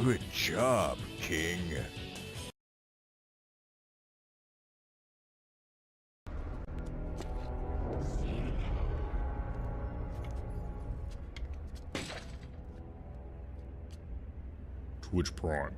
Good job, King. Twitch Prime.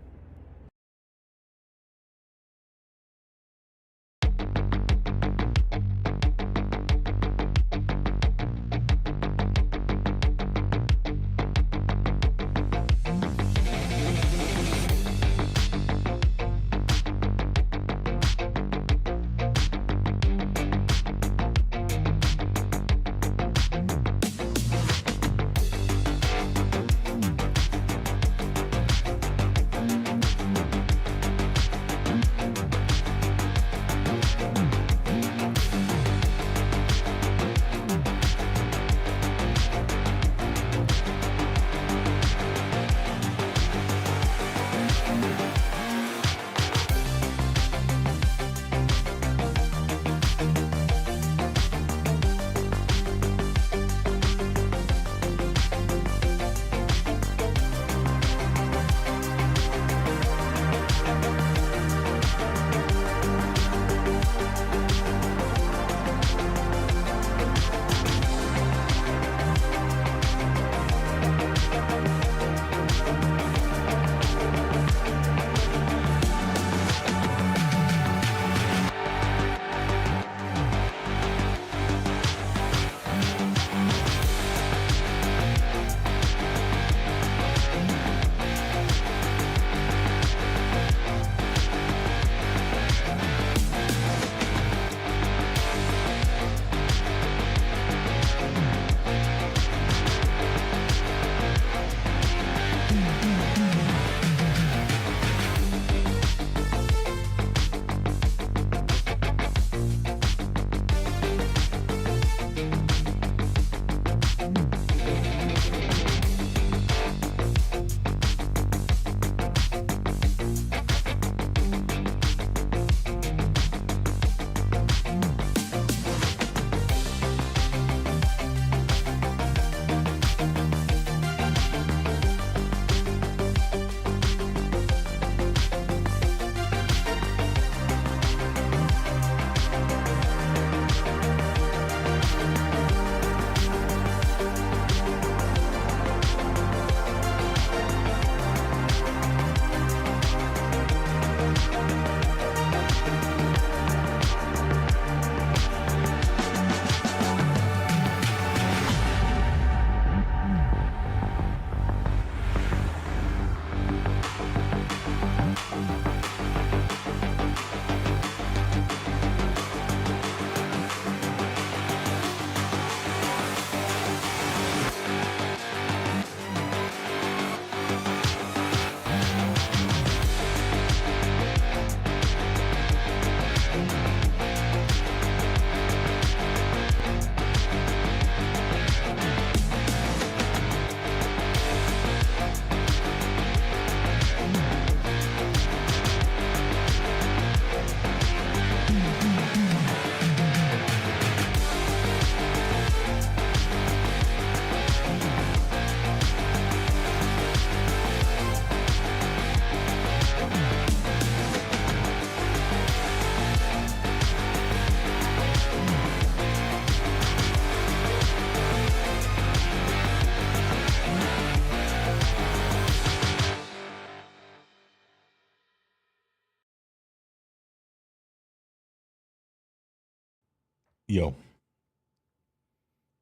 Yo.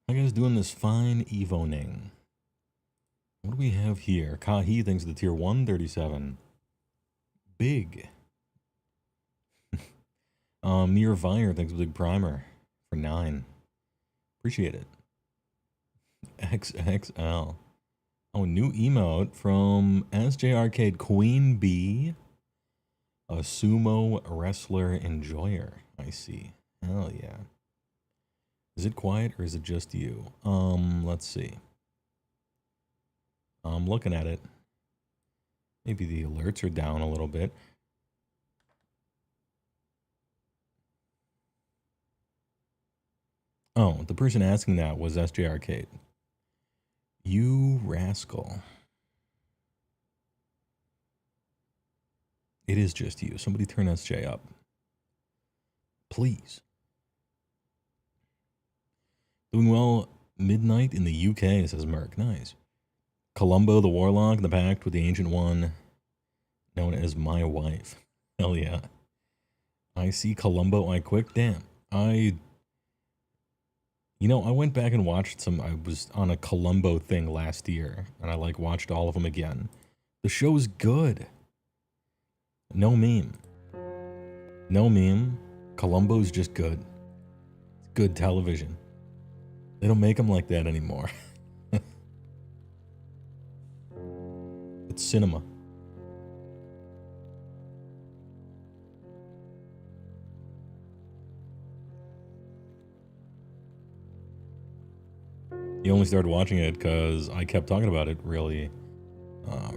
How you guys doing this fine evening? What do we have here? Kahi thanks to the tier 137. Big. Near Vire thanks to Big Primer for 9. Appreciate it. XXL. Oh, new emote from SJ Arcade Queen Bee. A sumo wrestler enjoyer. I see. Hell yeah. Is it quiet or is it just you? Let's see. I'm looking at it. Maybe the alerts are down a little bit. Oh, the person asking that was SJ Arcade. You rascal. It is just you. Somebody turn SJ up. Please. Doing well. Midnight in the UK, says Merc. Nice. Columbo the Warlock, the pact with the Ancient One, known as my wife. Hell yeah. I see Columbo, I quick. Damn. I went back and watched some. I was on a Columbo thing last year, and I watched all of them again. The show's good. No meme. No meme. Columbo's just good. It's good television. They don't make them like that anymore. It's cinema. You only started watching it because I kept talking about it. Really,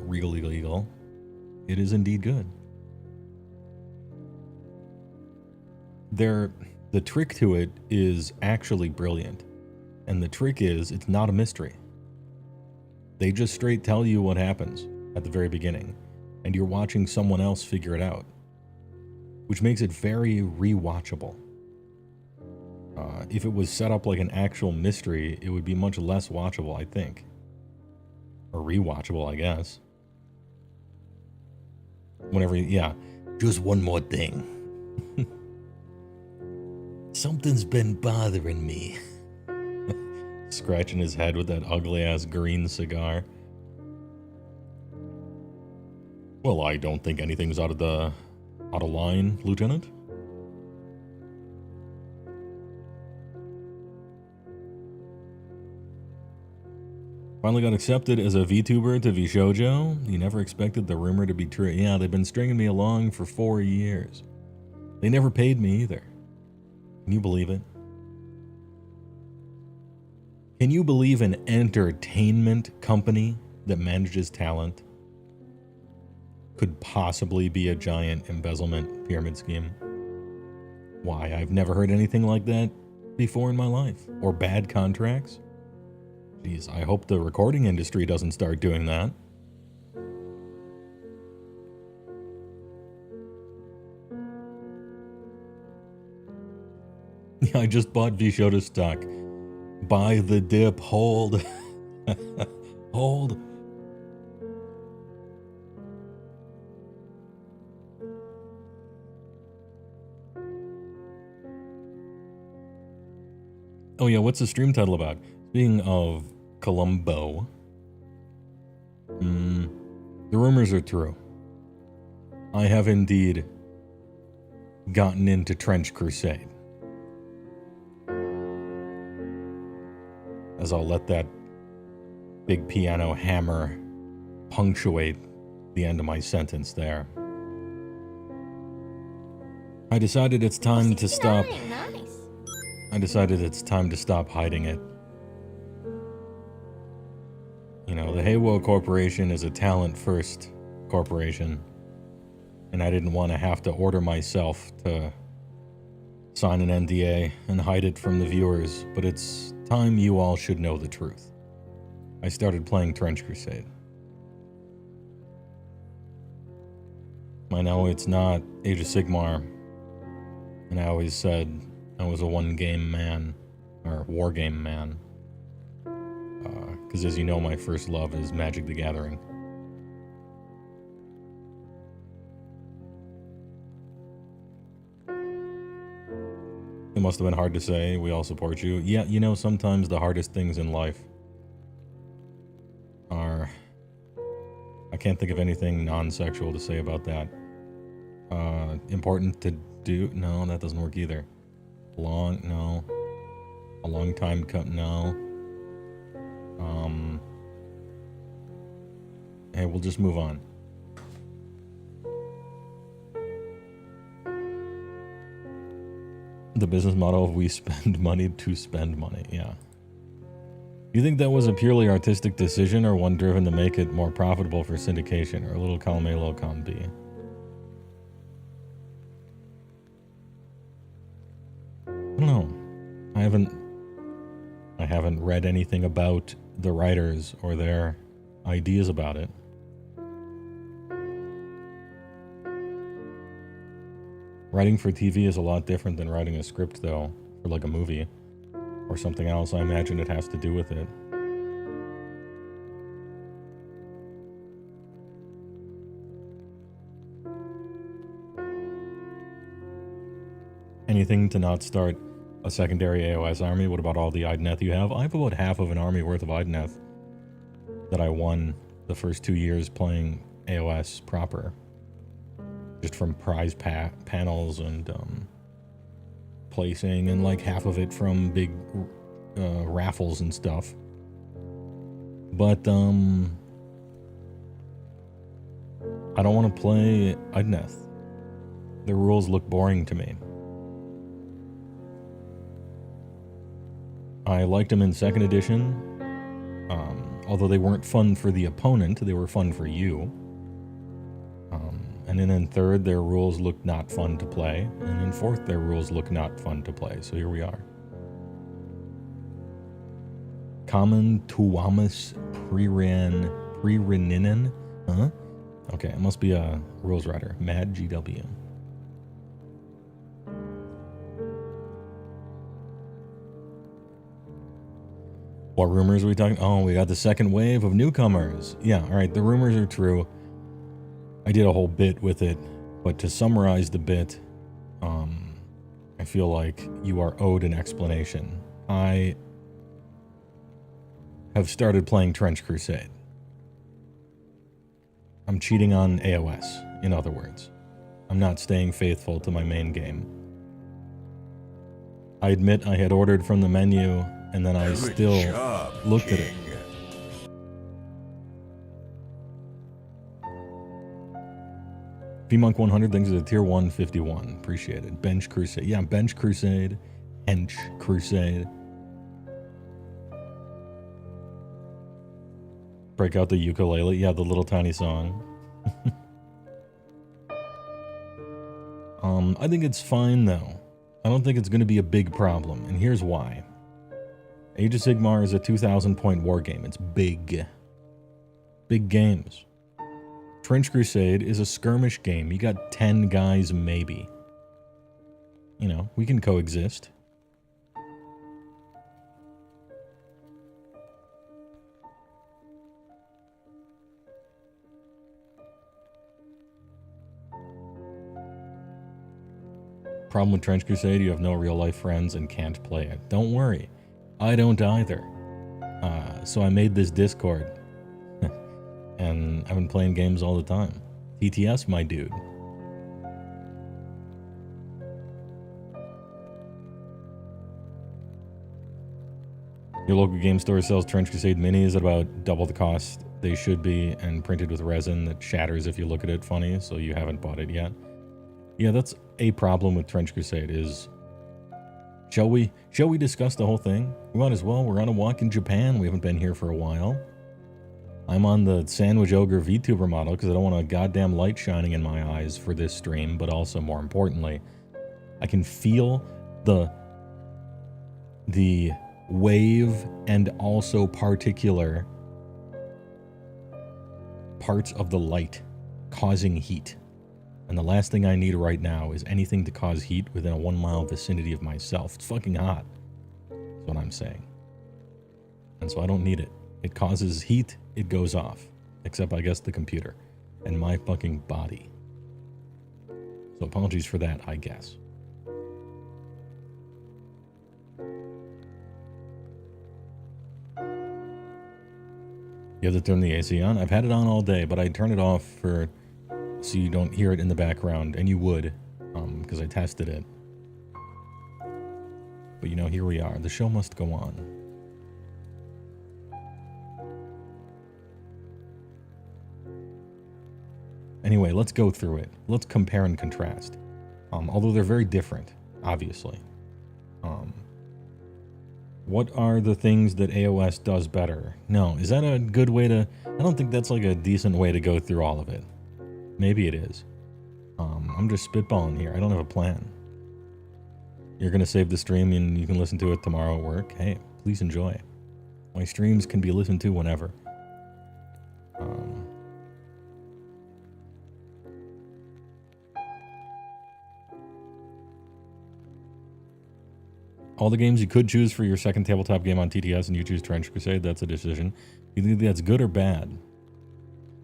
legal. It is indeed good. The trick to it is actually brilliant. And the trick is, it's not a mystery. They just straight tell you what happens at the very beginning, and you're watching someone else figure it out, which makes it very rewatchable. If it was set up like an actual mystery, it would be much less watchable, I think. Or rewatchable, I guess. Just one more thing. Something's been bothering me. Scratching his head with that ugly-ass green cigar. Well, I don't think anything's out of line, Lieutenant. Finally got accepted as a VTuber to VShojo. You never expected the rumor to be true. Yeah, they've been stringing me along for 4 years. They never paid me either. Can you believe it? Can you believe an entertainment company that manages talent could possibly be a giant embezzlement pyramid scheme? Why, I've never heard anything like that before in my life. Or bad contracts. Jeez, I hope the recording industry doesn't start doing that. I just bought VShojo stock. Buy the dip, hold. Hold. Oh yeah, what's the stream title about? Speaking of Columbo, the rumors are true. I have indeed gotten into Trench Crusade. As I'll let that big piano hammer punctuate the end of my sentence there. I decided it's time to stop. Nice. I decided it's time to stop hiding it. You know, the HeyWoah Corporation is a talent-first corporation, and I didn't want to have to order myself to sign an NDA and hide it from the viewers, but it's time you all should know the truth. I started playing Trench Crusade. I know it's not Age of Sigmar, and I always said I was a one-game man, or war-game man. Because as you know, my first love is Magic the Gathering. It must have been hard to say, we all support you. Yeah, you know, sometimes the hardest things in life are... I can't think of anything non-sexual to say about that. Important to do? No, that doesn't work either. Long? No. A long time cut? No. Hey, we'll just move on. The business model of we spend money to spend money, yeah. You think that was a purely artistic decision or one driven to make it more profitable for syndication, or a little column A, little column B? I don't know. I haven't read anything about the writers or their ideas about it. Writing for TV is a lot different than writing a script, though, for like a movie or something else. I imagine it has to do with it. Anything to not start a secondary AOS army? What about all the Idneth you have? I have about half of an army worth of Idneth that I won the first 2 years playing AOS proper. Just from prize panels and placing, and like half of it from big raffles and stuff. But I don't want to play Idneth. The rules look boring to me. I liked them in 2nd edition, although they weren't fun for the opponent, they were fun for you. And then in 3rd, their rules looked not fun to play, and in 4th, their rules look not fun to play, so here we are. Common Tuamus Prereninen? Huh? Okay, it must be a rules writer. Mad GW. What rumors are we talking? Oh, we got the 2nd wave of newcomers. Yeah, all right, the rumors are true. I did a whole bit with it, but to summarize the bit, I feel like you are owed an explanation. I have started playing Trench Crusade. I'm cheating on AOS, in other words. I'm not staying faithful to my main game. I admit I had ordered from the menu, and then I still looked at it. VMonk 100 thinks it's a tier 151. Appreciate it. Bench Crusade. Yeah, Bench Crusade. Hench Crusade. Break out the ukulele. Yeah, the little tiny song. I think it's fine, though. I don't think it's going to be a big problem, and here's why. Age of Sigmar is a 2,000-point war game. It's big. Big games. Trench Crusade is a skirmish game. You got 10 guys, maybe. You know, we can coexist. Problem with Trench Crusade, you have no real-life friends and can't play it. Don't worry. I don't either. So I made this Discord. And I've been playing games all the time. TTS, my dude. Your local game store sells Trench Crusade minis at about double the cost they should be, and printed with resin that shatters if you look at it funny, so you haven't bought it yet. Yeah, that's a problem with Trench Crusade is... Shall we discuss the whole thing? We might as well. We're on a walk in Japan. We haven't been here for a while. I'm on the Sandwich Ogre VTuber model because I don't want a goddamn light shining in my eyes for this stream, but also, more importantly, I can feel the wave and also particular parts of the light causing heat. And the last thing I need right now is anything to cause heat within a 1-mile vicinity of myself. It's fucking hot. That's what I'm saying. And so I don't need it. It causes heat, it goes off. Except, I guess, the computer. And my fucking body. So apologies for that, I guess. You have to turn the AC on? I've had it on all day, but I turn it off for... so you don't hear it in the background, and you would, because I tested it. But you know, here we are. The show must go on. Anyway, let's go through it. Let's compare and contrast. Although they're very different, obviously. What are the things that AOS does better? No, is that a good way to... I don't think that's like a decent way to go through all of it. Maybe it is. I'm just spitballing here. I don't have a plan. You're going to save the stream and you can listen to it tomorrow at work. Hey, please enjoy. My streams can be listened to whenever. All the games you could choose for your second tabletop game on TTS and you choose Trench Crusade, that's a decision. You think that's good or bad?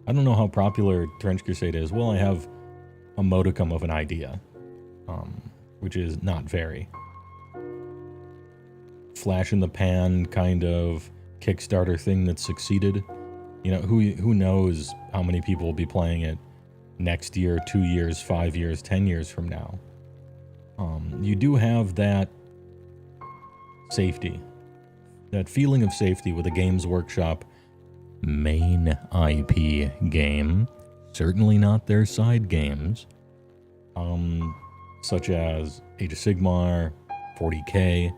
I don't know how popular Trench Crusade is. Well, I have a modicum of an idea, which is not very. Flash in the pan kind of Kickstarter thing that succeeded. You know, who knows how many people will be playing it next year, 2 years, 5 years, 10 years from now. You do have that safety, that feeling of safety with a Games Workshop main IP game, certainly not their side games, such as Age of Sigmar, 40K.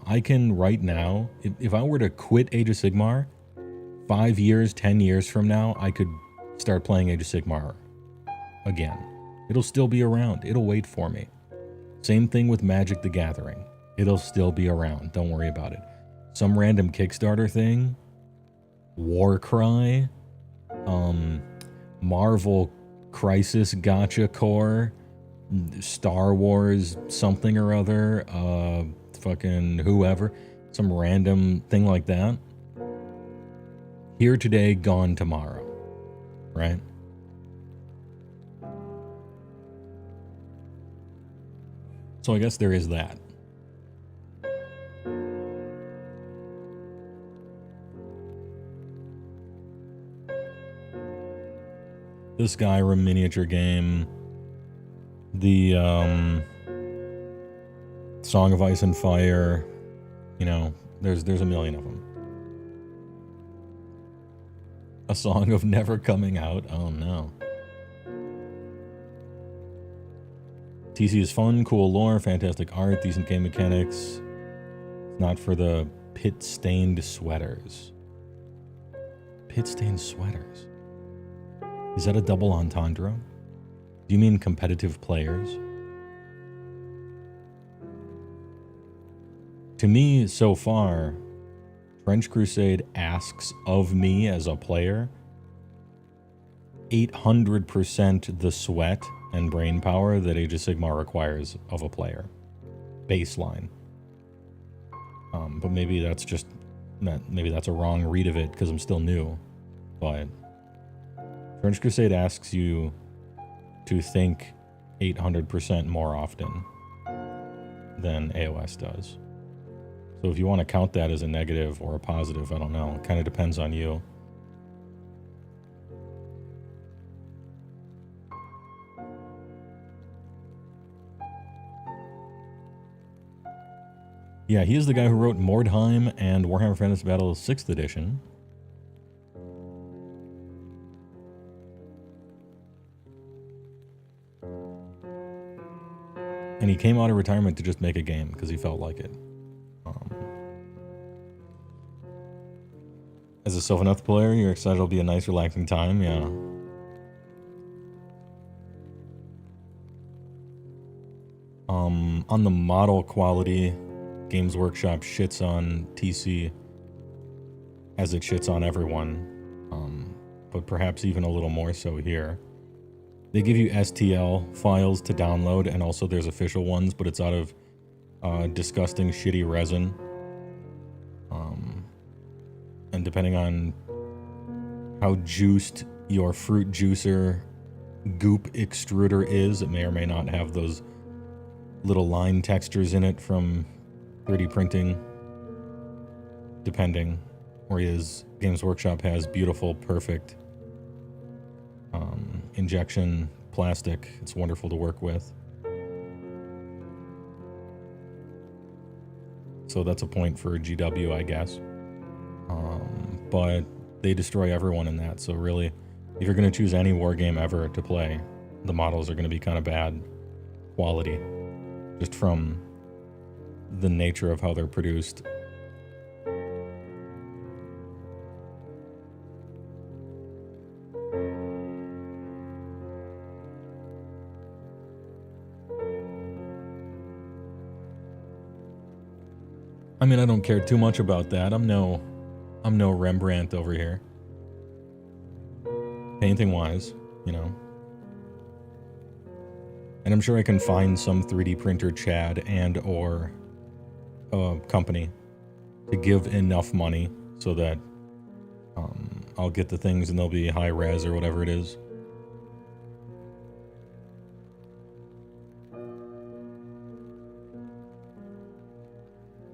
I can right now, if I were to quit Age of Sigmar, 5 years, 10 years from now, I could start playing Age of Sigmar again. It'll still be around. It'll wait for me. Same thing with Magic the Gathering. It'll still be around. Don't worry about it. Some random Kickstarter thing, Warcry, Marvel Crisis Gacha Core, Star Wars something or other, fucking whoever, some random thing like that. Here today, gone tomorrow, right? So I guess there is that. The Skyrim miniature game, the Song of Ice and Fire, you know, there's a million of them. A Song of Never Coming Out, oh no. TC is fun, cool lore, fantastic art, decent game mechanics. It's not for the pit-stained sweaters. Pit-stained sweaters? Is that a double entendre? Do you mean competitive players? To me, so far, Trench Crusade asks of me as a player 800% the sweat and brain power that Age of Sigmar requires of a player. Baseline. But maybe that's just, maybe that's a wrong read of it because I'm still new. But Trench Crusade asks you to think 800% more often than AOS does. So if you want to count that as a negative or a positive, I don't know. It kind of depends on you. Yeah, he is the guy who wrote Mordheim and Warhammer Fantasy Battle 6th edition. And he came out of retirement to just make a game because he felt like it. As a Sylvaneth player, you're excited it'll be a nice, relaxing time, yeah. On the model quality, Games Workshop shits on TC as it shits on everyone, but perhaps even a little more so here. They give you STL files to download, and also there's official ones, but it's out of disgusting, shitty resin. And depending on how juiced your fruit juicer goop extruder is, it may or may not have those little line textures in it from 3D printing, depending. Whereas Games Workshop has beautiful, perfect injection plastic. It's wonderful to work with. So that's a point for GW, I guess. But they destroy everyone in that. So really, if you're going to choose any war game ever to play, the models are going to be kind of bad quality, just from the nature of how they're produced. I mean, I don't care too much about that. I'm no Rembrandt over here. Painting wise, you know. And I'm sure I can find some 3D printer Chad and or company to give enough money so that I'll get the things and they'll be high res or whatever it is.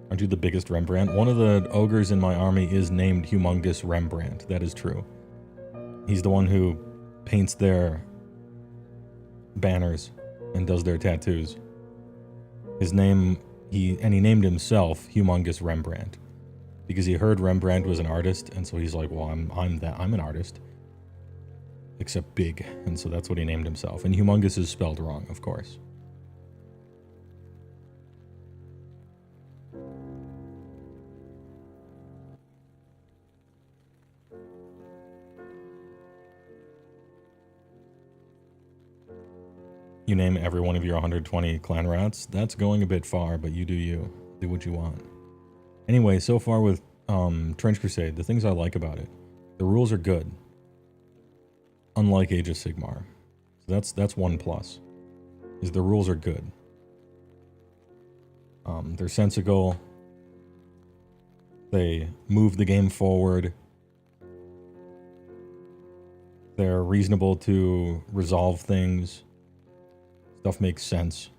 Aren't you the biggest Rembrandt? One of the ogres in my army is named Humongous Rembrandt. That is true. He's the one who paints their banners and does their tattoos. His name, he named himself Humongous Rembrandt because he heard Rembrandt was an artist, and so he's like, well, I'm an artist, except big, and so that's what he named himself. And Humongous is spelled wrong, of course. You name every one of your 120 clan rats. That's going a bit far, but you do you. Do what you want. Anyway, so far with Trench Crusade, the things I like about it, the rules are good. Unlike Age of Sigmar. So that's one plus. Is the rules are good. They're sensical. They move the game forward. They're reasonable to resolve things. Stuff makes sense.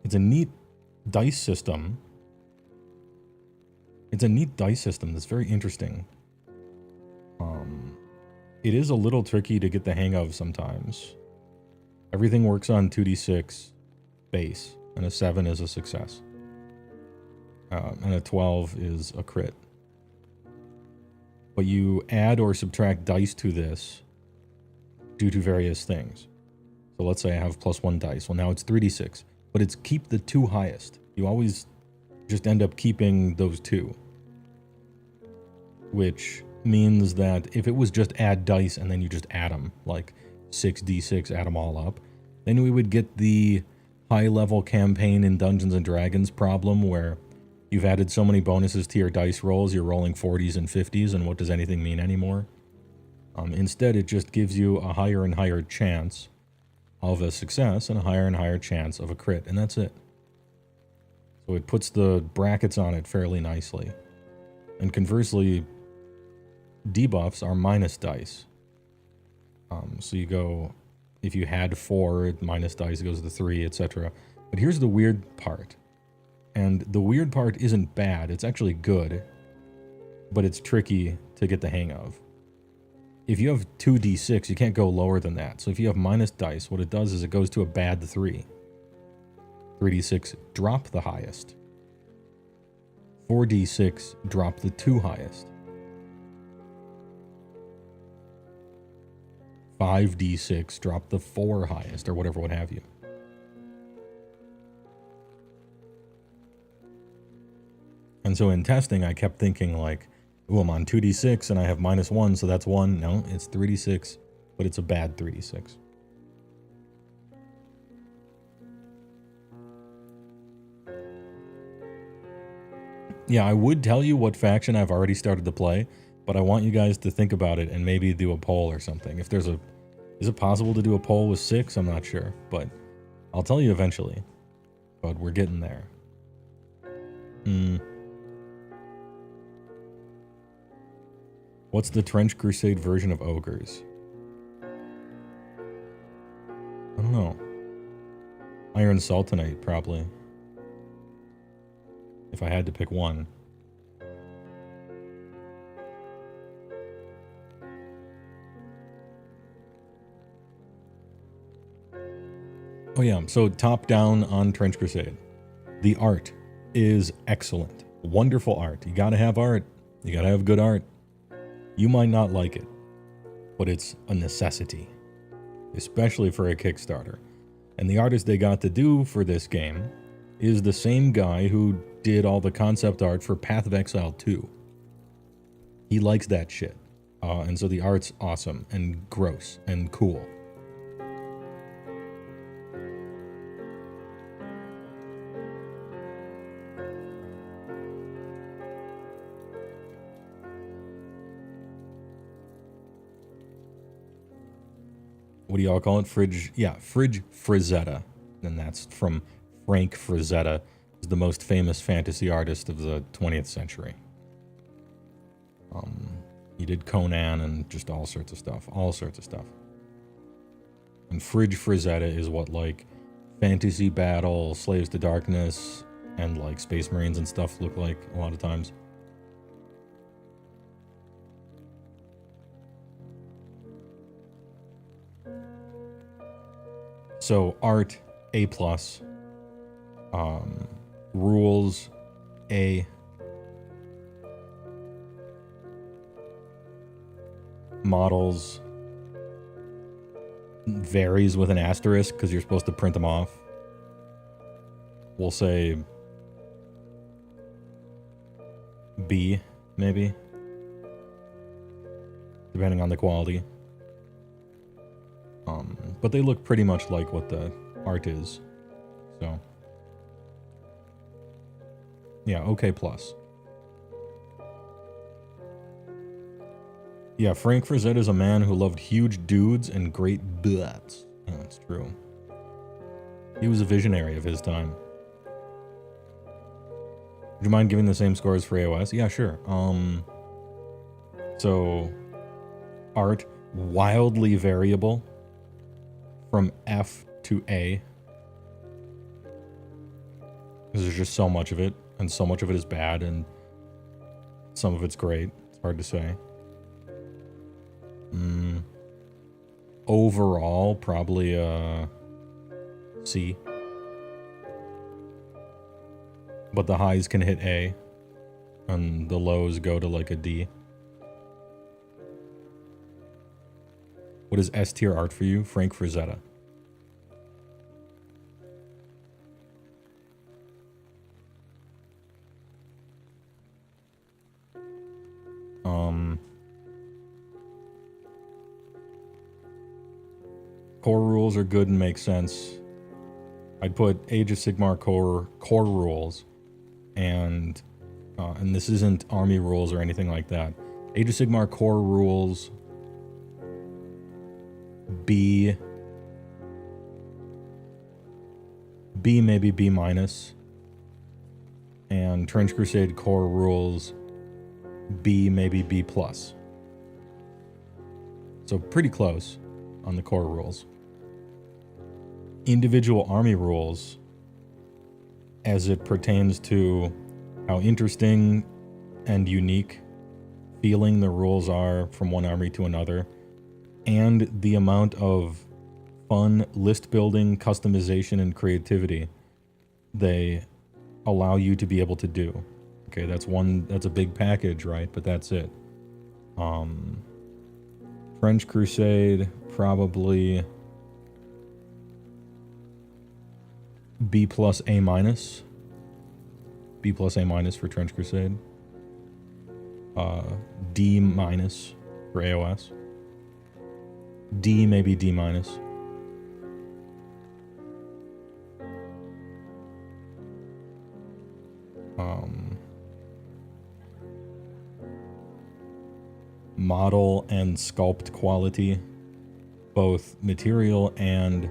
It's a neat dice system. It's a neat dice system that's very interesting. It is a little tricky to get the hang of sometimes. Everything works on 2d6 base, and a 7 is a success. And a 12 is a crit. But you add or subtract dice to this due to various things. So let's say I have +1 dice. Well, now it's 3d6, but it's keep the 2 highest. You always just end up keeping those 2. Which means that if it was just add dice and then you just add them, like 6d6, add them all up, then we would get the high-level campaign in Dungeons & Dragons problem where you've added so many bonuses to your dice rolls, you're rolling 40s and 50s, and what does anything mean anymore? Instead, it just gives you a higher and higher chance of a success and a higher and higher chance of a crit, and that's it. So it puts the brackets on it fairly nicely. And conversely, debuffs are minus dice. So you go, if you had 4, minus dice, it goes to 3, etc. But here's the weird part. And the weird part isn't bad, it's actually good, but it's tricky to get the hang of. If you have 2d6, you can't go lower than that. So if you have minus dice, what it does is it goes to a bad 3. 3d6, drop the highest. 4d6, drop the 2 highest. 5d6, drop the 4 highest, or whatever, what have you. And so in testing, I kept thinking like, oh, I'm on 2d6 and I have -1, so that's 1. No, it's 3d6, but it's a bad 3d6. Yeah, I would tell you what faction I've already started to play, but I want you guys to think about it and maybe do a poll or something. If there's is it possible to do a poll with 6? I'm not sure, but I'll tell you eventually. But we're getting there. What's the Trench Crusade version of ogres? I don't know. Iron Sultanite, probably. If I had to pick one. Oh yeah, so top down on Trench Crusade. The art is excellent. Wonderful art. You gotta have art. You gotta have good art. You might not like it, but it's a necessity, especially for a Kickstarter. And the artist they got to do for this game is the same guy who did all the concept art for Path of Exile 2. He likes that shit. And so the art's awesome and gross and cool. what do y'all call it? Fridge, yeah, Fridge Frazetta. And that's from Frank Frazetta, who's the most famous fantasy artist of the 20th century. He did Conan and just all sorts of stuff. And Fridge Frazetta is what, like, Fantasy Battle, Slaves to Darkness, and, like, Space Marines and stuff look like a lot of times. So, art, A+. Rules, A. Models varies with an asterisk because you're supposed to print them off. We'll say B, maybe, depending on the quality. But they look pretty much like what the art is. So, yeah, OK+. Yeah, Frank Frazetta is a man who loved huge dudes and great butts. Yeah, that's true. He was a visionary of his time. Would you mind giving the same scores for AOS? Yeah, sure. So, art, wildly variable from F to A. Because there's just so much of it, and so much of it is bad, and some of it's great. It's hard to say. Overall, probably a C. But the highs can hit A, and the lows go to like a D. What is S tier art for you? Frank Frazetta. Core rules are good and make sense. I'd put Age of Sigmar core rules, and this isn't army rules or anything like that. Age of Sigmar core rules, B, maybe B minus, and Trench Crusade core rules, B, maybe B plus. So pretty close on the core rules. Individual army rules, as it pertains to how interesting and unique feeling the rules are from one army to another, and the amount of fun list building, customization, and creativity they allow you to be able to do. Okay, that's a big package, right? But that's it. French Crusade, probably B plus A minus. B plus A minus for Trench Crusade. D minus for AOS. D, maybe D minus. Model and sculpt quality, both material and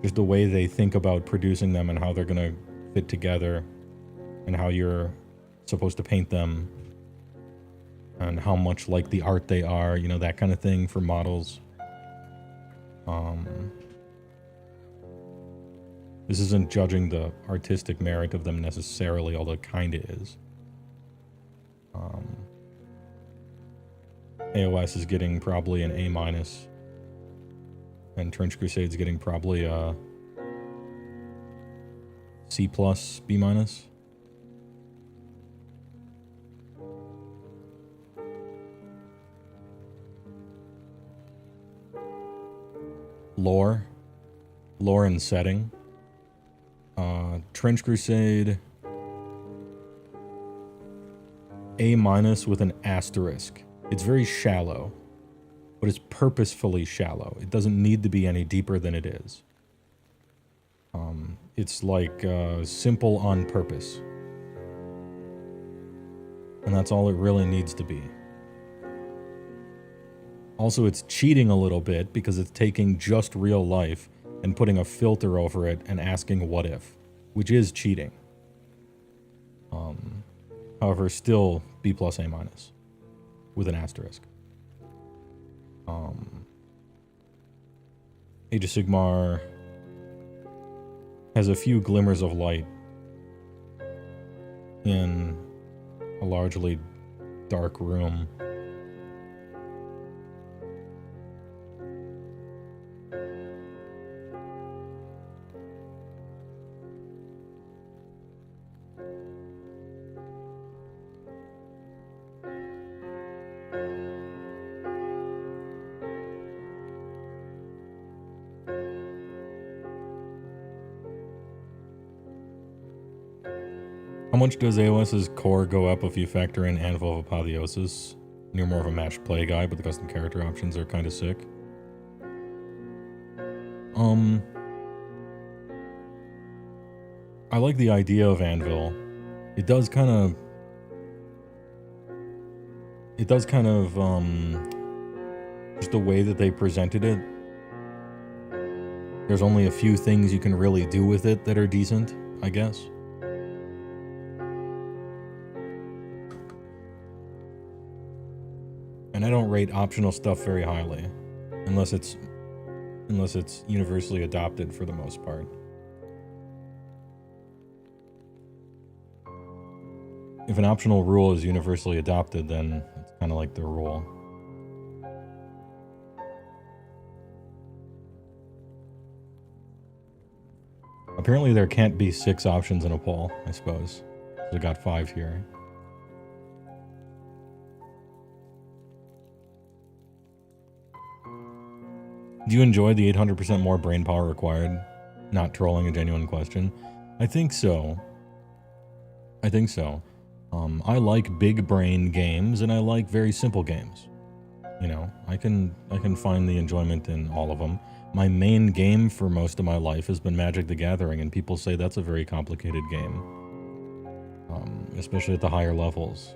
just the way they think about producing them and how they're going to fit together and how you're supposed to paint them and how much like the art they are, you know, that kind of thing for models. This isn't judging the artistic merit of them necessarily, although it kind of is. AOS is getting probably an A minus, and Trench Crusade's getting probably a C plus, B minus. Lore and setting. Trench Crusade, A minus with an asterisk. It's very shallow, but it's purposefully shallow. It doesn't need to be any deeper than it is. It's like simple on purpose. And that's all it really needs to be. Also, it's cheating a little bit because it's taking just real life and putting a filter over it and asking what if, which is cheating. However, still B plus A minus with an asterisk. Age of Sigmar has a few glimmers of light in a largely dark room. How much does AOS's core go up if you factor in Anvil of Apotheosis? You're more of a matched play guy, but the custom character options are kind of sick. I like the idea of Anvil. It does kind of just the way that they presented it. There's only a few things you can really do with it that are decent, I guess. And I don't rate optional stuff very highly, unless it's universally adopted for the most part. If an optional rule is universally adopted, then it's kind of like the rule. Apparently there can't be 6 options in a poll, I suppose. So we got 5 here. Do you enjoy the 800% more brain power required? Not trolling, a genuine question. I think so. I like big brain games and I like very simple games. You know, I can find the enjoyment in all of them. My main game for most of my life has been Magic the Gathering, and people say that's a very complicated game. Especially at the higher levels.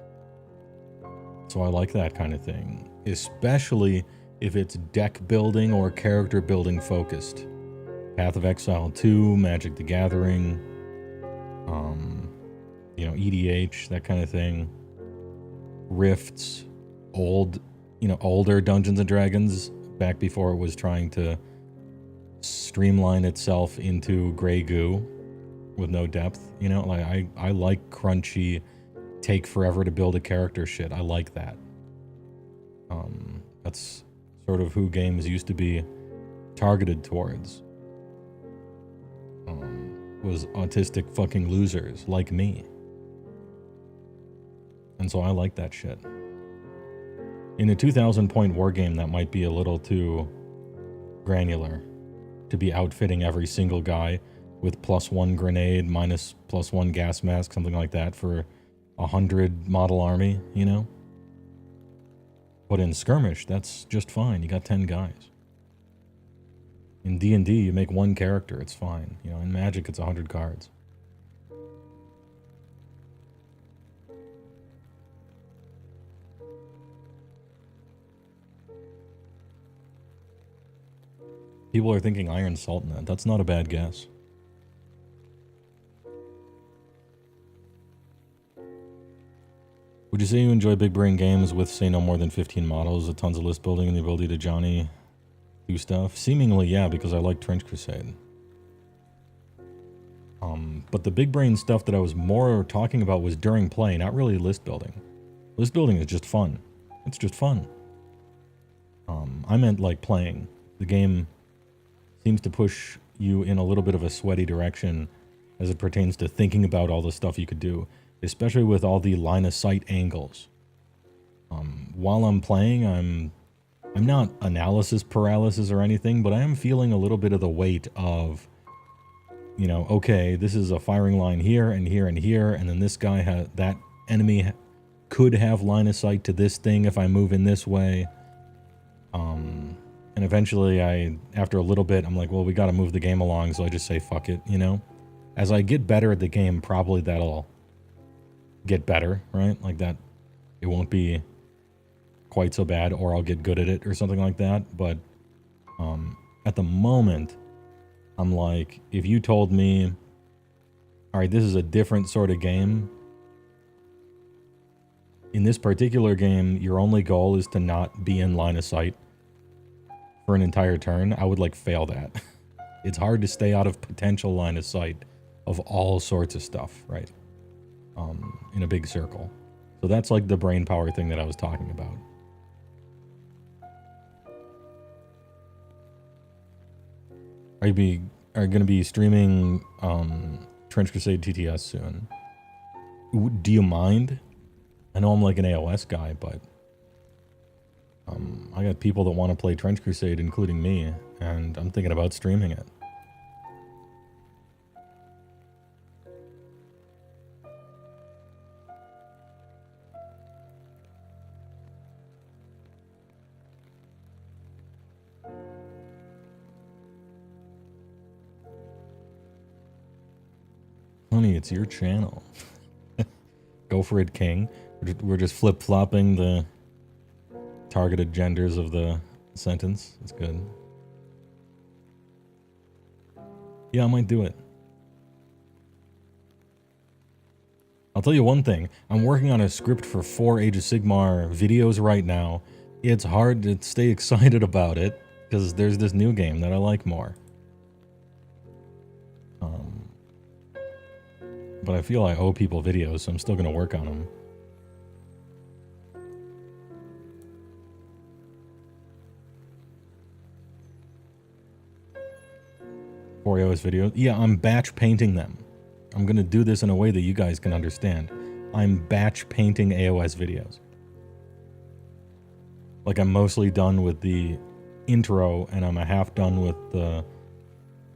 So I like that kind of thing. Especially if it's deck building or character building focused. Path of Exile 2, Magic the Gathering, you know, EDH, that kind of thing. Rifts, older Dungeons and Dragons, back before it was trying to streamline itself into gray goo with no depth. You know, like I like crunchy, take forever to build a character shit. I like that. That's sort of who games used to be targeted towards. Was autistic fucking losers like me. And so I like that shit. In a 2,000 point war game, that might be a little too granular to be outfitting every single guy with +1 grenade, +1 gas mask, something like that for 100 model army, you know? But in skirmish, that's just fine. You got 10 guys. In D&D, you make 1 character, it's fine. You know, in Magic, it's 100 cards. People are thinking Iron Sultanate. That's not a bad guess. Would you say you enjoy big brain games with, say, no more than 15 models, with tons of list building and the ability to Johnny do stuff? Seemingly, yeah, because I like Trench Crusade. But the big brain stuff that I was more talking about was during play, not really list building. List building is just fun. It's just fun. I meant like playing. The game seems to push you in a little bit of a sweaty direction as it pertains to thinking about all the stuff you could do, especially with all the line of sight angles. While I'm playing, I'm not analysis paralysis or anything, but I am feeling a little bit of the weight of, you know, okay, this is a firing line here and here and here, and then this guy that enemy could have line of sight to this thing if I move in this way. And eventually after a little bit, I'm like, well, we got to move the game along, so I just say, fuck it, you know? As I get better at the game, probably that'll get better, right? Like that, it won't be quite so bad, or I'll get good at it or something like that. But at the moment, I'm like, if you told me, all right, this is a different sort of game. In this particular game, your only goal is to not be in line of sight for an entire turn. I would like fail that. It's hard to stay out of potential line of sight of all sorts of stuff, right? In a big circle. So that's like the brain power thing that I was talking about. Are you going to be streaming Trench Crusade TTS soon? Do you mind? I know I'm like an AOS guy, but I got people that want to play Trench Crusade, including me, and I'm thinking about streaming it. Honey, it's your channel. Go for it, King. We're just flip-flopping the targeted genders of the sentence. That's good. Yeah, I might do it. I'll tell you one thing. I'm working on a script for 4 Age of Sigmar videos right now. It's hard to stay excited about it because there's this new game that I like more. But I feel I owe people videos, so I'm still going to work on them. For AOS videos? Yeah, I'm batch painting them. I'm going to do this in a way that you guys can understand. I'm batch painting AOS videos. Like, I'm mostly done with the intro, and I'm a half done with the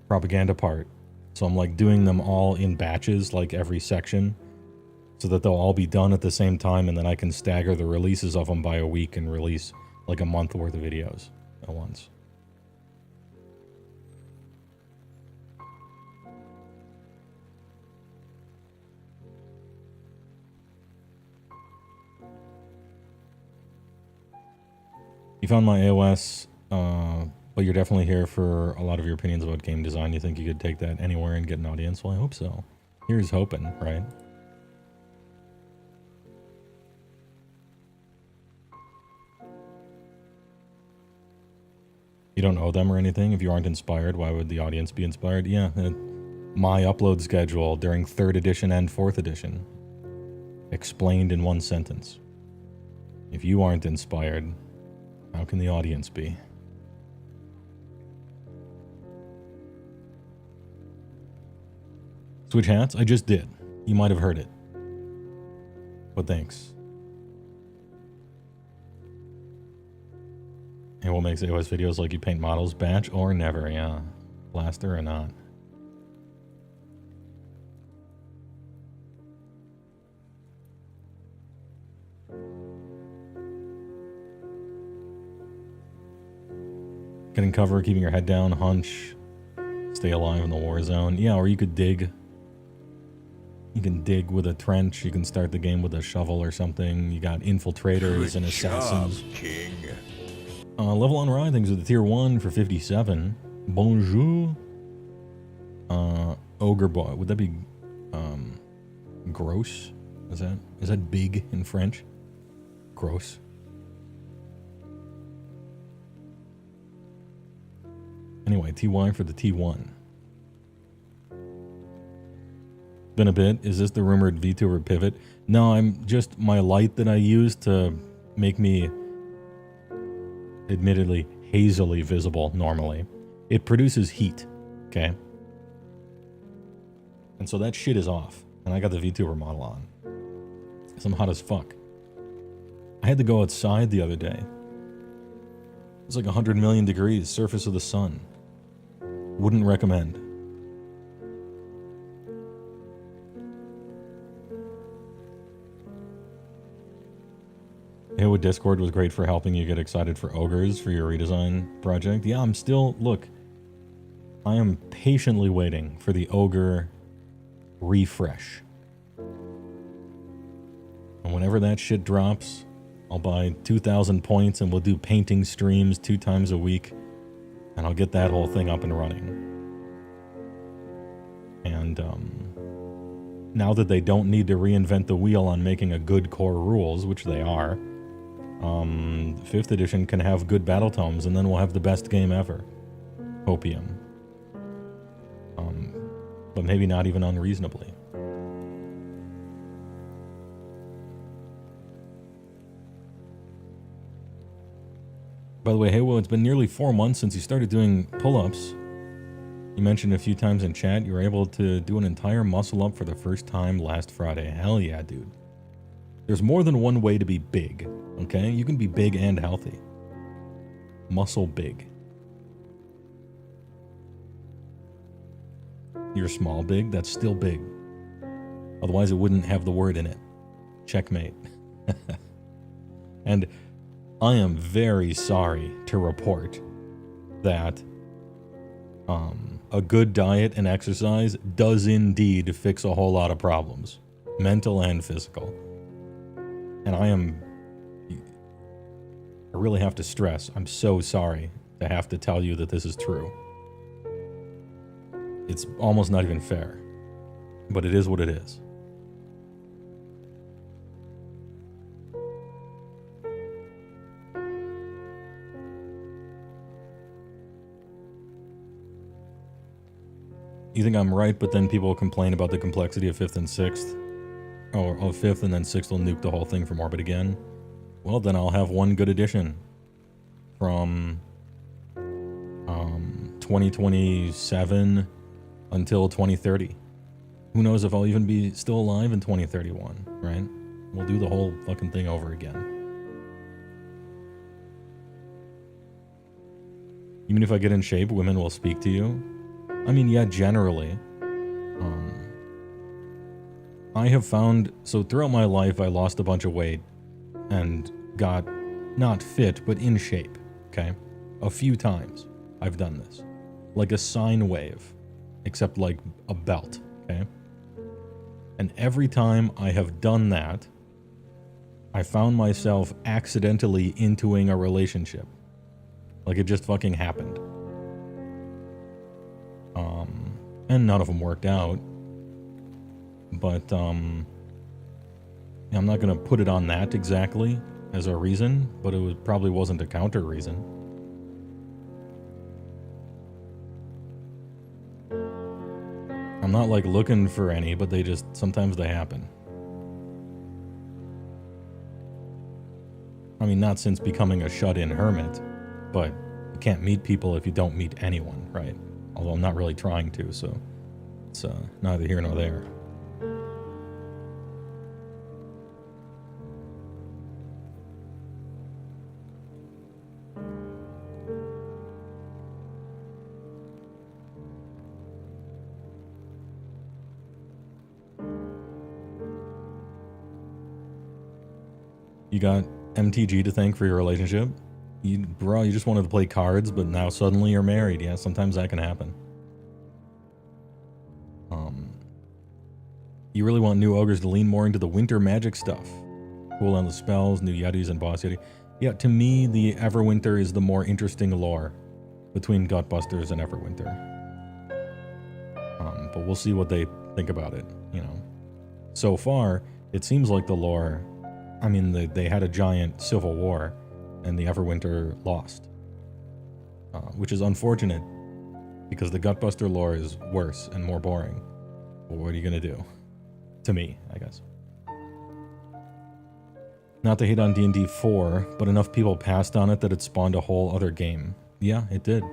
propaganda part. So I'm like doing them all in batches, like every section, so that they'll all be done at the same time, and then I can stagger the releases of them by a week and release like a month worth of videos at once. You found my AOS, but you're definitely here for a lot of your opinions about game design. You think you could take that anywhere and get an audience? Well, I hope so. Here's hoping, right? You don't owe them or anything. If you aren't inspired, why would the audience be inspired? Yeah, my upload schedule during 3rd edition and 4th edition. Explained in one sentence. If you aren't inspired, how can the audience be? Switch hats? I just did. You might have heard it. But thanks. And what makes AOS videos like you paint models? Batch or never, yeah. Blaster or not. Getting cover, keeping your head down, hunch, stay alive in the war zone. Yeah, or you could dig. You can dig with a trench. You can start the game with a shovel or something. You got infiltrators and assassins. Job, King. Level on Writhings with a tier 1 for 57. Bonjour. Ogre boy. Would that be gross? Is that big in French? Gross. Anyway, TY for the T1. Been a bit. Is this the rumored VTuber pivot? No, I'm just my light that I use to make me admittedly hazily visible normally. It produces heat, okay? And so that shit is off. And I got the VTuber model on. Because I'm hot as fuck. I had to go outside the other day. It's like 100 million degrees, surface of the sun. Wouldn't recommend. HeyWoah Discord was great for helping you get excited for ogres for your redesign project. Yeah, I'm still, look, I am patiently waiting for the ogre refresh. And whenever that shit drops, I'll buy 2,000 points and we'll do painting streams 2 times a week. And I'll get that whole thing up and running. And now that they don't need to reinvent the wheel on making a good core rules, which they are, 5th edition can have good battle tomes, and then we'll have the best game ever. Hopium. But maybe not even unreasonably. By the way, HeyWoah, it's been nearly 4 months since you started doing pull-ups. You mentioned a few times in chat you were able to do an entire muscle up for the first time last Friday. Hell yeah, dude. There's more than one way to be big, okay? You can be big and healthy. Muscle big. You're small big, that's still big. Otherwise it wouldn't have the word in it. Checkmate. And I am very sorry to report that a good diet and exercise does indeed fix a whole lot of problems, mental and physical. And I really have to stress, I'm so sorry to have to tell you that this is true. It's almost not even fair, but it is what it is. You think I'm right, but then people will complain about the complexity of 5th and 6th. Or of 5th and then 6th will nuke the whole thing from orbit again. Well, then I'll have one good edition from 2027 until 2030. Who knows if I'll even be still alive in 2031, right? We'll do the whole fucking thing over again. Even if I get in shape, women will speak to you. I mean, yeah, generally. I have found, so throughout my life, I lost a bunch of weight and got not fit, but in shape, okay? A few times I've done this. Like a sine wave, except like a belt, okay? And every time I have done that, I found myself accidentally intoing a relationship. Like it just fucking happened. And none of them worked out. But, I'm not going to put it on that exactly as a reason, but it probably wasn't a counter reason. I'm not like looking for any, but sometimes they happen. I mean, not since becoming a shut-in hermit, but you can't meet people if you don't meet anyone, right? Although I'm not really trying to, so it's neither here nor there. You got MTG to thank for your relationship? Bro, you just wanted to play cards, but now suddenly you're married. Yeah, sometimes that can happen. You really want new ogres to lean more into the winter magic stuff. Cool on the spells, new yetis and boss yeti. Yeah, to me, the Everwinter is the more interesting lore between Gutbusters and Everwinter. But we'll see what they think about it, you know. So far, it seems like the lore, I mean, they had a giant civil war, and the Everwinter lost. Which is unfortunate, because the Gutbuster lore is worse and more boring. But what are you going to do? To me, I guess. Not to hate on D&D 4, but enough people passed on it that it spawned a whole other game. Yeah, it did.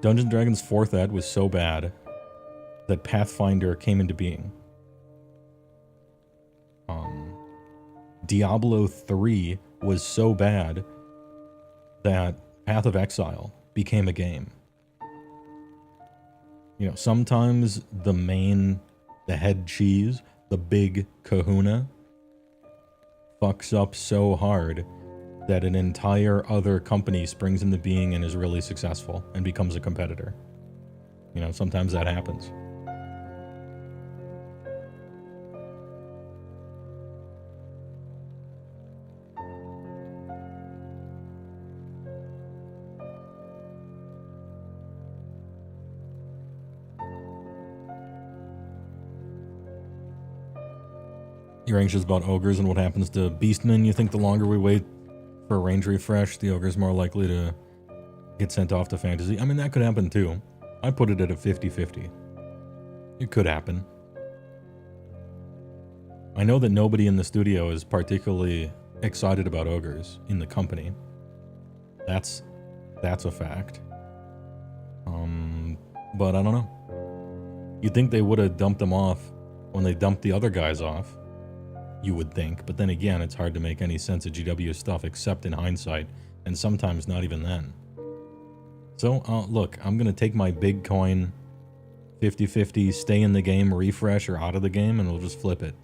Dungeons & Dragons 4th Ed was so bad that Pathfinder came into being. Diablo 3 was so bad that Path of Exile became a game. You know, sometimes the head cheese, the big kahuna, fucks up so hard that an entire other company springs into being and is really successful and becomes a competitor. You know, sometimes that happens. You're anxious about ogres and what happens to beastmen. You think the longer we wait for a range refresh, the ogre's more likely to get sent off to fantasy. I mean, that could happen too. I put it at a 50-50. It could happen. I know that nobody in the studio is particularly excited about ogres in the company. That's a fact. But I don't know. You'd think they would have dumped them off when they dumped the other guys off. You would think. But then again, it's hard to make any sense of GW stuff except in hindsight, and sometimes not even then. So, look, I'm going to take my big coin 50-50, stay in the game, refresh, or out of the game, and we'll just flip it.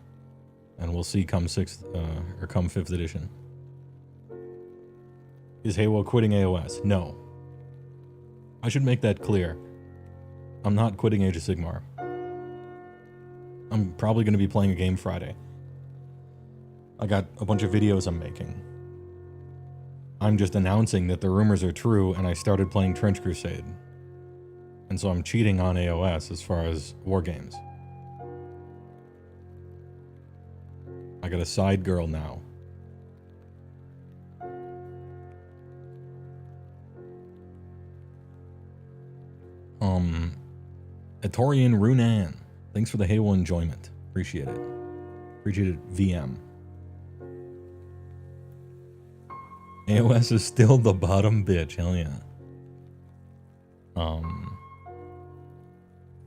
And we'll see come 6th, or come 5th edition. Is HeyWoah quitting AOS? No. I should make that clear. I'm not quitting Age of Sigmar. I'm probably going to be playing a game Friday. I got a bunch of videos I'm making. I'm just announcing that the rumors are true, and I started playing Trench Crusade. And so I'm cheating on AOS as far as war games. I got a side girl now. Etorian Runan. Thanks for the HeyWoah enjoyment. Appreciate it. Appreciate it, VM. AOS is still the bottom bitch. Hell yeah.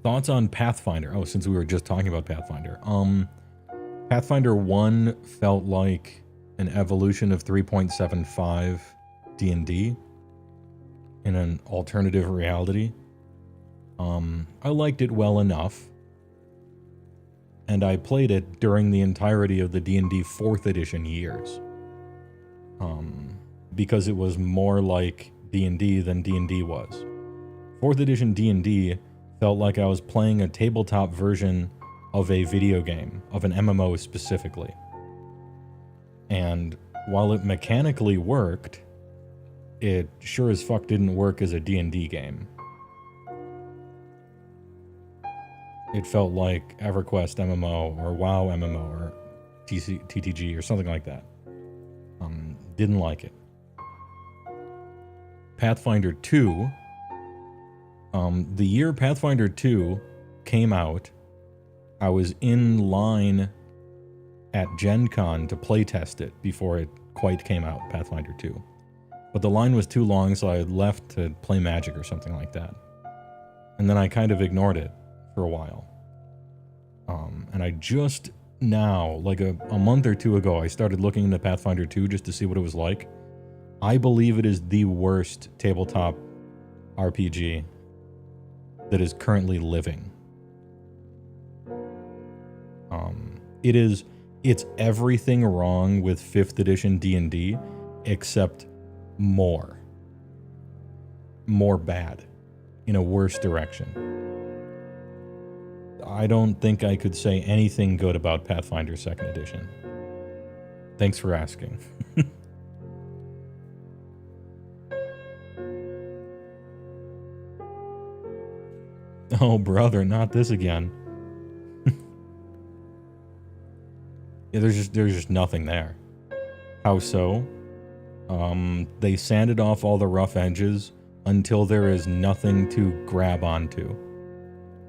Thoughts on Pathfinder? Oh, since we were just talking about Pathfinder. Pathfinder 1 felt like an evolution of 3.75 D&D in an alternative reality. I liked it well enough, and I played it during the entirety of the D&D 4th edition years, because it was more like D&D than D&D was. 4th edition D&D felt like I was playing a tabletop version of a video game, of an MMO specifically. And while it mechanically worked, it sure as fuck didn't work as a D&D game. It felt like EverQuest MMO or WoW MMO or TTG or something like that. Didn't like it. Pathfinder 2. The year Pathfinder 2 came out, I was in line at Gen Con to playtest it before it quite came out, Pathfinder 2. But the line was too long, so I left to play Magic or something like that. And then I kind of ignored it for a while. And I just now, like a month or two ago, I started looking into Pathfinder 2 just to see what it was like. I believe it is the worst tabletop RPG that is currently living. It's everything wrong with 5th edition D&D, except more bad, in a worse direction. I don't think I could say anything good about Pathfinder 2nd edition. Thanks for asking. Oh, brother, not this again. Yeah, there's just nothing there. How so? They sanded off all the rough edges until there is nothing to grab onto.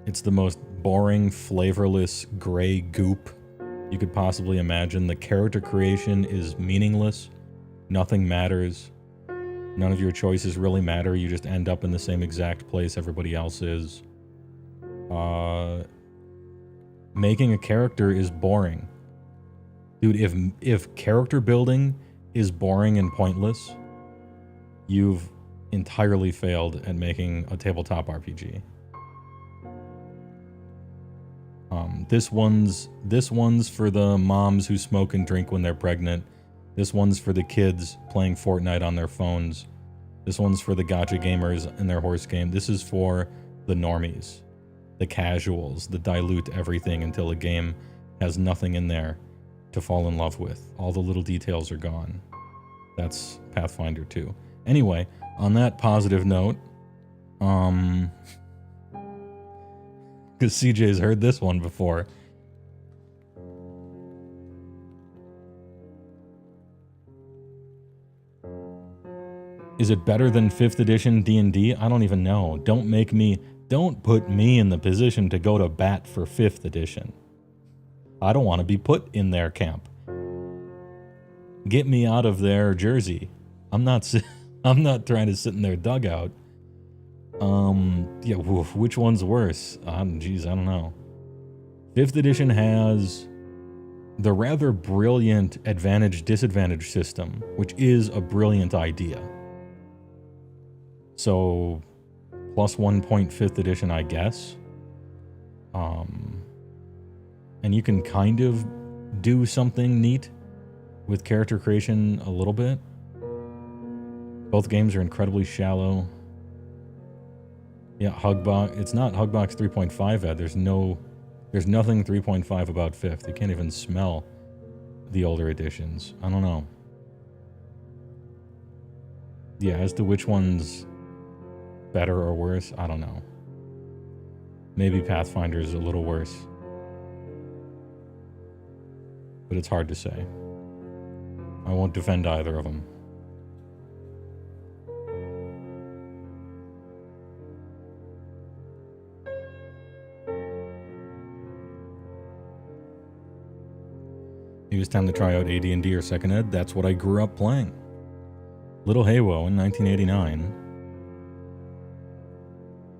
It's the most boring, flavorless, gray goop you could possibly imagine. The character creation is meaningless. Nothing matters. None of your choices really matter. You just end up in the same exact place everybody else is. Making a character is boring. Dude, if character building is boring and pointless, you've entirely failed at making a tabletop RPG. This one's for the moms who smoke and drink when they're pregnant. This one's for the kids playing Fortnite on their phones. This one's for the gacha gamers in their horse game. This is for the normies, the casuals, that dilute everything until a game has nothing in there to fall in love with. All the little details are gone. That's Pathfinder 2. Anyway, on that positive note, because CJ's heard this one before. Is it better than 5th edition D&D? I don't even know. Don't put me in the position to go to bat for 5th edition. I don't want to be put in their camp. Get me out of their jersey. I'm not trying to sit in their dugout. Yeah, which one's worse? Geez, I don't know. 5th edition has the rather brilliant advantage-disadvantage system, which is a brilliant idea. So, +1 point 5th edition, I guess. And you can kind of do something neat with character creation a little bit. Both games are incredibly shallow. Yeah, Hugbox. It's not Hugbox 3.5 Ed. There's nothing 3.5 about 5th. You can't even smell the older editions. I don't know. Yeah, as to which one's better or worse, I don't know. Maybe Pathfinder is a little worse. But it's hard to say. I won't defend either of them. It was time to try out AD&D or 2nd Ed. That's what I grew up playing. Little HeyWoah in 1989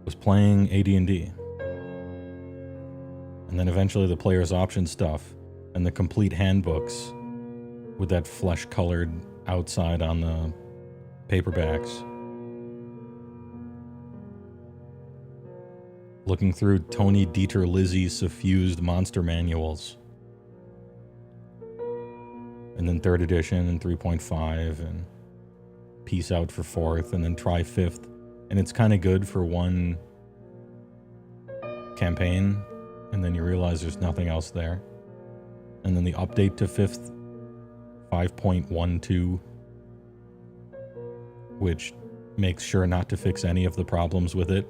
was playing AD&D. And then eventually the player's option stuff and the complete handbooks with that flesh-colored outside on the paperbacks. Looking through Tony Dieter Lizzie suffused monster manuals. And then 3rd edition and 3.5 and peace out for 4th and then try 5th. And it's kind of good for one campaign and then you realize there's nothing else there. And then the update to 5th, 5.12, which makes sure not to fix any of the problems with it.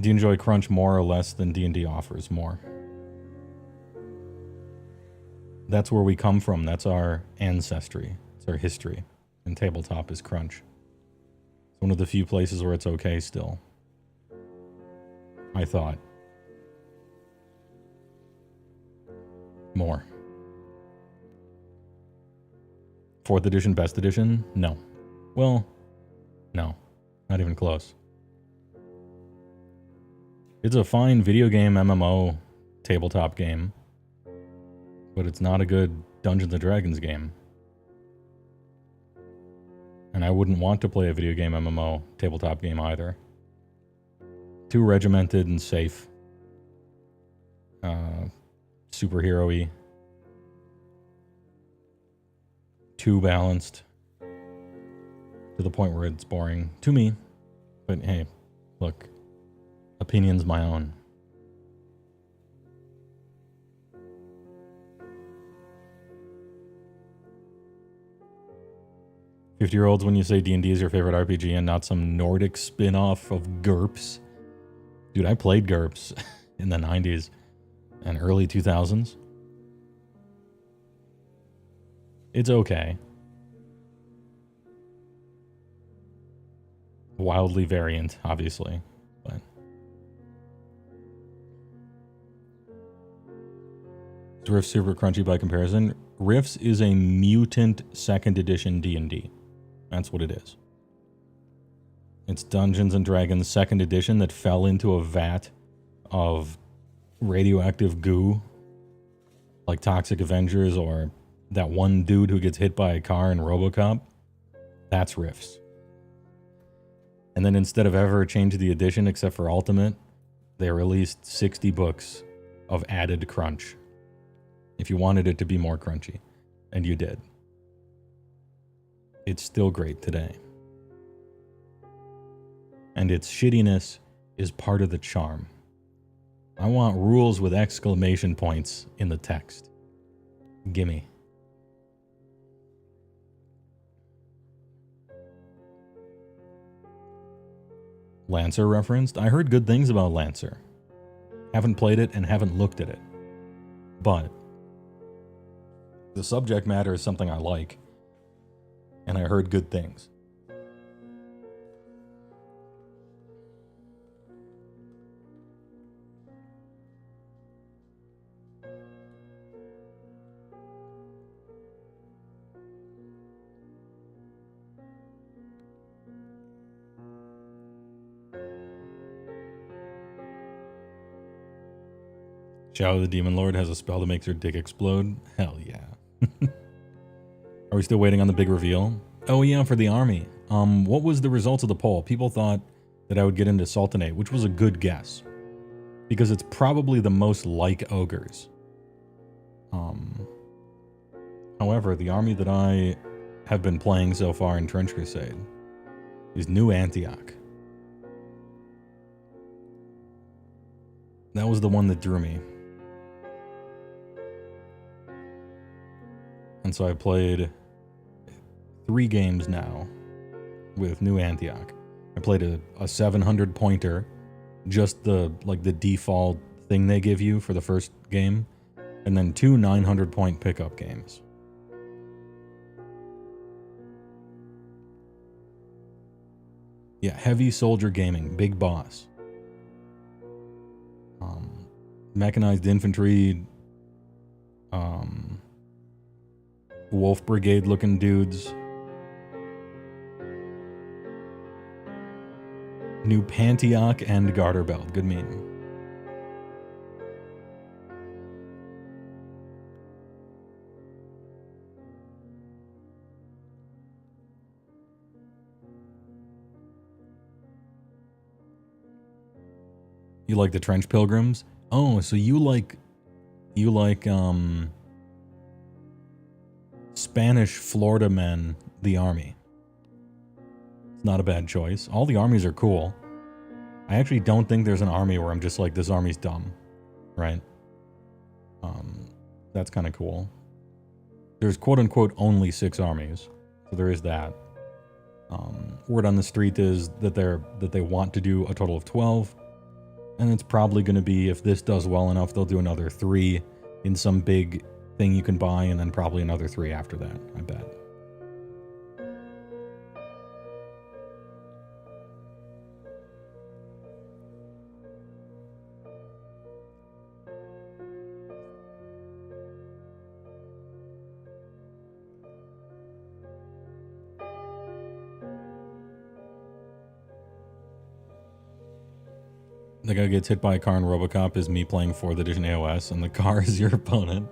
Do you enjoy Crunch more or less than D&D offers? More. That's where we come from. That's our ancestry. It's our history. And tabletop is Crunch. It's one of the few places where it's okay still. I thought. More. 4th edition, best edition? No. Well, no. Not even close. It's a fine video game MMO tabletop game, but it's not a good Dungeons & Dragons game. And I wouldn't want to play a video game MMO tabletop game either. Too regimented and safe. Superhero-y. Too balanced. To the point where it's boring. To me. But hey, look. Opinion's my own. "50-year-olds when you say D&D is your favorite RPG and not some Nordic spin-off of GURPS." Dude, I played GURPS in the 90s and early 2000s. It's okay. Wildly variant, obviously, but... Is Rift super crunchy by comparison? Rifts is a mutant 2nd edition D&D. That's what it is. It's Dungeons & Dragons 2nd edition that fell into a vat of radioactive goo, like Toxic Avengers or that one dude who gets hit by a car in RoboCop. That's Rifts. And then instead of ever changing the edition except for Ultimate, they released 60 books of added crunch. If you wanted it to be more crunchy. And you did. It's still great today. And its shittiness is part of the charm. I want rules with exclamation points in the text. Gimme. Lancer referenced. I heard good things about Lancer. Haven't played it and haven't looked at it. But The subject matter is something I like, and I heard good things. Shadow the Demon Lord has a spell that makes her dick explode? Hell yeah. Are we still waiting on the big reveal? Oh yeah, for the army. What was the results of the poll? People thought that I would get into Sultanate, which was a good guess. Because it's probably the most like ogres. However, the army that I have been playing so far in Trench Crusade is New Antioch. That was the one that drew me. And so I played 3 games now with New Antioch. I played a 700 pointer, just the default thing they give you for the first game, and then 2 900 point pickup games. Yeah, heavy soldier gaming, big boss. Mechanized infantry, Wolf Brigade looking dudes. New Pantioch and Garter Belt. Good meme. You like the Trench Pilgrims? Oh, so you like Spanish Florida men, the army. It's not a bad choice. All the armies are cool. I actually don't think there's an army where I'm just like, this army's dumb, right? That's kind of cool. There's quote unquote only 6 armies, so there is that. Word on the street is that they want to do a total of 12, and it's probably going to be, if this does well enough, they'll do another 3 in some big thing you can buy, and then probably another 3 after that, I bet. The guy gets hit by a car in RoboCop is me playing 4th edition AOS, and the car is your opponent.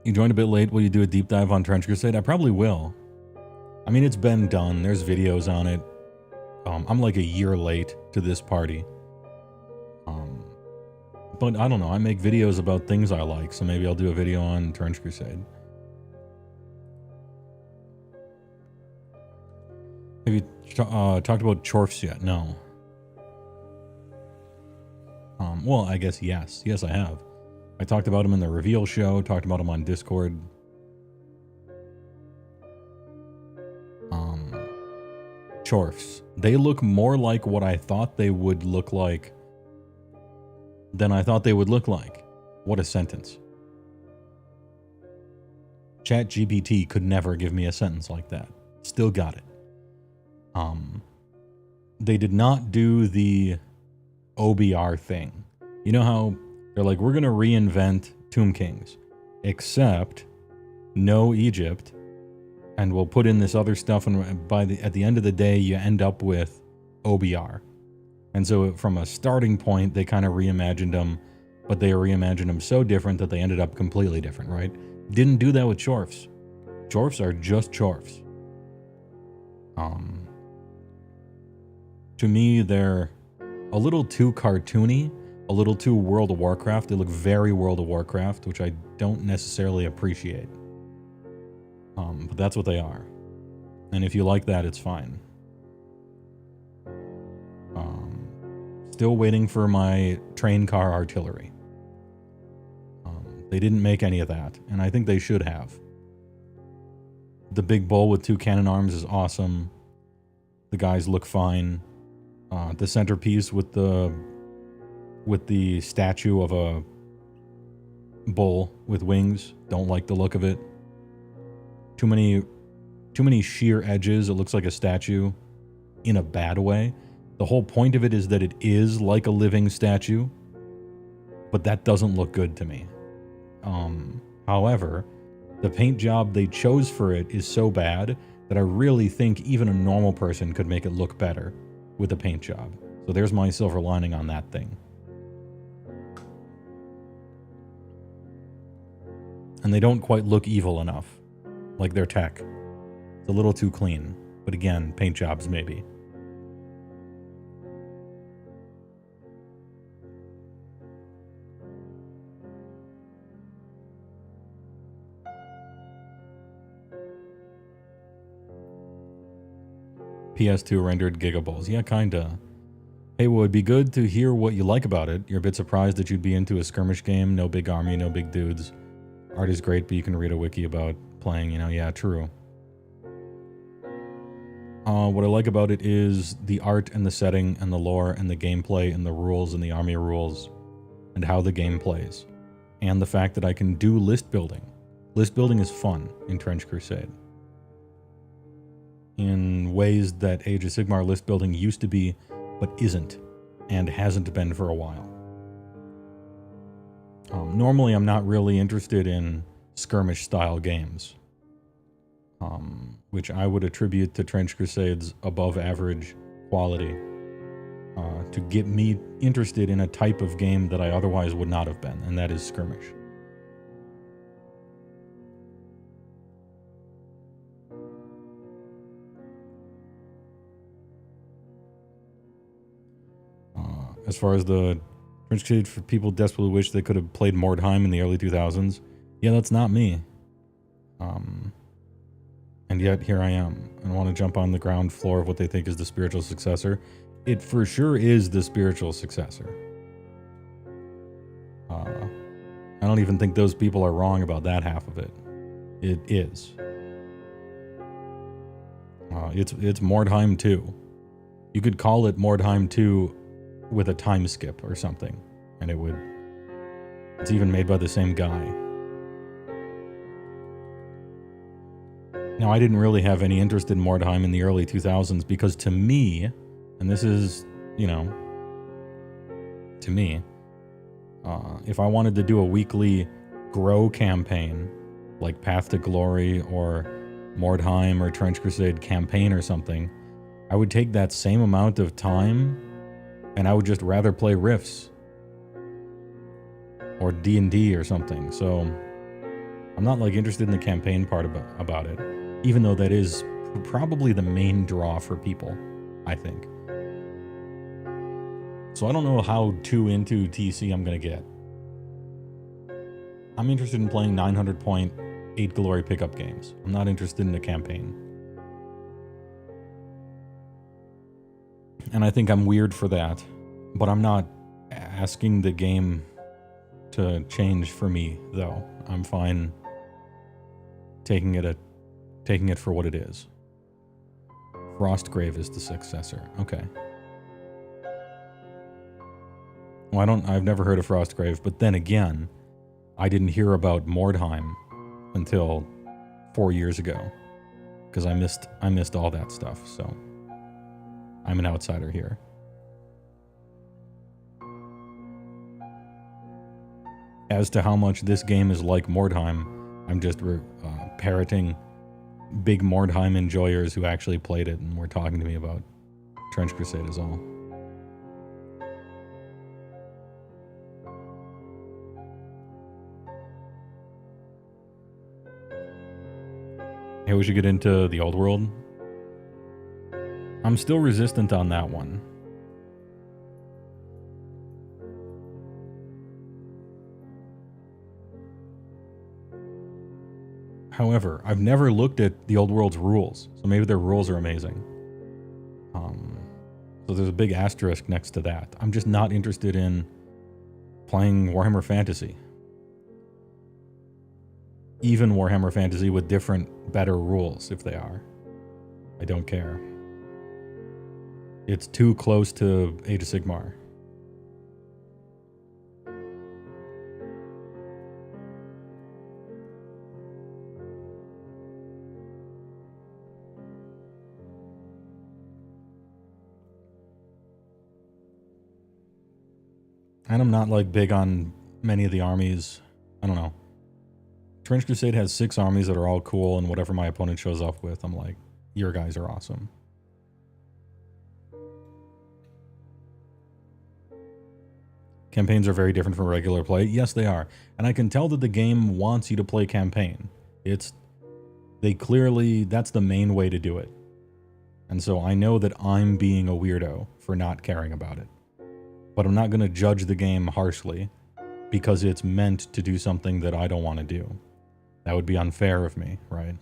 You joined a bit late. Will you do a deep dive on Trench Crusade? I probably will. I mean, it's been done. There's videos on it. I'm like a year late to this party. But I don't know. I make videos about things I like, so maybe I'll do a video on Trench Crusade. Have you talked about Chorfs yet? No. Well, I guess yes. Yes, I have. I talked about him in the reveal show, talked about him on Discord. Chorfs. They look more like what I thought they would look like than I thought they would look like. What a sentence. ChatGPT could never give me a sentence like that. Still got it. They did not do the OBR thing. You know how they're like, we're going to reinvent Tomb Kings, except no Egypt, and we'll put in this other stuff, and at the end of the day, you end up with OBR. And so from a starting point, they kind of reimagined them, but they reimagined them so different that they ended up completely different, right? Didn't do that with Chorfs. Chorfs are just Chorfs. To me, they're a little too cartoony, a little too World of Warcraft. They look very World of Warcraft, which I don't necessarily appreciate. But that's what they are. And if you like that, it's fine. Still waiting for my train car artillery. They didn't make any of that, and I think they should have. The big bowl with 2 cannon arms is awesome. The guys look fine. The centerpiece with the statue of a bull with wings. Don't like the look of it. Too many sheer edges. It looks like a statue in a bad way. The whole point of it is that it is like a living statue, but that doesn't look good to me. However, the paint job they chose for it is so bad that I really think even a normal person could make it look better with a paint job. So there's my silver lining on that thing. And they don't quite look evil enough, like their tech. It's a little too clean. But again, paint jobs maybe. PS2 rendered gigaballs. Yeah, kinda. HeyWoah, it'd be good to hear what you like about it. You're a bit surprised that you'd be into a skirmish game. No big army, no big dudes. Art is great, but you can read a wiki about playing, you know. Yeah, true. What I like about it is the art and the setting and the lore and the gameplay and the rules and the army rules and how the game plays. And the fact that I can do list building. List building is fun in Trench Crusade, in ways that Age of Sigmar list building used to be, but isn't, and hasn't been for a while. Normally, I'm not really interested in skirmish-style games, which I would attribute to Trench Crusade's above-average quality, to get me interested in a type of game that I otherwise would not have been, and that is skirmish. As far as the Trench Crusade, for people desperately wish they could have played Mordheim in the early 2000s. Yeah, that's not me. And yet here I am. I want to jump on the ground floor of what they think is the spiritual successor. It for sure is the spiritual successor. I don't even think those people are wrong about that half of it. It is. It's Mordheim 2. You could call it Mordheim 2 with a time skip or something, and it would... It's even made by the same guy. Now, I didn't really have any interest in Mordheim in the early 2000s because to me, and this is, you know, to me, if I wanted to do a weekly grow campaign, like Path to Glory or Mordheim or Trench Crusade campaign or something, I would take that same amount of time and I would just rather play Rifts or D&D or something. So I'm not like interested in the campaign part about it, even though that is probably the main draw for people, I think. So I don't know how too into TC I'm going to get. I'm interested in playing 900-point 8 Glory pickup games. I'm not interested in a campaign. And I think I'm weird for that, but I'm not asking the game to change for me, though. I'm fine taking it for what it is. Frostgrave is the successor. Okay. Well, I've never heard of Frostgrave, but then again, I didn't hear about Mordheim until 4 years ago, because I missed all that stuff, so I'm an outsider here. As to how much this game is like Mordheim, I'm just parroting big Mordheim enjoyers who actually played it and were talking to me about Trench Crusade is all. Hey, we should get into the old world. I'm still resistant on that one. However, I've never looked at the old world's rules, so maybe their rules are amazing. So there's a big asterisk next to that. I'm just not interested in playing Warhammer Fantasy. Even Warhammer Fantasy with different, better rules, if they are. I don't care. It's too close to Age of Sigmar. And I'm not like big on many of the armies. I don't know. Trench Crusade has 6 armies that are all cool, and whatever my opponent shows up with, I'm like, your guys are awesome. Campaigns are very different from regular play. Yes, they are. And I can tell that the game wants you to play campaign. They clearly, that's the main way to do it. And so I know that I'm being a weirdo for not caring about it. But I'm not going to judge the game harshly because it's meant to do something that I don't want to do. That would be unfair of me, right?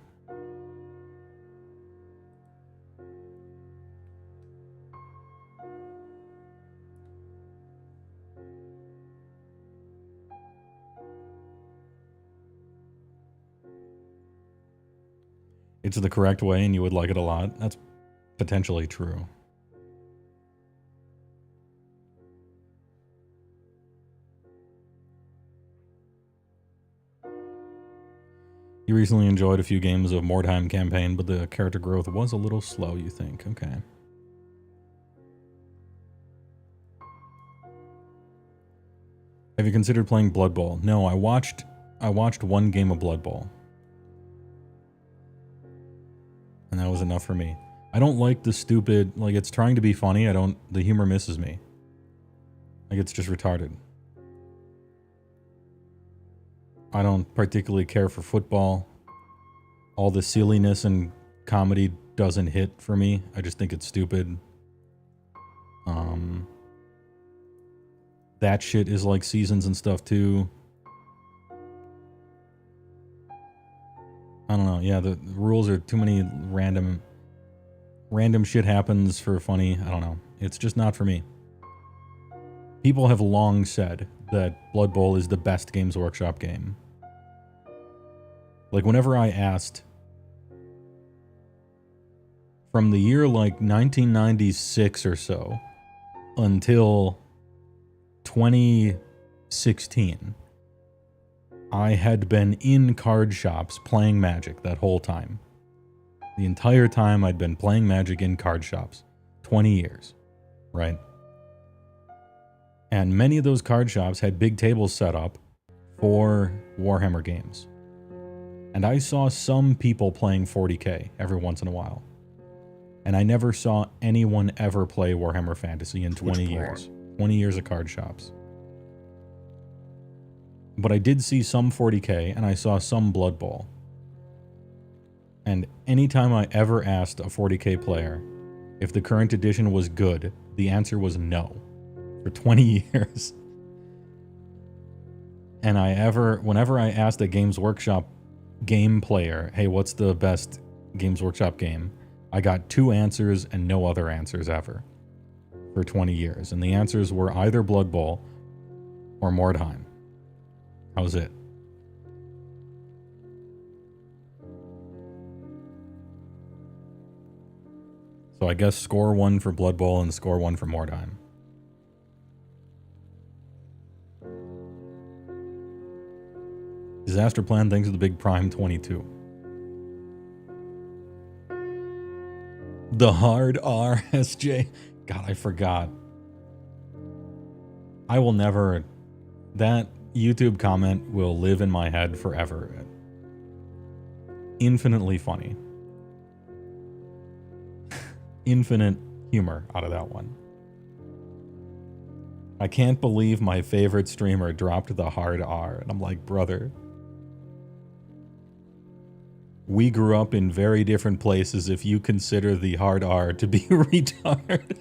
It's the correct way and you would like it a lot. That's potentially true. You recently enjoyed a few games of Mordheim campaign, but the character growth was a little slow, you think? Okay. Have you considered playing Blood Bowl? No, I watched one game of Blood Bowl. And that was enough for me. I don't like the stupid, like, it's trying to be funny. The humor misses me. Like, it's just retarded. I don't particularly care for football. All the silliness and comedy doesn't hit for me. I just think it's stupid. That shit is like seasons and stuff too. I don't know. Yeah, the rules are too many random shit happens for funny. I don't know. It's just not for me. People have long said that Blood Bowl is the best Games Workshop game. Like, whenever I asked, from the year like 1996 or so until 2016, I had been in card shops playing Magic that whole time. The entire time I'd been playing Magic in card shops. 20 years, right? And many of those card shops had big tables set up for Warhammer games. And I saw some people playing 40K every once in a while. And I never saw anyone ever play Warhammer Fantasy in 20 years. 20 years of card shops. But I did see some 40K, and I saw some Blood Bowl. And anytime I ever asked a 40K player if the current edition was good, the answer was no. For 20 years. And whenever I asked a Games Workshop game player, hey, what's the best Games Workshop game? I got 2 answers and no other answers ever. For 20 years. And the answers were either Blood Bowl or Mordheim. That was it. So I guess score 1 for Blood Bowl and score 1 for Mordheim. Disaster Plan, thanks to the Big Prime 22. The hard RSJ. God, I forgot. I will never... That YouTube comment will live in my head forever. Infinitely funny. Infinite humor out of that one. I can't believe my favorite streamer dropped the hard R. And I'm like, brother... We grew up in very different places if you consider the hard R to be retard.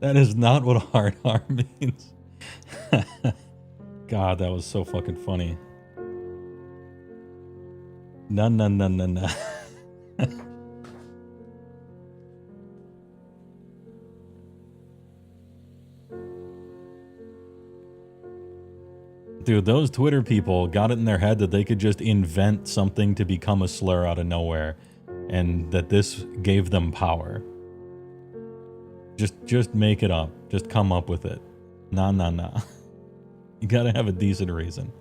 That is not what a hard R means. God, that was so fucking funny. No. Dude, those Twitter people got it in their head that they could just invent something to become a slur out of nowhere, and that this gave them power. Just make it up. Just come up with it. Nah. You gotta have a decent reason.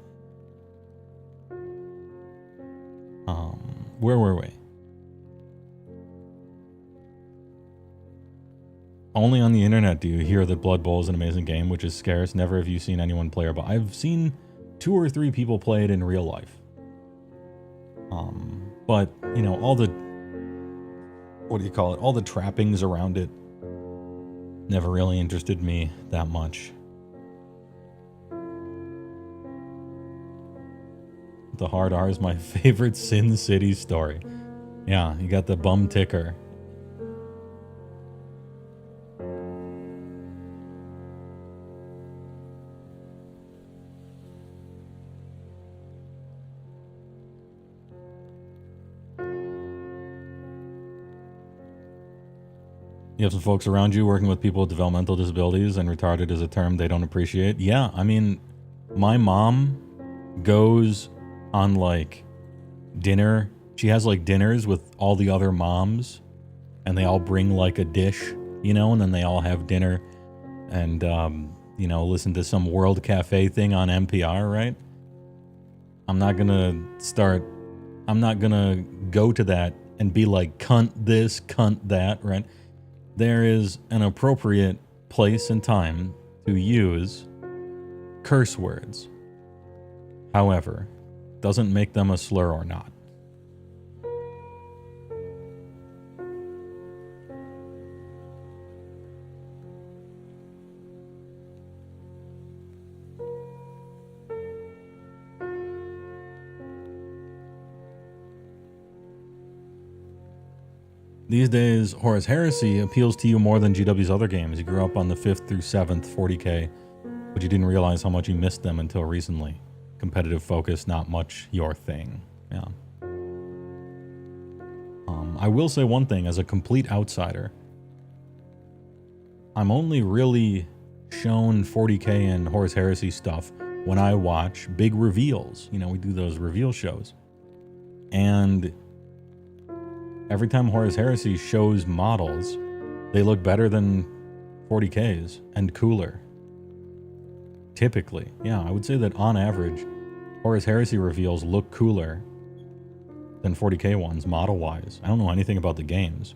Where were we? Only on the internet do you hear that Blood Bowl is an amazing game, which is scarce. Never have you seen anyone play it, but I've seen 2 or 3 people play it in real life. But, you know, all the, what do you call it? All the trappings around it never really interested me that much. The Hard R is my favorite Sin City story. Yeah, you got the bum ticker. You have some folks around you working with people with developmental disabilities, and retarded is a term they don't appreciate. Yeah, I mean, my mom goes on like dinner. She has like dinners with all the other moms, and they all bring like a dish, you know, and then they all have dinner and, you know, listen to some World Cafe thing on NPR, right? I'm not gonna go to that and be like, cunt this, cunt that, right? There is an appropriate place and time to use curse words. However, doesn't make them a slur or not. These days, Horus Heresy appeals to you more than GW's other games. You grew up on the 5th through 7th 40k, but you didn't realize how much you missed them until recently. Competitive focus, not much your thing. Yeah. I will say one thing, as a complete outsider, I'm only really shown 40k and Horus Heresy stuff when I watch big reveals. You know, we do those reveal shows. And every time Horus Heresy shows models, they look better than 40Ks and cooler. Typically. Yeah, I would say that on average, Horus Heresy reveals look cooler than 40K ones, model-wise. I don't know anything about the games,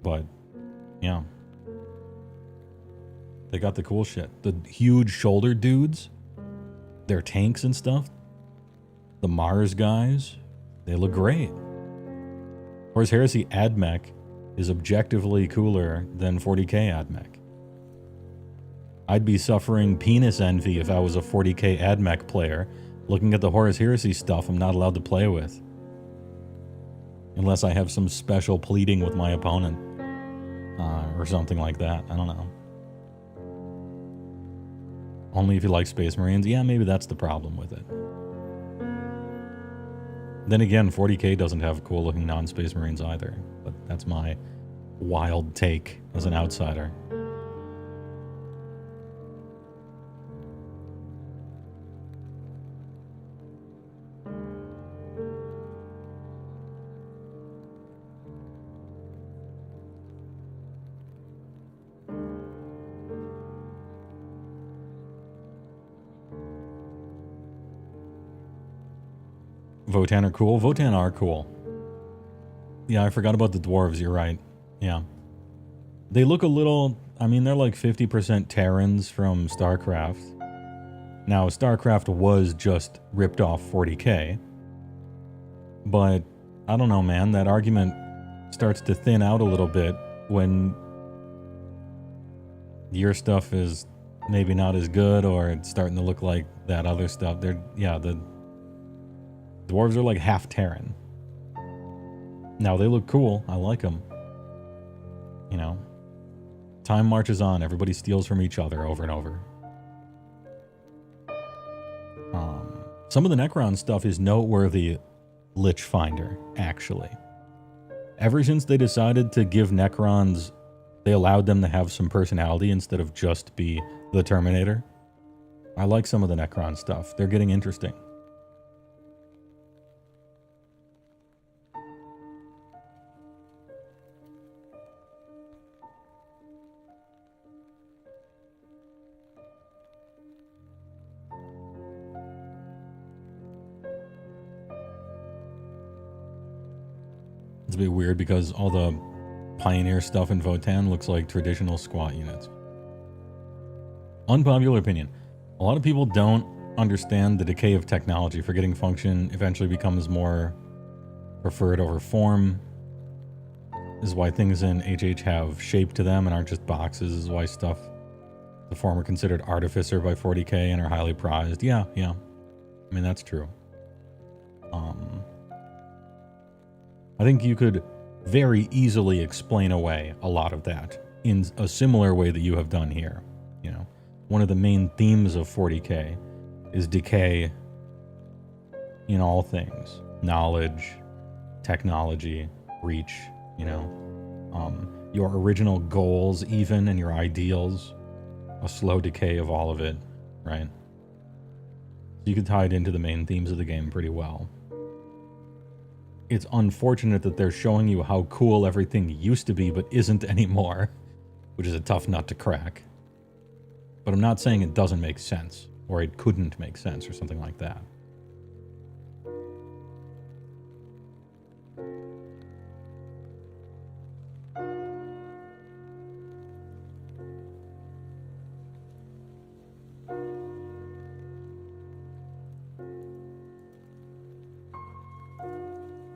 but yeah. They got the cool shit. The huge shoulder dudes, their tanks and stuff, the Mars guys, they look great. Horus Heresy AdMech is objectively cooler than 40k AdMech. I'd be suffering penis envy if I was a 40k AdMech player looking at the Horus Heresy stuff I'm not allowed to play with. Unless I have some special pleading with my opponent. Or something like that. I don't know. Only if you like Space Marines. Yeah, maybe that's the problem with it. Then again, 40k doesn't have cool looking non-Space Marines either, but that's my wild take as an outsider. Votan are cool. Votan are cool. Yeah, I forgot about the dwarves. You're right. Yeah. They look a little... I mean, they're like 50% Terrans from StarCraft. Now, StarCraft was just ripped off 40k. But, I don't know, man. That argument starts to thin out a little bit when your stuff is maybe not as good, or it's starting to look like that other stuff. The dwarves are like half Terran. Now, they look cool. I like them. You know, time marches on. Everybody steals from each other over and over. Some of the Necron stuff is noteworthy Lich Finder, actually. Ever since they decided to give Necrons, they allowed them to have some personality instead of just be the Terminator. I like some of the Necron stuff. They're getting interesting. It's a bit weird because all the Pioneer stuff in Votan looks like traditional squat units. Unpopular opinion. A lot of people don't understand the decay of technology. Forgetting function eventually becomes more preferred over form. This is why things in HH have shape to them and aren't just boxes. This is why stuff, the former considered artificer by 40k and are highly prized. Yeah. I mean, that's true. I think you could very easily explain away a lot of that in a similar way that you have done here. You know, one of the main themes of 40k is decay in all things. Knowledge, technology, reach, you know, your original goals even and your ideals, a slow decay of all of it, right? So you can tie it into the main themes of the game pretty well. It's unfortunate that they're showing you how cool everything used to be but isn't anymore, which is a tough nut to crack. But I'm not saying it doesn't make sense, or it couldn't make sense, or something like that.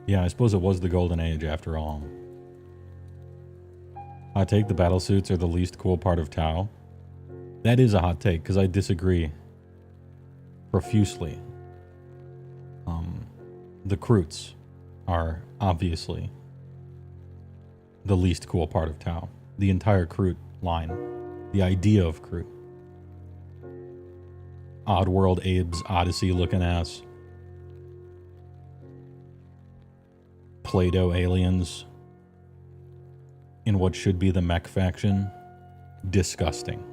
Yeah, I suppose it was the golden age after all. Hot take, the battle suits are the least cool part of Tau. That is a hot take, because I disagree profusely. The Kroots are obviously the least cool part of Tau. The entire Kroot line. The idea of Kroot. Oddworld Abe's Odyssey looking ass. Play-Doh aliens in what should be the mech faction. Disgusting.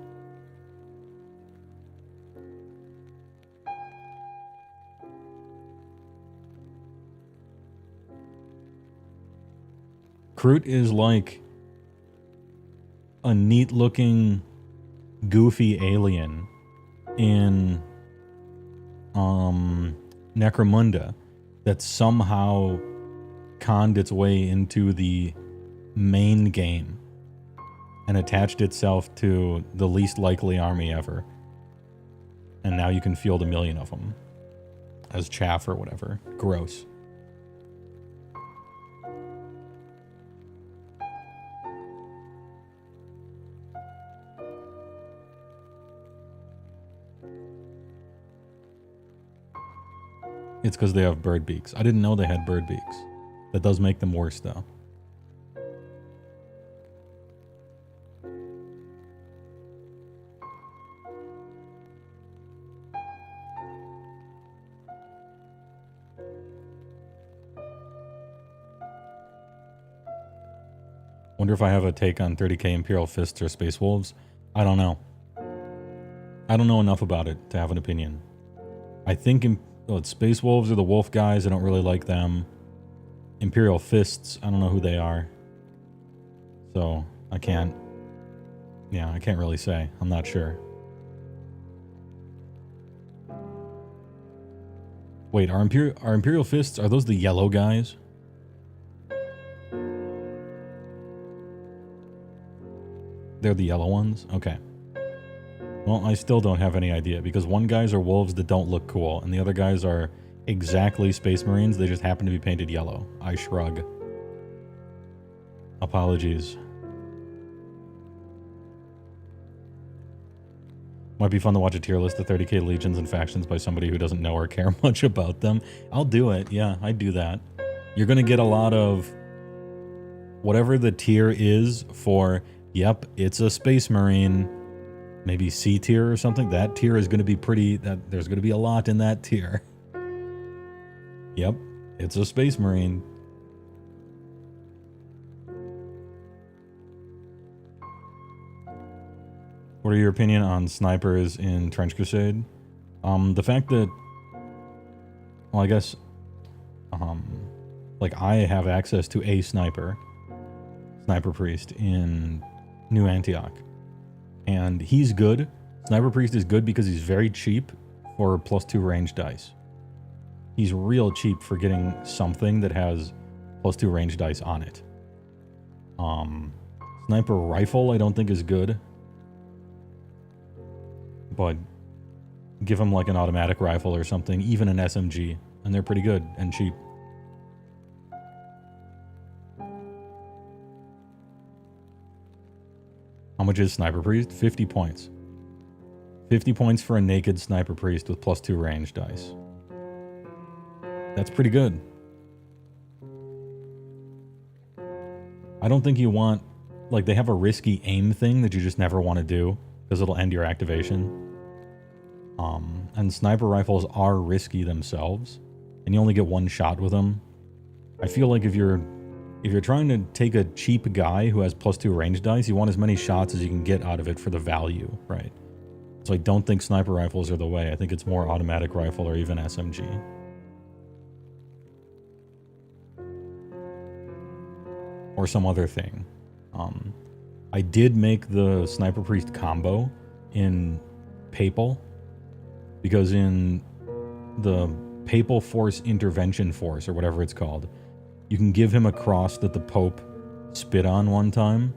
Kroot is like a neat-looking, goofy alien in Necromunda that somehow conned its way into the main game and attached itself to the least likely army ever. And now you can field 1 million of them as chaff or whatever. Gross. It's because they have bird beaks. I didn't know they had bird beaks. That does make them worse, though. Wonder if I have a take on 30k Imperial Fists or Space Wolves. I don't know. I don't know enough about it to have an opinion. I think Space Wolves are the wolf guys. I don't really like them. Imperial Fists, I don't know who they are. So, I can't really say. I'm not sure. Wait, are Imperial Fists, are those the yellow guys? They're the yellow ones? Okay. Well, I still don't have any idea, because one guys are wolves that don't look cool, and the other guys are exactly Space Marines, they just happen to be painted yellow. I shrug. Apologies. Might be fun to watch a tier list of 30k legions and factions by somebody who doesn't know or care much about them. I'll do it, yeah, I'd do that. You're gonna get a lot of whatever the tier is for, yep, it's a Space Marine, maybe C tier or something. That tier is gonna be there's gonna be a lot in that tier. Yep, it's a Space Marine. What are your opinion on snipers in Trench Crusade? The fact that, well, I guess, like I have access to a sniper priest in New Antioch, and he's good. Sniper priest is good because he's very cheap for +2 range dice. He's real cheap for getting something that has +2 range dice on it. Sniper rifle I don't think is good. But give him like an automatic rifle or something, even an SMG, and they're pretty good and cheap. How much is Sniper Priest? 50 points. 50 points for a naked Sniper Priest with +2 range dice. That's pretty good. I don't think you want... Like, they have a risky aim thing that you just never want to do, because it'll end your activation. And sniper rifles are risky themselves, and you only get one shot with them. I feel like if you're trying to take a cheap guy who has +2 range dice, you want as many shots as you can get out of it for the value, right? So I don't think sniper rifles are the way. I think it's more automatic rifle or even SMG. Or some other thing. I did make the Sniper Priest combo in Papal, because in the Papal Force Intervention Force, or whatever it's called, you can give him a cross that the Pope spit on one time,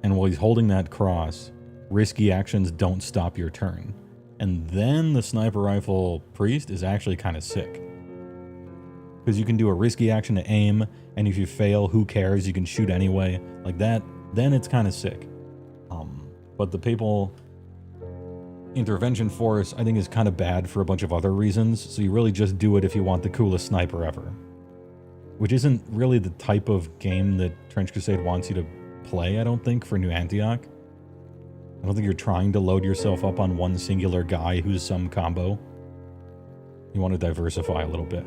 and while he's holding that cross, risky actions don't stop your turn. And then the Sniper Rifle Priest is actually kind of sick. Because you can do a risky action to aim, and if you fail, who cares? You can shoot anyway. Like that, then it's kind of sick. But the Papal Intervention Force, I think, is kind of bad for a bunch of other reasons, so you really just do it if you want the coolest sniper ever. Which isn't really the type of game that Trench Crusade wants you to play, I don't think, for New Antioch. I don't think you're trying to load yourself up on one singular guy who's some combo. You want to diversify a little bit.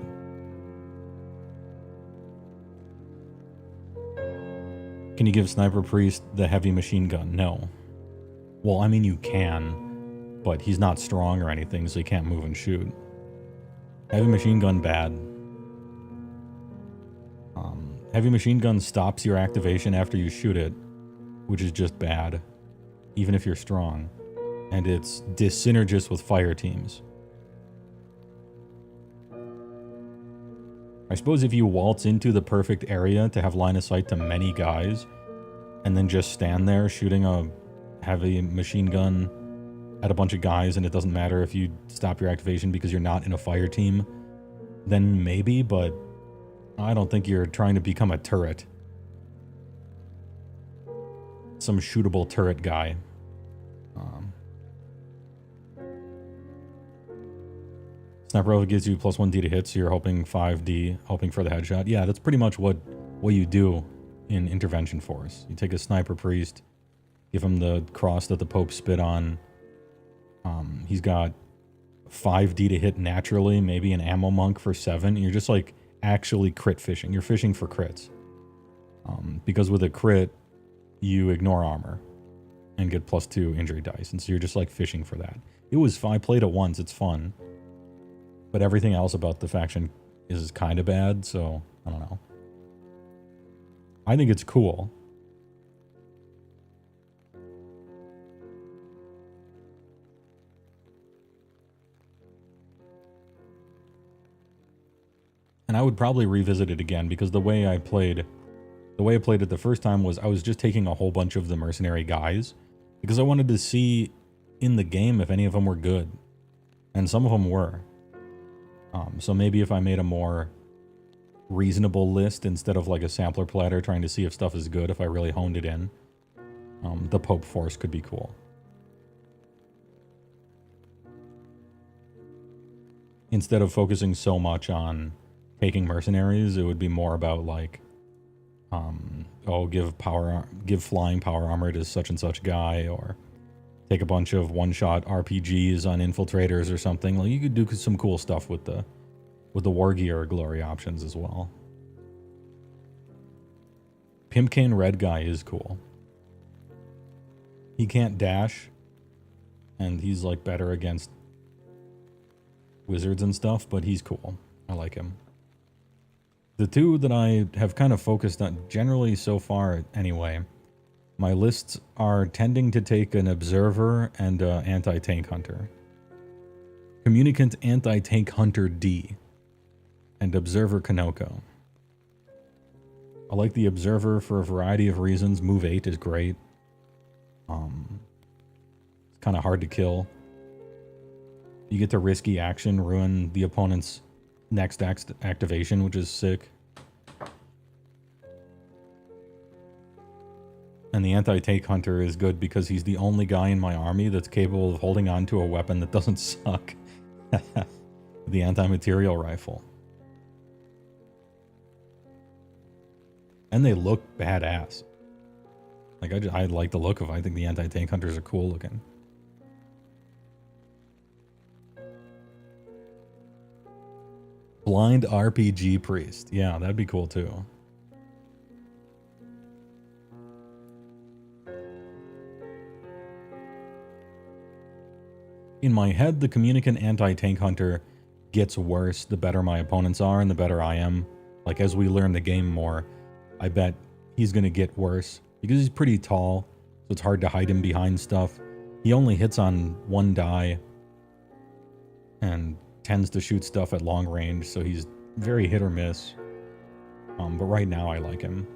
Can you give Sniper Priest the heavy machine gun? No. Well, I mean, you can, but he's not strong or anything, so he can't move and shoot. Heavy machine gun, bad. Heavy machine gun stops your activation after you shoot it, which is just bad, even if you're strong. And it's dyssynergist with fire teams. I suppose if you waltz into the perfect area to have line of sight to many guys, and then just stand there shooting a heavy machine gun at a bunch of guys, and it doesn't matter if you stop your activation because you're not in a fire team, then maybe, but I don't think you're trying to become a turret. Some shootable turret guy. Sniper Rifle gives you +1D to hit, so you're hoping 5D, hoping for the headshot. Yeah, that's pretty much what you do in Intervention Force. You take a Sniper Priest, give him the cross that the Pope spit on. He's got 5D to hit naturally, maybe an ammo monk for 7. And you're just like actually crit fishing. You're fishing for crits. Because with a crit, you ignore armor and get +2 injury dice. And so you're just like fishing for that. It was fun. I played it once. It's fun. But everything else about the faction is kind of bad, so I don't know. I think it's cool. And I would probably revisit it again, because the way I played it the first time was I was just taking a whole bunch of the mercenary guys, because I wanted to see in the game if any of them were good. And some of them were. So maybe if I made a more reasonable list instead of like a sampler platter trying to see if stuff is good, if I really honed it in, the Pope Force could be cool. Instead of focusing so much on taking mercenaries, it would be more about like, give flying power armor to such and such guy, or take a bunch of one-shot RPGs on infiltrators or something. Like, you could do some cool stuff with the war gear glory options as well. Pimpcane Red guy is cool. He can't dash, and he's like better against wizards and stuff, but he's cool. I like him. The two that I have kind of focused on, generally so far anyway, my lists are tending to take an Observer and Anti-Tank Hunter. Communicant Anti-Tank Hunter D and Observer Kanoko. I like the Observer for a variety of reasons. Move 8 is great. It's kind of hard to kill. You get to risky action, ruin the opponent's next activation, which is sick. And the Anti-Tank Hunter is good because he's the only guy in my army that's capable of holding on to a weapon that doesn't suck. The Anti-Material Rifle. And they look badass. Like, I like the look of it. I think the Anti-Tank Hunters are cool looking. Blind RPG Priest. Yeah, that'd be cool too. In my head, the Communicant Anti-Tank Hunter gets worse the better my opponents are and the better I am. Like, as we learn the game more, I bet he's going to get worse. Because he's pretty tall, so it's hard to hide him behind stuff. He only hits on one die and tends to shoot stuff at long range, so he's very hit or miss. But right now, I like him.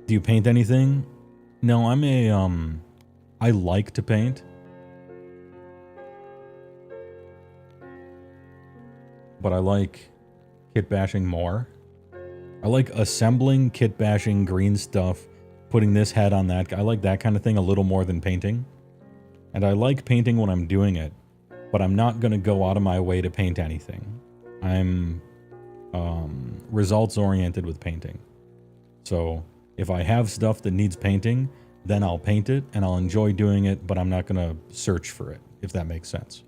Do you paint anything? No, I'm a, I like to paint. But I like kit bashing more. I like assembling, kit bashing, green stuff, putting this head on that. I like that kind of thing a little more than painting. And I like painting when I'm doing it, but I'm not going to go out of my way to paint anything. I'm results oriented with painting. So if I have stuff that needs painting, then I'll paint it and I'll enjoy doing it, but I'm not going to search for it, if that makes sense.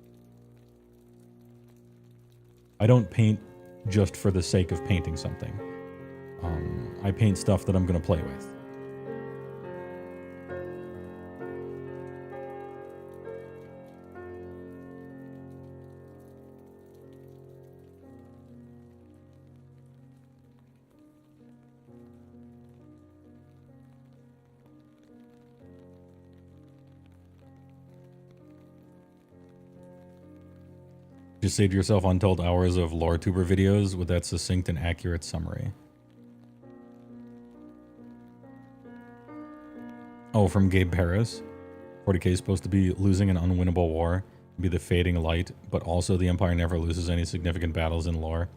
I don't paint just for the sake of painting something. I paint stuff that I'm going to play with. Just saved yourself untold hours of lore tuber videos with that succinct and accurate summary. Oh, from Gabe Paris. 40k is supposed to be losing an unwinnable war, be the fading light, but also the Empire never loses any significant battles in lore,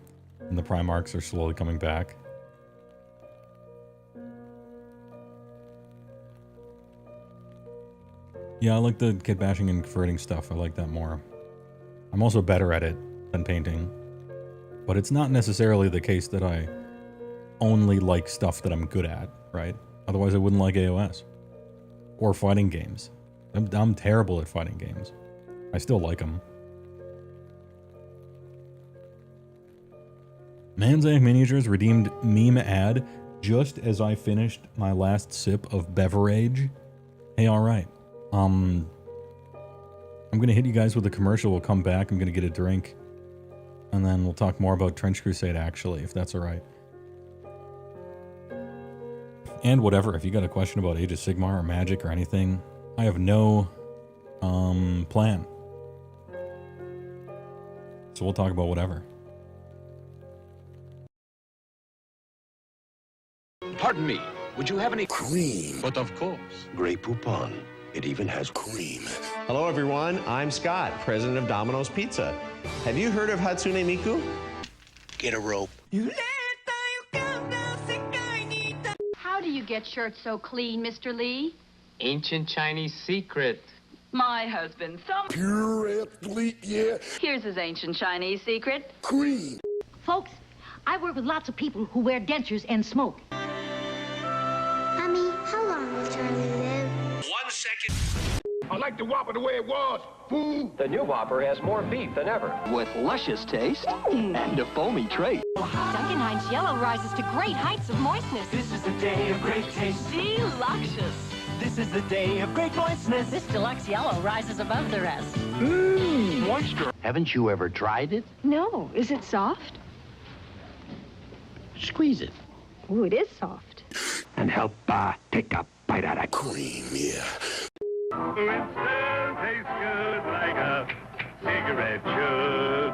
and the Primarchs are slowly coming back. Yeah, I like the kit bashing and converting stuff. I like that more. I'm also better at it than painting, but it's not necessarily the case that I only like stuff that I'm good at, right? Otherwise I wouldn't like AOS. Or fighting games. I'm terrible at fighting games. I still like them. Manzak Miniatures redeemed meme ad just as I finished my last sip of beverage. Hey, alright. I'm gonna hit you guys with a commercial. We'll come back. I'm gonna get a drink. And then we'll talk more about Trench Crusade, actually, if that's alright. And whatever, if you got a question about Age of Sigmar or Magic or anything, I have no plan. So we'll talk about whatever. Pardon me, would you have any Cream. But of course. Grey Poupon. It even has cream. Hello, everyone. I'm Scott, president of Domino's Pizza. Have you heard of Hatsune Miku? Get a rope. How do you get shirts so clean, Mr. Lee? Ancient Chinese secret. My husband, some... Pure athlete, yeah. Here's his ancient Chinese secret. Cream. Folks, I work with lots of people who wear dentures and smoke. Mommy, how long will Charlie live? 1 second. I like the Whopper the way it was. Fool. The new Whopper has more beef than ever. With luscious taste and a foamy trait. Dunkin' Hines Yellow rises to great heights of moistness. This is the day of great taste. Deluxious. This is the day of great moistness. This deluxe yellow rises above the rest. Moisture. Haven't you ever tried it? No, is it soft? Squeeze it. Ooh, it is soft. And help take a bite out of Cream, yeah. It still tastes good like a cigarette should.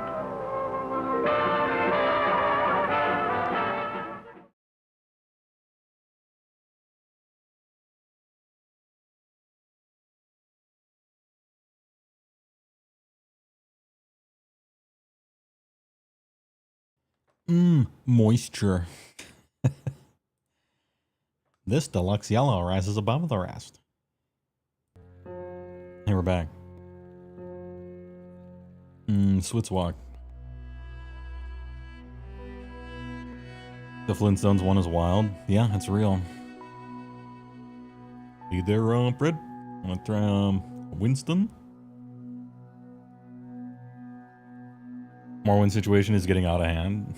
Moisture. This deluxe yellow rises above the rest. Hey, we're back. Switzwalk. The Flintstones one is wild. Yeah, it's real. Hey there, Fred. Wanna try, Winston? Morwin's situation is getting out of hand.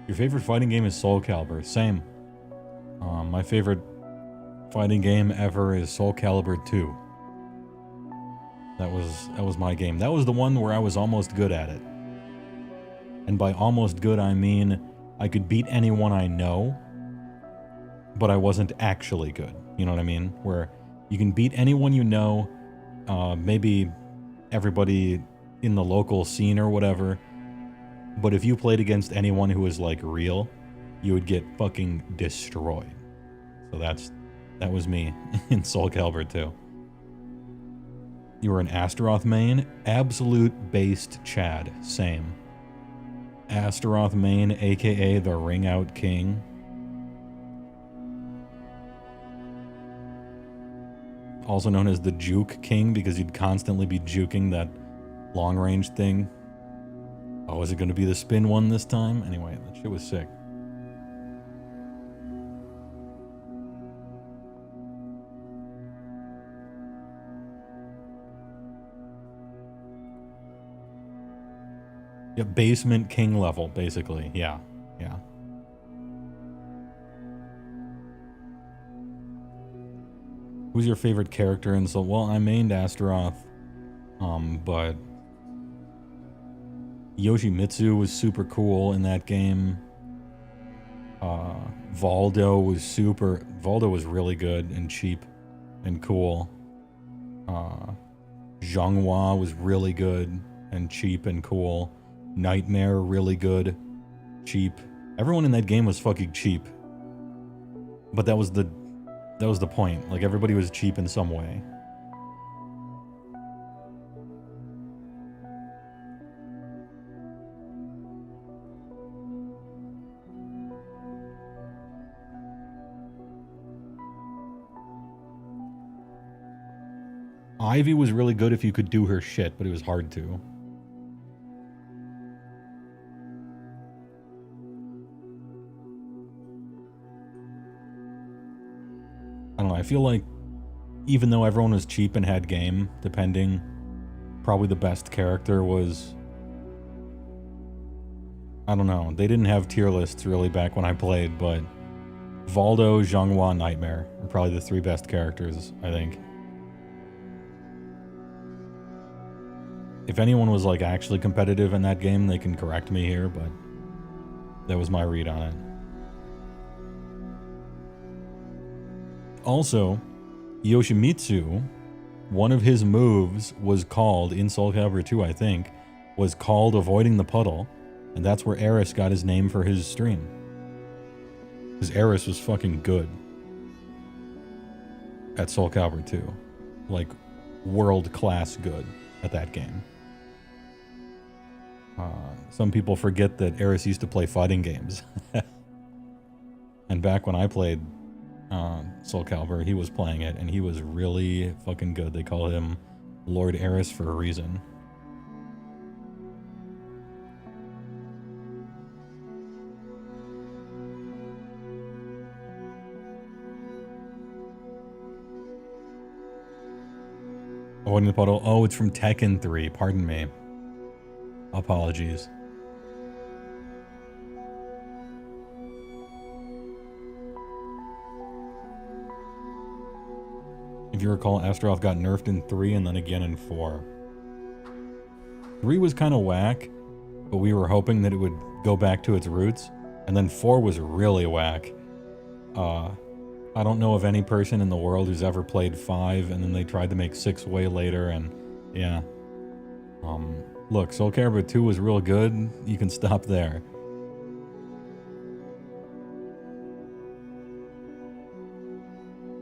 Your favorite fighting game is Soul Calibur. Same. My favorite fighting game ever is Soul Calibur 2. That was my game. That was the one where I was almost good at it. And by almost good, I mean I could beat anyone I know, but I wasn't actually good. You know what I mean? Where you can beat anyone you know, maybe everybody in the local scene or whatever, but if you played against anyone who was like real, you would get fucking destroyed. So that was me in Soul Calibur 2. You were an Astaroth main? Absolute based Chad. Same. Astaroth main, aka the Ring Out King. Also known as the Juke King because you'd constantly be juking that long range thing. Oh, is it going to be the spin one this time? Anyway, that shit was sick. Yeah, basement king level, basically. Yeah, yeah. Who's your favorite character in Soul? Well, I mained Astaroth, but Yoshimitsu was super cool in that game. Valdo was really good and cheap and cool. Zhanghua was really good and cheap and cool. Nightmare, really good, cheap. Everyone in that game was fucking cheap. But that was the point. Like, everybody was cheap in some way. Ivy was really good if you could do her shit, but it was hard to. I don't know, I feel like even though everyone was cheap and had game, depending, probably the best character was... I don't know, they didn't have tier lists really back when I played, but Valdo, Zhanghua, Nightmare are probably the three best characters, I think. If anyone was like actually competitive in that game, they can correct me here, but that was my read on it. Also, Yoshimitsu, one of his moves was called, in Soul Calibur 2 I think, was called Avoiding the Puddle, and that's where Eris got his name for his stream. Because Eris was fucking good at Soul Calibur 2. Like, world-class good at that game. Some people forget that Eris used to play fighting games. And back when I played Soul Calibur, he was playing it, and he was really fucking good. They call him Lord Eris for a reason. Avoiding the Puddle. Oh, it's from Tekken 3. Pardon me. Apologies. If you recall, Astaroth got nerfed in 3 and then again in 4. 3 was kind of whack, but we were hoping that it would go back to its roots. And then 4 was really whack. I don't know of any person in the world who's ever played 5 and then they tried to make 6 way later, and yeah. Look, Soul Calibur 2 was real good. You can stop there.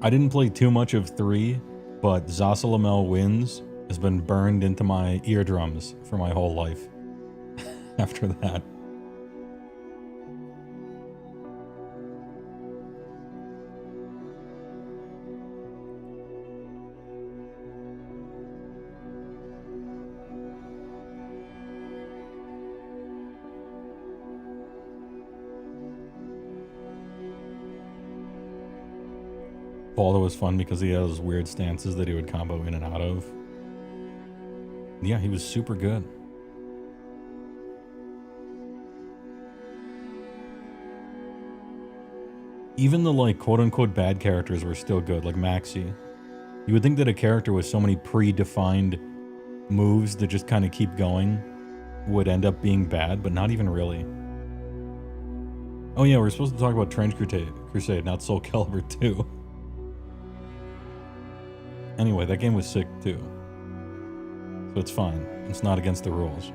I didn't play too much of 3, but Zasalamel Wins has been burned into my eardrums for my whole life after that. Baldo was fun because he has weird stances that he would combo in and out of. Yeah, he was super good. Even the, like, quote-unquote bad characters were still good, like Maxi. You would think that a character with so many predefined moves that just kind of keep going would end up being bad, but not even really. Oh yeah, we're supposed to talk about Trench Crusade, not Soul Calibur 2. Anyway, that game was sick too. So it's fine. It's not against the rules.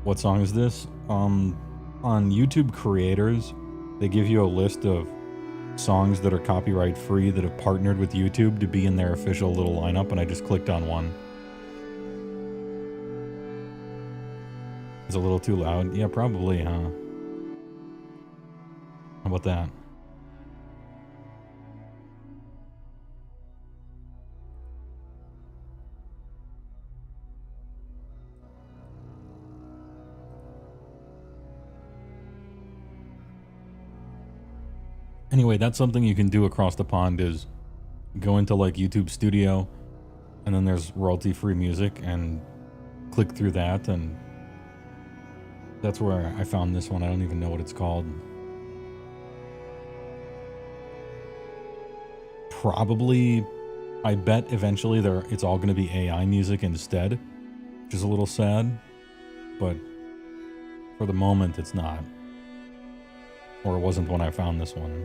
What song is this? On YouTube Creators, they give you a list of songs that are copyright free that have partnered with YouTube to be in their official little lineup, and I just clicked on one. It's a little too loud. Yeah, probably, huh? How about that? Anyway, that's something you can do across the pond is go into like YouTube Studio, and then there's royalty-free music, and click through that, and that's where I found this one. I don't even know what it's called. Probably, I bet eventually it's all going to be AI music instead, which is a little sad, but for the moment it's not. Or it wasn't when I found this one.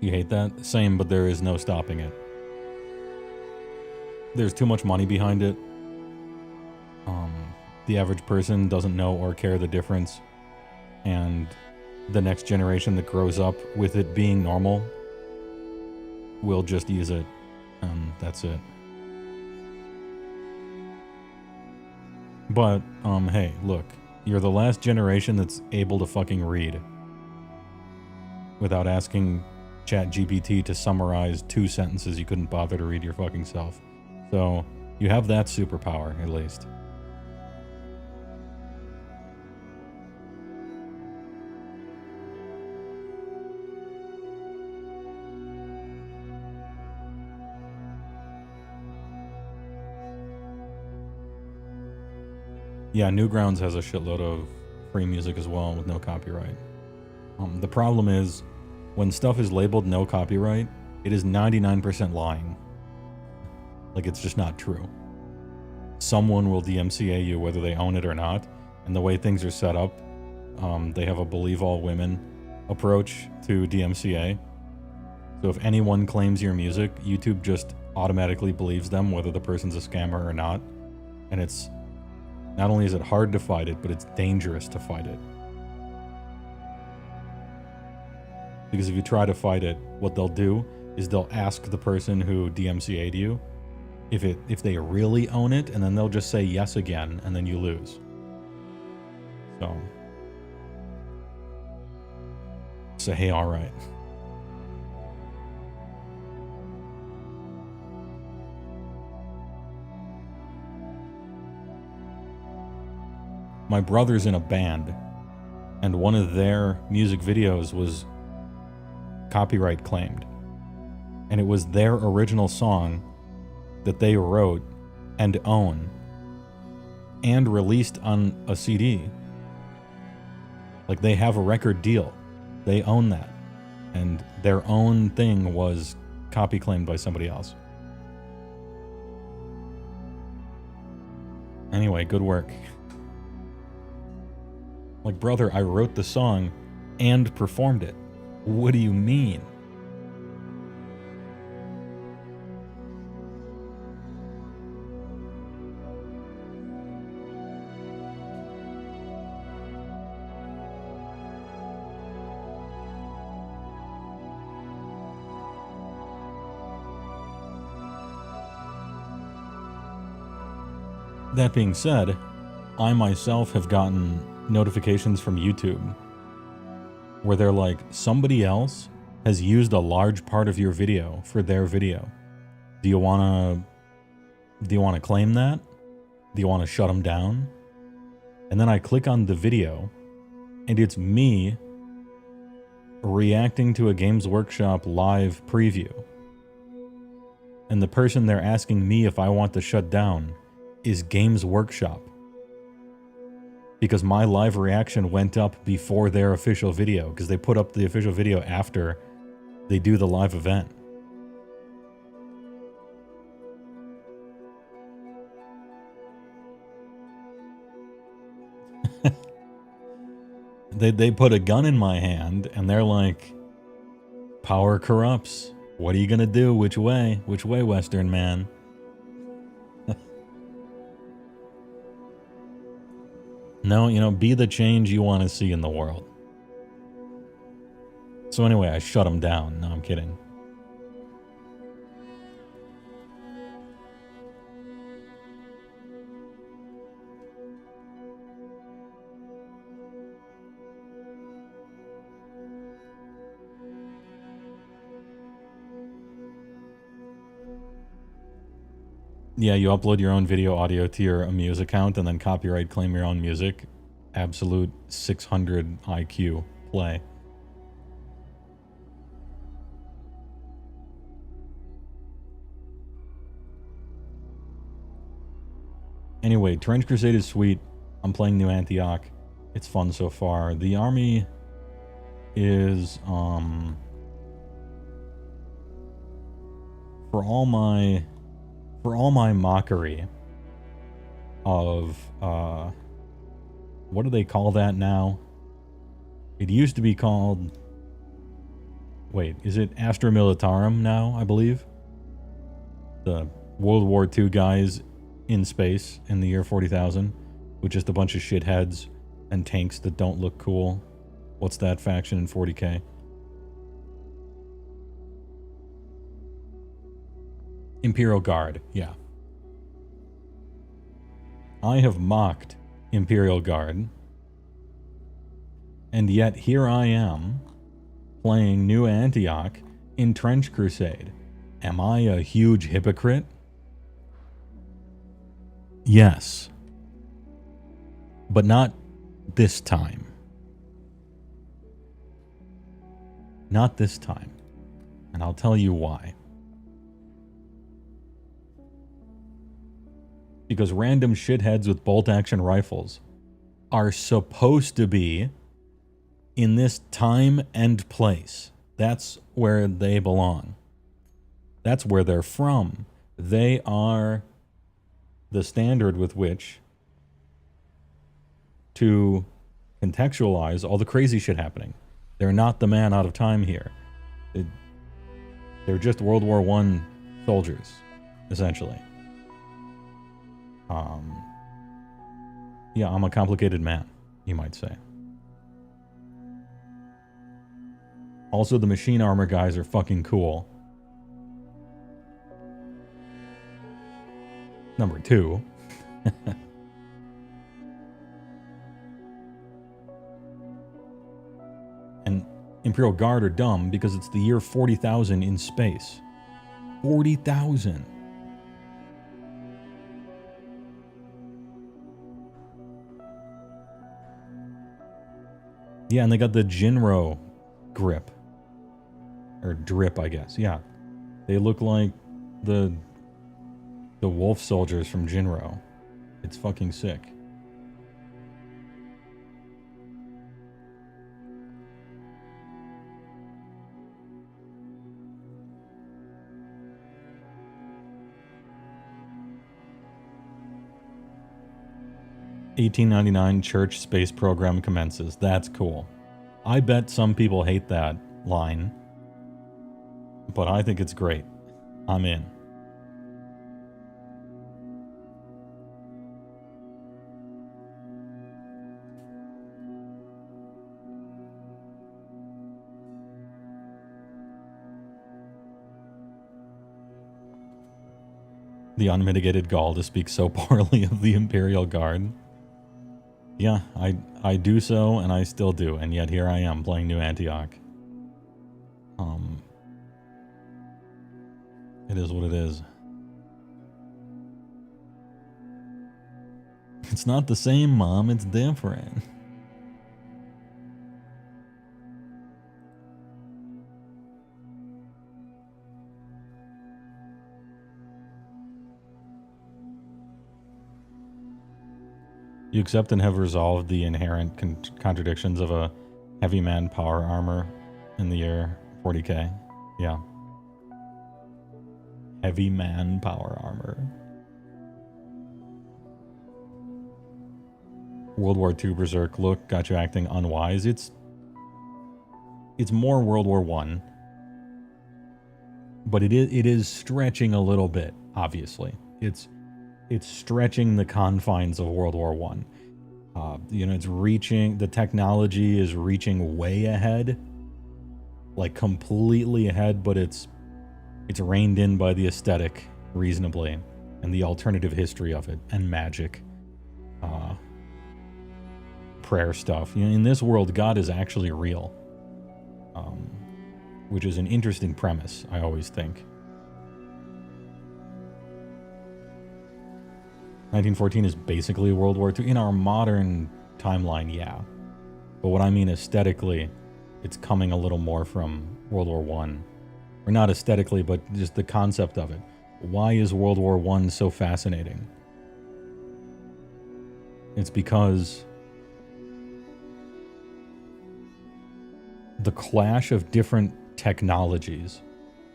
You hate that? Same, but there is no stopping it. There's too much money behind it. The average person doesn't know or care the difference. And the next generation that grows up with it being normal will just use it. That's it. But, hey, look. You're the last generation that's able to fucking read without asking ChatGPT to summarize 2 sentences you couldn't bother to read your fucking self. So, you have that superpower, at least. Yeah, Newgrounds has a shitload of free music as well with no copyright. The problem is, when stuff is labeled no copyright, it is 99% lying. Like, it's just not true. Someone will DMCA you whether they own it or not, and the way things are set up, they have a believe all women approach to DMCA. So if anyone claims your music, YouTube just automatically believes them whether the person's a scammer or not. And it's, not only is it hard to fight it, but it's dangerous to fight it. Because if you try to fight it, what they'll do is they'll ask the person who DMCA'd you if they really own it, and then they'll just say yes again, and then you lose. So, say, hey, all right. My brother's in a band, and one of their music videos was copyright claimed. And it was their original song that they wrote and own and released on a CD. Like, they have a record deal. They own that. And their own thing was copy claimed by somebody else. Anyway, good work. Like, brother, I wrote the song and performed it. What do you mean? That being said, I myself have gotten notifications from YouTube where they're like, somebody else has used a large part of your video for their video. Do you want to claim that? Do you want to shut them down? And then I click on the video, and it's me reacting to a Games Workshop live preview. And the person they're asking me if I want to shut down is Games Workshop. Because my live reaction went up before their official video, because they put up the official video after they do the live event. They put a gun in my hand, and they're like, power corrupts. What are you gonna do? Which way? Which way, Western man? No, you know, be the change you want to see in the world. So anyway, I shut them down. No, I'm kidding. Yeah, you upload your own video audio to your Amuse account and then copyright claim your own music. Absolute 600 IQ play. Anyway, Trench Crusade is sweet. I'm playing New Antioch. It's fun so far. The army is, for all my mockery of, what do they call that now? It used to be called, wait, is it Astra Militarum now, I believe? The World War II guys in space in the year 40,000 with just a bunch of shitheads and tanks that don't look cool. What's that faction in 40k? Imperial Guard, yeah. I have mocked Imperial Guard, and yet here I am playing New Antioch in Trench Crusade. Am I a huge hypocrite? Yes. But not this time. Not this time. And I'll tell you why. Because random shitheads with bolt-action rifles are supposed to be in this time and place. That's where they belong. That's where they're from. They are the standard with which to contextualize all the crazy shit happening. They're not the man out of time here. They're just World War I soldiers, essentially. Yeah, I'm a complicated man, you might say. Also, the machine armor guys are fucking cool. Number 2. And Imperial Guard are dumb because it's the year 40,000 in space. 40,000. Yeah, and they got the Jinro grip. Or drip, I guess. Yeah. They look like the wolf soldiers from Jinro. It's fucking sick. $18.99 church space program commences. That's cool. I bet some people hate that line, but I think it's great. I'm in. the unmitigated gall to speak so poorly of the Imperial Guard. Yeah, I do so, and I still do, and yet here I am playing New Antioch. It is what it is. It's not the same, Mom, it's different. You accept and have resolved the inherent contradictions of a heavy man power armor in the year 40k. Yeah. Heavy man power armor. World War II Berserk look got you acting unwise. It's more World War I. But it is stretching a little bit, obviously. It's stretching the confines of World War I. It's reaching, the technology is reaching way ahead, like completely ahead, but it's reined in by the aesthetic reasonably, and the alternative history of it, and magic, prayer stuff. In this world, God is actually real, which is an interesting premise, I always think. 1914 is basically World War II. In our modern timeline, yeah. But what I mean aesthetically, it's coming a little more from World War I. Or not aesthetically, but just the concept of it. Why is World War I so fascinating? It's because the clash of different technologies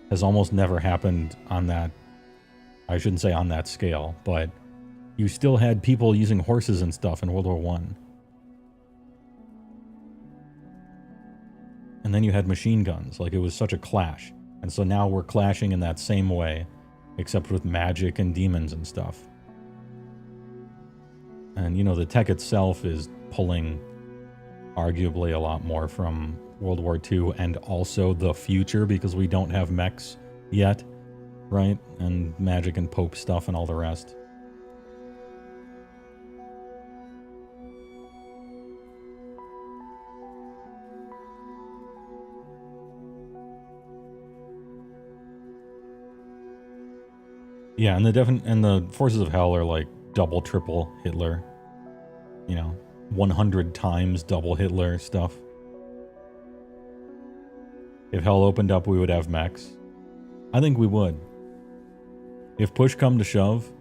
has almost never happened on that, I shouldn't say on that scale, but you still had people using horses and stuff in World War I. And then you had machine guns. Like, it was such a clash. And so now we're clashing in that same way, except with magic and demons and stuff. And, the tech itself is pulling arguably a lot more from World War II and also the future, because we don't have mechs yet, right? And magic and Pope stuff and all the rest. Yeah, and the forces of hell are like double, triple Hitler. 100 times double Hitler stuff. If hell opened up, we would have mechs. I think we would. If push come to shove,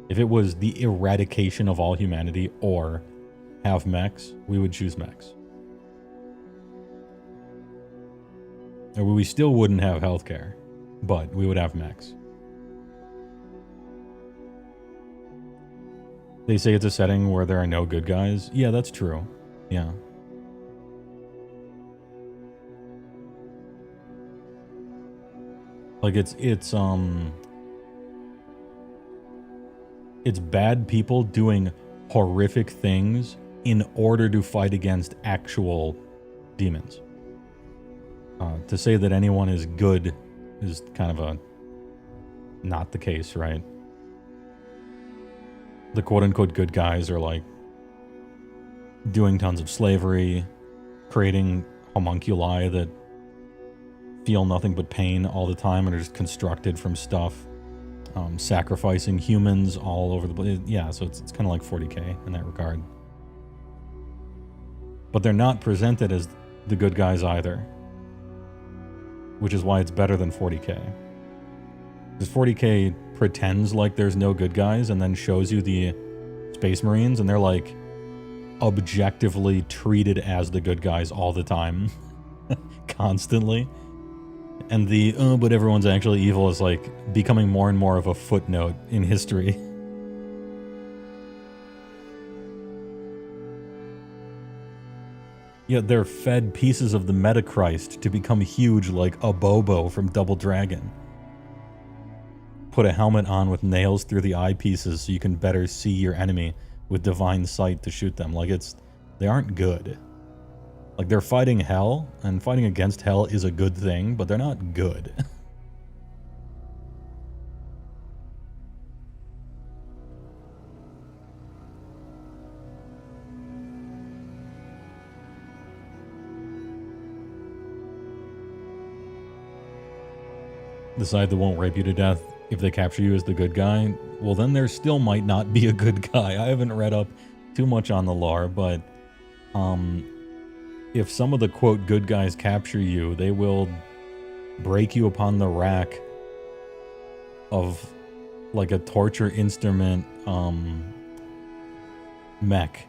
if it was the eradication of all humanity or have mechs, we would choose mechs. Or we still wouldn't have healthcare, but we would have mechs. They say it's a setting where there are no good guys. Yeah, that's true. Yeah. Like it's bad people doing horrific things in order to fight against actual demons. To say that anyone is good is kind of not the case, right? The quote-unquote good guys are like doing tons of slavery, creating homunculi that feel nothing but pain all the time and are just constructed from stuff, sacrificing humans all over the place. Yeah, so it's kind of like 40k in that regard. But they're not presented as the good guys either, which is why it's better than 40k. Because 40k pretends like there's no good guys and then shows you the Space Marines and they're like objectively treated as the good guys all the time. Constantly. And but everyone's actually evil is like becoming more and more of a footnote in history. Yet they're fed pieces of the Metachrist to become huge like a Bobo from Double Dragon. Put a helmet on with nails through the eyepieces so you can better see your enemy with divine sight to shoot them. Like they aren't good. Like they're fighting hell, and fighting against hell is a good thing, but they're not good. the side that won't rape you to death if they capture you as the good guy, well then there still might not be a good guy. I haven't read up too much on the lore, but if some of the quote good guys capture you, they will break you upon the rack of like a torture instrument mech.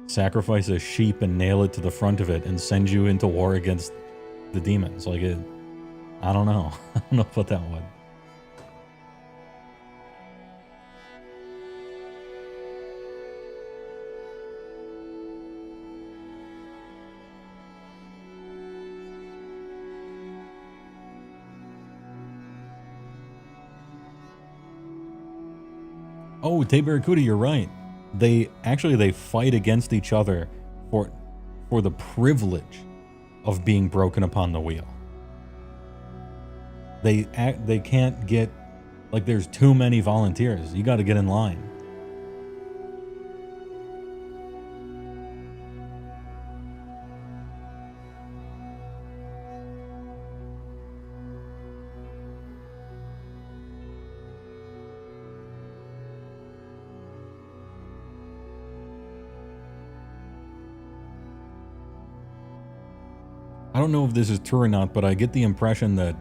Sacrifice a sheep and nail it to the front of it and send you into war against the demons. Like it, I don't know. I don't know about that one. Oh, Tay Barracuda, you're right. They fight against each other for the privilege of being broken upon the wheel. They can't get, like, there's too many volunteers. You got to get in line. I don't know if this is true or not, but I get the impression that...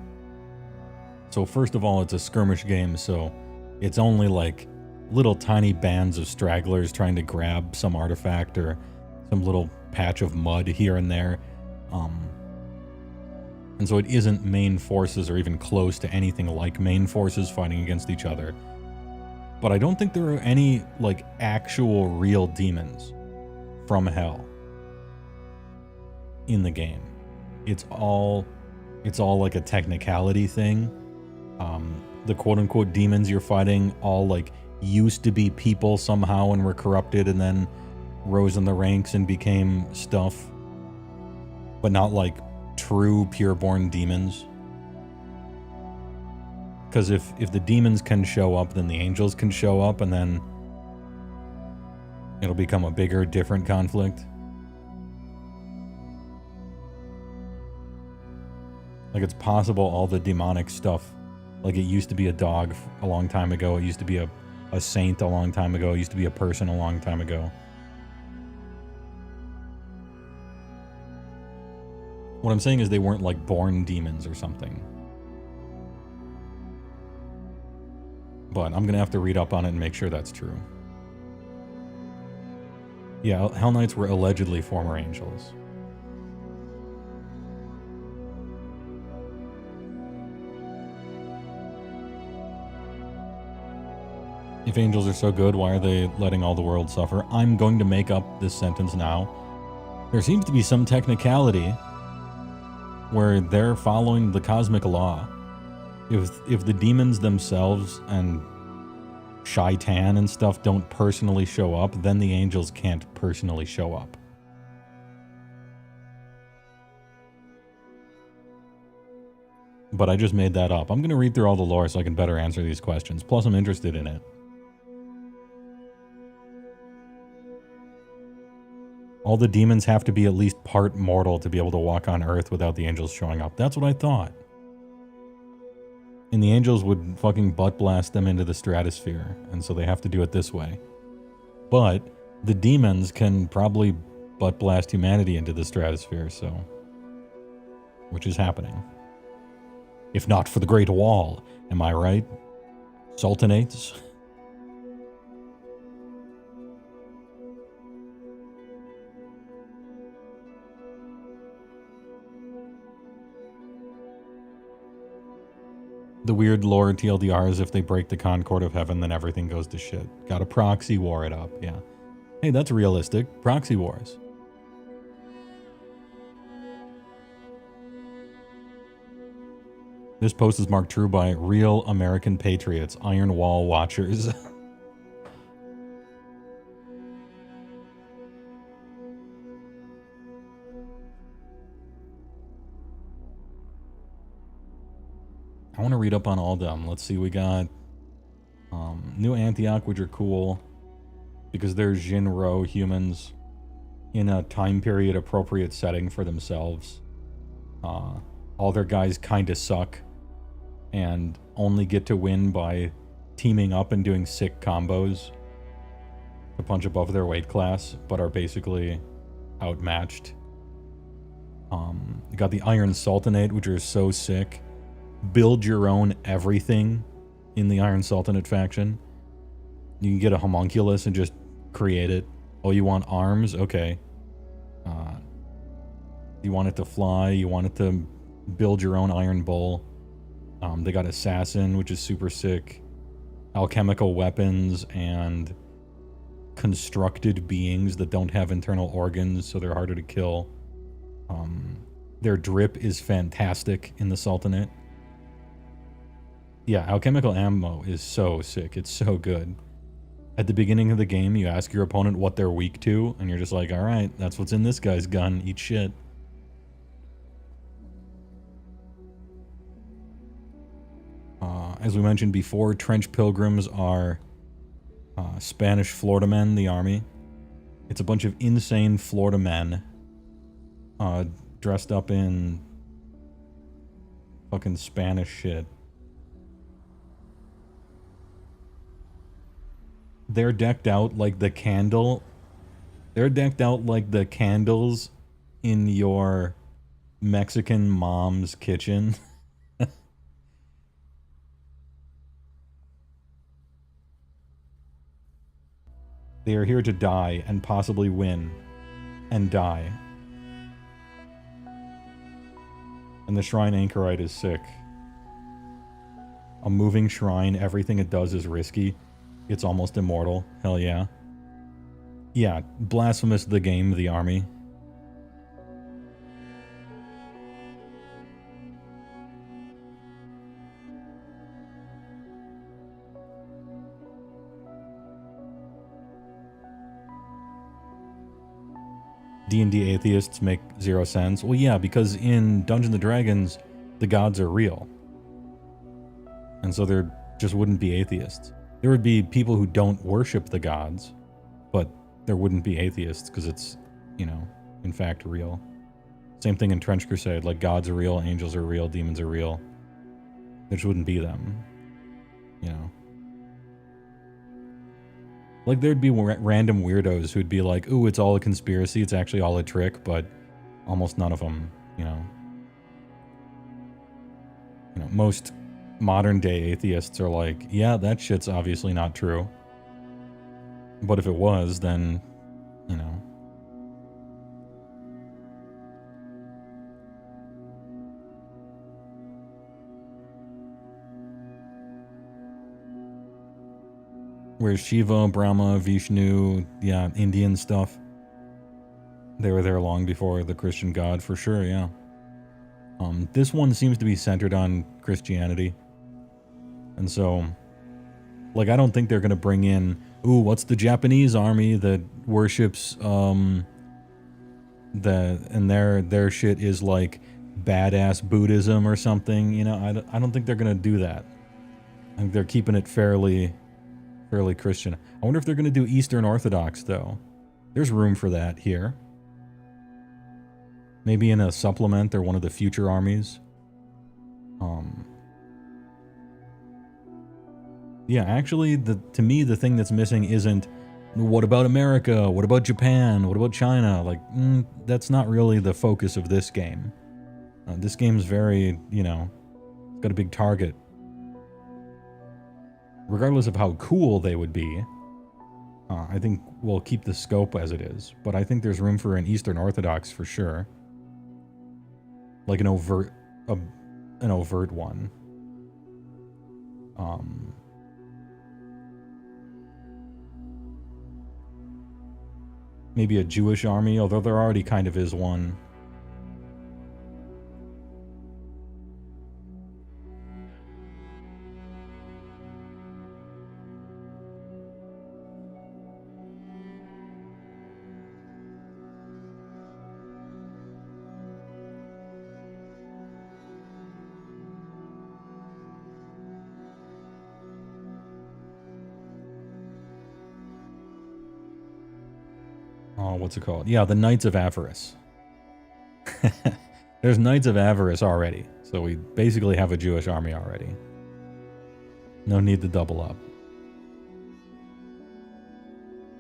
So first of all, it's a skirmish game, so it's only like little tiny bands of stragglers trying to grab some artifact or some little patch of mud here and there. And so it isn't main forces or even close to anything like main forces fighting against each other. But I don't think there are any like actual real demons from hell in the game. It's all like a technicality thing. The quote-unquote demons you're fighting all like used to be people somehow and were corrupted and then rose in the ranks and became stuff, but not like true pure-born demons. Because if the demons can show up, then the angels can show up, and then it'll become a bigger, different conflict. Like, it's possible all the demonic stuff, like it used to be a dog a long time ago, it used to be a saint a long time ago, it used to be a person a long time ago. What I'm saying is they weren't like born demons or something. But I'm gonna have to read up on it and make sure that's true. Yeah, Hell Knights were allegedly former angels. If angels are so good, why are they letting all the world suffer? I'm going to make up this sentence now. There seems to be some technicality where they're following the cosmic law. If the demons themselves and Shaitan and stuff don't personally show up, then the angels can't personally show up. But I just made that up. I'm going to read through all the lore so I can better answer these questions. Plus, I'm interested in it. All the demons have to be at least part mortal to be able to walk on Earth without the angels showing up. That's what I thought. And the angels would fucking butt blast them into the stratosphere, and so they have to do it this way. But the demons can probably butt blast humanity into the stratosphere, so... Which is happening. If not for the Great Wall, am I right? Sultanates? The weird lore TLDR is if they break the Concord of Heaven, then everything goes to shit. Gotta proxy war it up, yeah. Hey, that's realistic. Proxy wars. This post is marked true by real American patriots, Iron Wall watchers. I want to read up on all of them. Let's see, we got New Antioch, which are cool because they're Jinro humans in a time period appropriate setting for themselves. All their guys kind of suck, and only get to win by teaming up and doing sick combos to punch above their weight class, but are basically outmatched. You got the Iron Sultanate, which are so sick. Build your own everything in the Iron Sultanate faction. You can get a homunculus and just create it. Oh, you want arms? Okay. You want it to fly. You want it to build your own Iron Bull. They got Assassin, which is super sick. Alchemical weapons and constructed beings that don't have internal organs, so they're harder to kill. Their drip is fantastic in the Sultanate. Yeah, alchemical ammo is so sick. It's so good. At the beginning of the game, you ask your opponent what they're weak to, and you're just like, alright, that's what's in this guy's gun. Eat shit. As we mentioned before, Trench Pilgrims are Spanish Florida men, the army. It's a bunch of insane Florida men dressed up in fucking Spanish shit. They're decked out like the candle. They're decked out like the candles in your Mexican mom's kitchen. They are here to die and possibly win and die. And the Shrine Anchorite is sick. A moving shrine, everything it does is risky. It's almost immortal. Hell yeah. Yeah, Blasphemous the game, the army. D&D atheists make zero sense. Well, yeah, because in Dungeons & Dragons, the gods are real. And so there just wouldn't be atheists. There would be people who don't worship the gods, but there wouldn't be atheists because it's, you know, in fact real. Same thing in Trench Crusade, like gods are real, angels are real, demons are real. There just wouldn't be them, you know. Like, there'd be random weirdos who'd be like, ooh, it's all a conspiracy, it's actually all a trick, but almost none of them, you know. You know, most modern-day atheists are like, yeah, that shit's obviously not true. But if it was, then, you know. Where's Shiva, Brahma, Vishnu, yeah, Indian stuff. They were there long before the Christian God, for sure, yeah. This one seems to be centered on Christianity. And so, like, I don't think they're going to bring in, ooh, what's the Japanese army that worships, and their shit is like badass Buddhism or something, you know? I don't think they're going to do that. I think they're keeping it fairly Christian. I wonder if they're going to do Eastern Orthodox, though. There's room for that here. Maybe in a supplement or one of the future armies. Yeah, actually, to me, the thing that's missing isn't, what about America? What about Japan? What about China? Like, that's not really the focus of this game. This game's very, you know, it's got a big target. Regardless of how cool they would be, I think we'll keep the scope as it is. But I think there's room for an Eastern Orthodox for sure. Like an overt one. Maybe a Jewish army, although there already kind of is one. What's it called? Yeah, the Knights of Avarice. There's Knights of Avarice already, so we basically have a Jewish army already. No need to double up.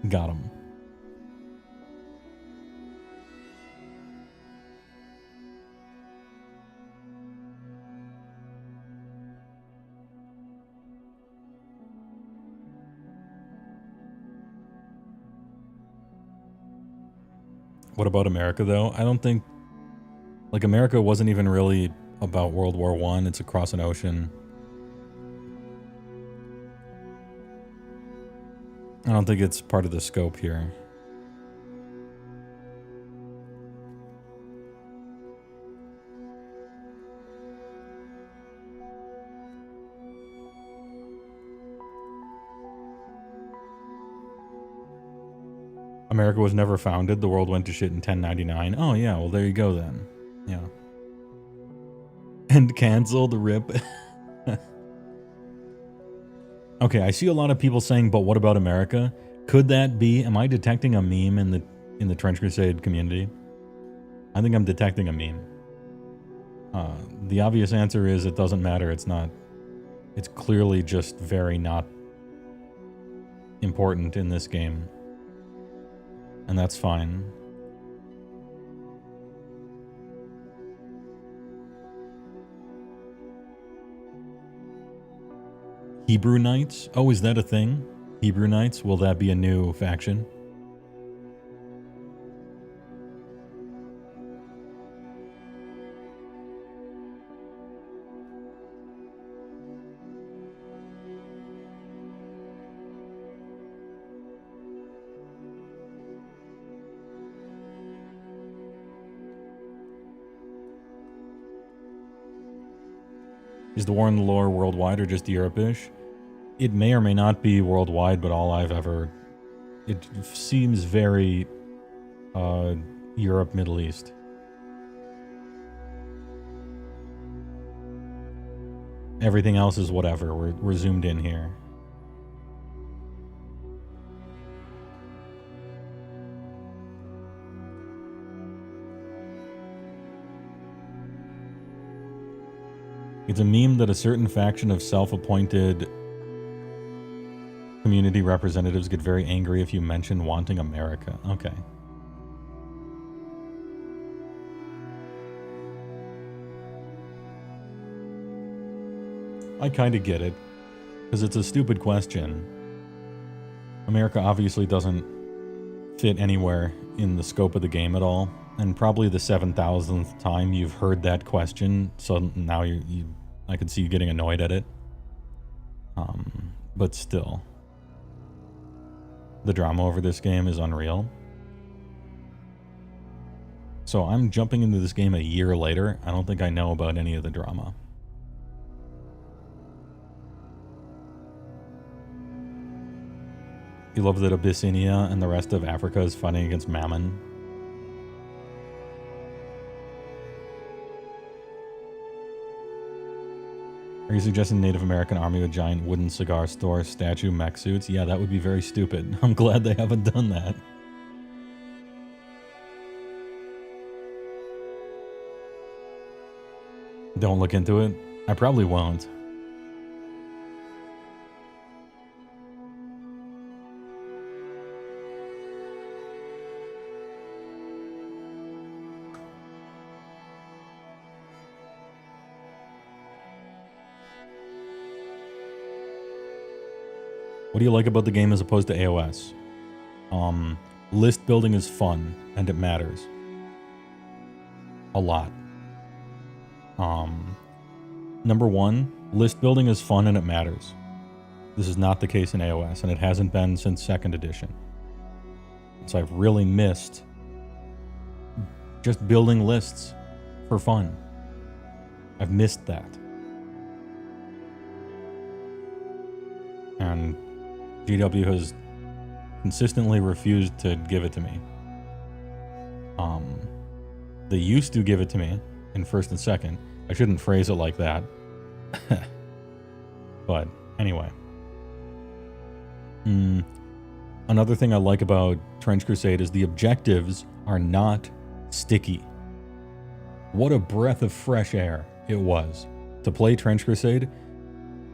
Got him. What about America, though? I don't think... Like, America wasn't even really about World War I. It's across an ocean. I don't think it's part of the scope here. America was never founded. The world went to shit in 1099. Oh, yeah. Well, there you go, then. Yeah. And canceled, rip. Okay, I see a lot of people saying, but what about America? Could that be... Am I detecting a meme in the Trench Crusade community? I think I'm detecting a meme. The obvious answer is it doesn't matter. It's not... It's clearly just very not important in this game. And that's fine. Hebrew Knights? Oh, is that a thing? Hebrew Knights? Will that be a new faction? Is the war in the lore worldwide or just Europe-ish? It may or may not be worldwide, but all I've ever... It seems very... Europe, Middle East. Everything else is whatever. We're zoomed in here. It's a meme that a certain faction of self-appointed community representatives get very angry if you mention wanting America. Okay. I kind of get it, because it's a stupid question. America obviously doesn't fit anywhere in the scope of the game at all, and probably the 7,000th time you've heard that question, so now I could see you getting annoyed at it. But still, the drama over this game is unreal. So I'm jumping into this game a year later. I don't think I know about any of the drama. You love that Abyssinia and the rest of Africa is fighting against Mammon. Are you suggesting Native American army with giant wooden cigar store statue mech suits? Yeah, that would be very stupid. I'm glad they haven't done that. Don't look into it. I probably won't. What do you like about the game as opposed to AOS? List building is fun, and it matters. A lot. Number one, list building is fun and it matters. This is not the case in AOS, and it hasn't been since 2nd edition. So I've really missed just building lists for fun. I've missed that. And GW has consistently refused to give it to me. They used to give it to me in 1st and 2nd. I shouldn't phrase it like that. But anyway. Another thing I like about Trench Crusade is the objectives are not sticky. What a breath of fresh air it was to play Trench Crusade,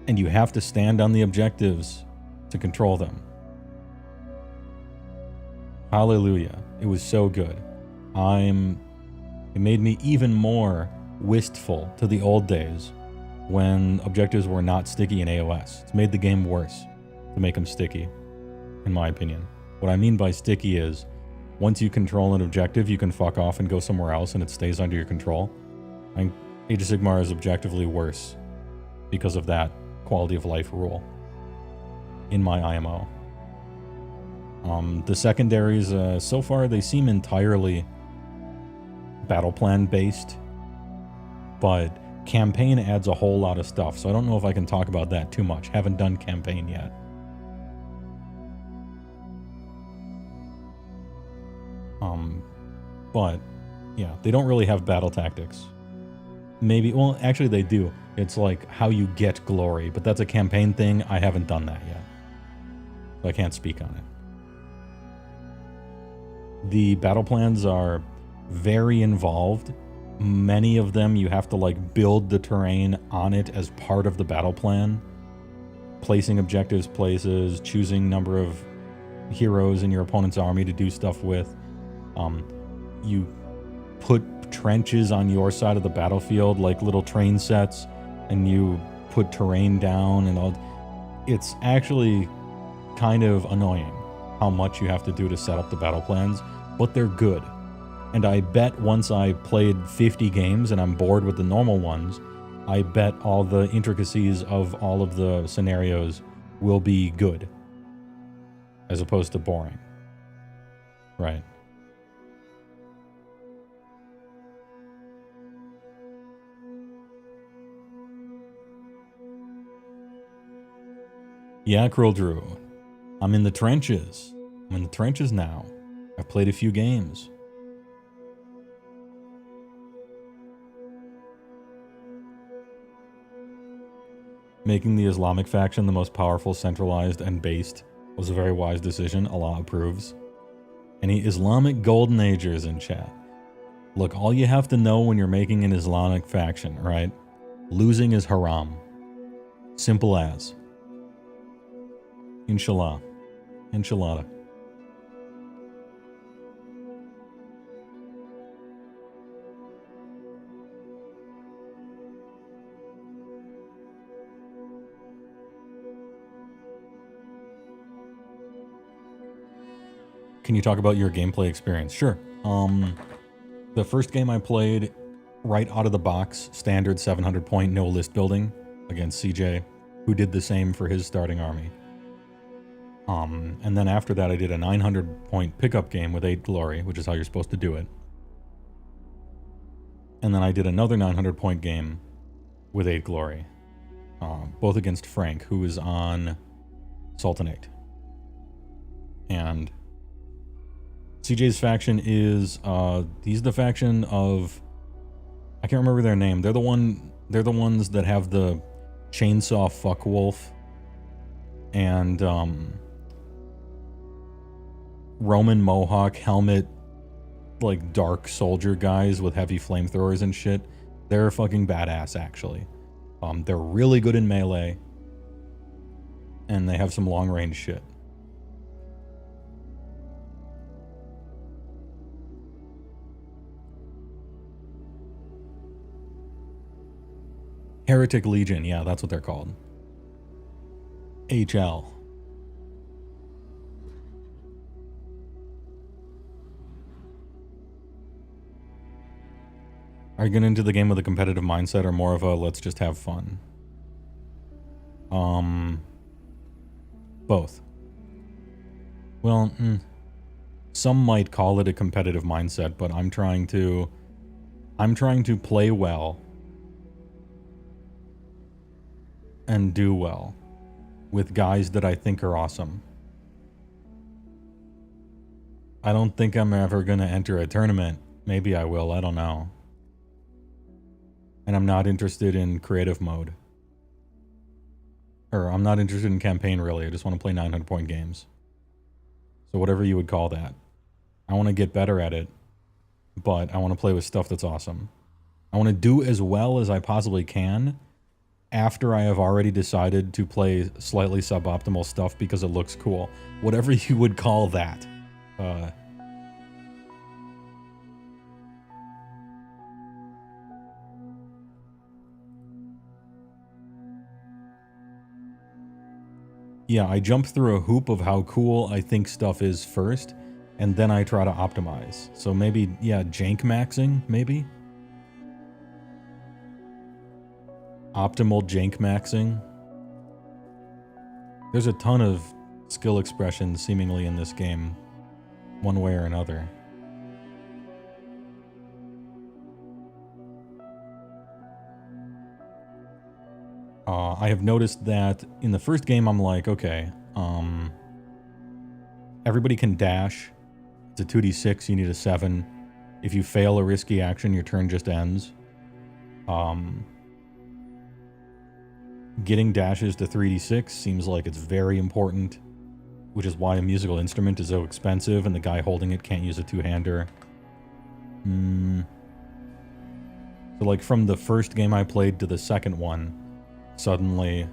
and you have to stand on the objectives to control them. Hallelujah. It was so good. It made me even more wistful to the old days when objectives were not sticky in AOS. It's made the game worse to make them sticky, in my opinion. What I mean by sticky is, once you control an objective, you can fuck off and go somewhere else and it stays under your control. Age of Sigmar is objectively worse because of that quality of life rule in my IMO. The secondaries, so far they seem entirely battle plan based, but campaign adds a whole lot of stuff, so I don't know if I can talk about that too much. Haven't done campaign yet. But yeah, they don't really have battle tactics. Maybe, well, actually they do. It's like how you get glory, but that's a campaign thing. I haven't done that yet, so I can't speak on it. The battle plans are very involved. Many of them you have to like build the terrain on it as part of the battle plan. Placing objectives places, choosing number of heroes in your opponent's army to do stuff with. You put trenches on your side of the battlefield, like little train sets, and you put terrain down and all. It's actually kind of annoying how much you have to do to set up the battle plans, but they're good. And I bet once I played 50 games and I'm bored with the normal ones, I bet all the intricacies of all of the scenarios will be good, as opposed to boring. Right. Yeah, Krill Drew. I'm in the trenches. I'm in the trenches now. I've played a few games. Making the Islamic faction the most powerful, centralized, and based was a very wise decision. Allah approves. Any Islamic Golden Agers in chat? Look, all you have to know when you're making an Islamic faction, right? Losing is haram. Simple as. Inshallah. Inshallah. Can you talk about your gameplay experience? Sure. The first game I played right out of the box, standard 700 point no list building against CJ, who did the same for his starting army. And then after that I did a 900 point pickup game with 8 glory, which is how you're supposed to do it. And then I did another 900 point game with 8 glory, both against Frank, who is on Sultanate. And CJ's faction is, he's the faction of, I can't remember their name. They're the ones that have the chainsaw fuckwolf and, Roman Mohawk helmet, like dark soldier guys with heavy flamethrowers and shit. They're fucking badass, actually. They're really good in melee, and they have some long range shit. Heretic Legion, yeah, that's what they're called. HL. Are you getting into the game with a competitive mindset or more of a let's just have fun? Both. Well, some might call it a competitive mindset, but I'm trying to play well and do well with guys that I think are awesome. I don't think I'm ever going to enter a tournament. Maybe I will, I don't know. And I'm not interested in creative mode. Or I'm not interested in campaign, really. I just want to play 900 point games. So whatever you would call that. I want to get better at it, but I want to play with stuff that's awesome. I want to do as well as I possibly can after I have already decided to play slightly suboptimal stuff because it looks cool. Whatever you would call that. Yeah, I jump through a hoop of how cool I think stuff is first, and then I try to optimize. So maybe, yeah, jank maxing, maybe? Optimal jank maxing. There's a ton of skill expressions seemingly in this game, one way or another. I have noticed that in the first game, I'm like, okay, everybody can dash. It's a 2d6, you need a 7. If you fail a risky action, your turn just ends. Getting dashes to 3d6 seems like it's very important, which is why a musical instrument is so expensive and the guy holding it can't use a two-hander. So like from the first game I played to the second one, Suddenly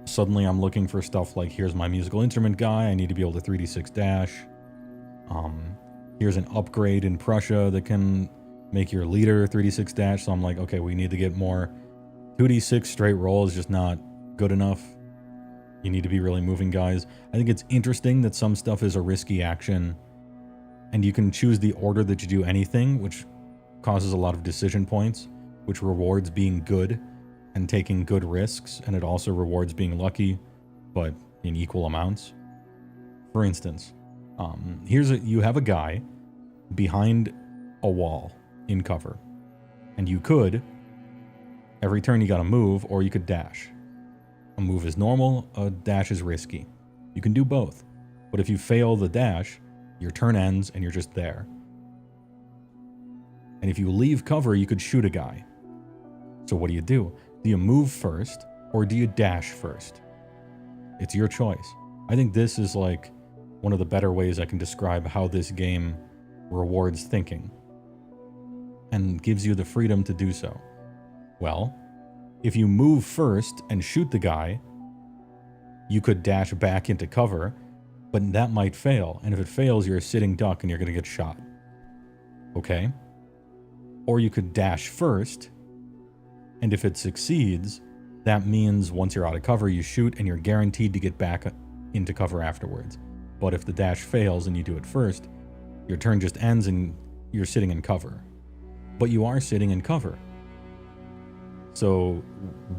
I'm looking for stuff like, here's my musical instrument guy, I need to be able to 3d6 dash. Here's an upgrade in Prussia that can make your leader 3d6 dash, so I'm like, okay, we need to get more. 2d6 straight roll is just not good enough. You need to be really moving guys. I think it's interesting that some stuff is a risky action, and you can choose the order that you do anything, which causes a lot of decision points, which rewards being good and taking good risks, and it also rewards being lucky, but in equal amounts. For instance, you have a guy behind a wall in cover, and you could, every turn you gotta move, or you could dash. A move is normal, a dash is risky. You can do both, but if you fail the dash, your turn ends and you're just there. And if you leave cover, you could shoot a guy. So what do? Do you move first, or do you dash first? It's your choice. I think this is like one of the better ways I can describe how this game rewards thinking and gives you the freedom to do so. Well, if you move first and shoot the guy, you could dash back into cover, but that might fail. And if it fails, you're a sitting duck and you're going to get shot. Okay? Or you could dash first, and if it succeeds, that means once you're out of cover, you shoot and you're guaranteed to get back into cover afterwards. But if the dash fails and you do it first, your turn just ends and you're sitting in cover. But you are sitting in cover. So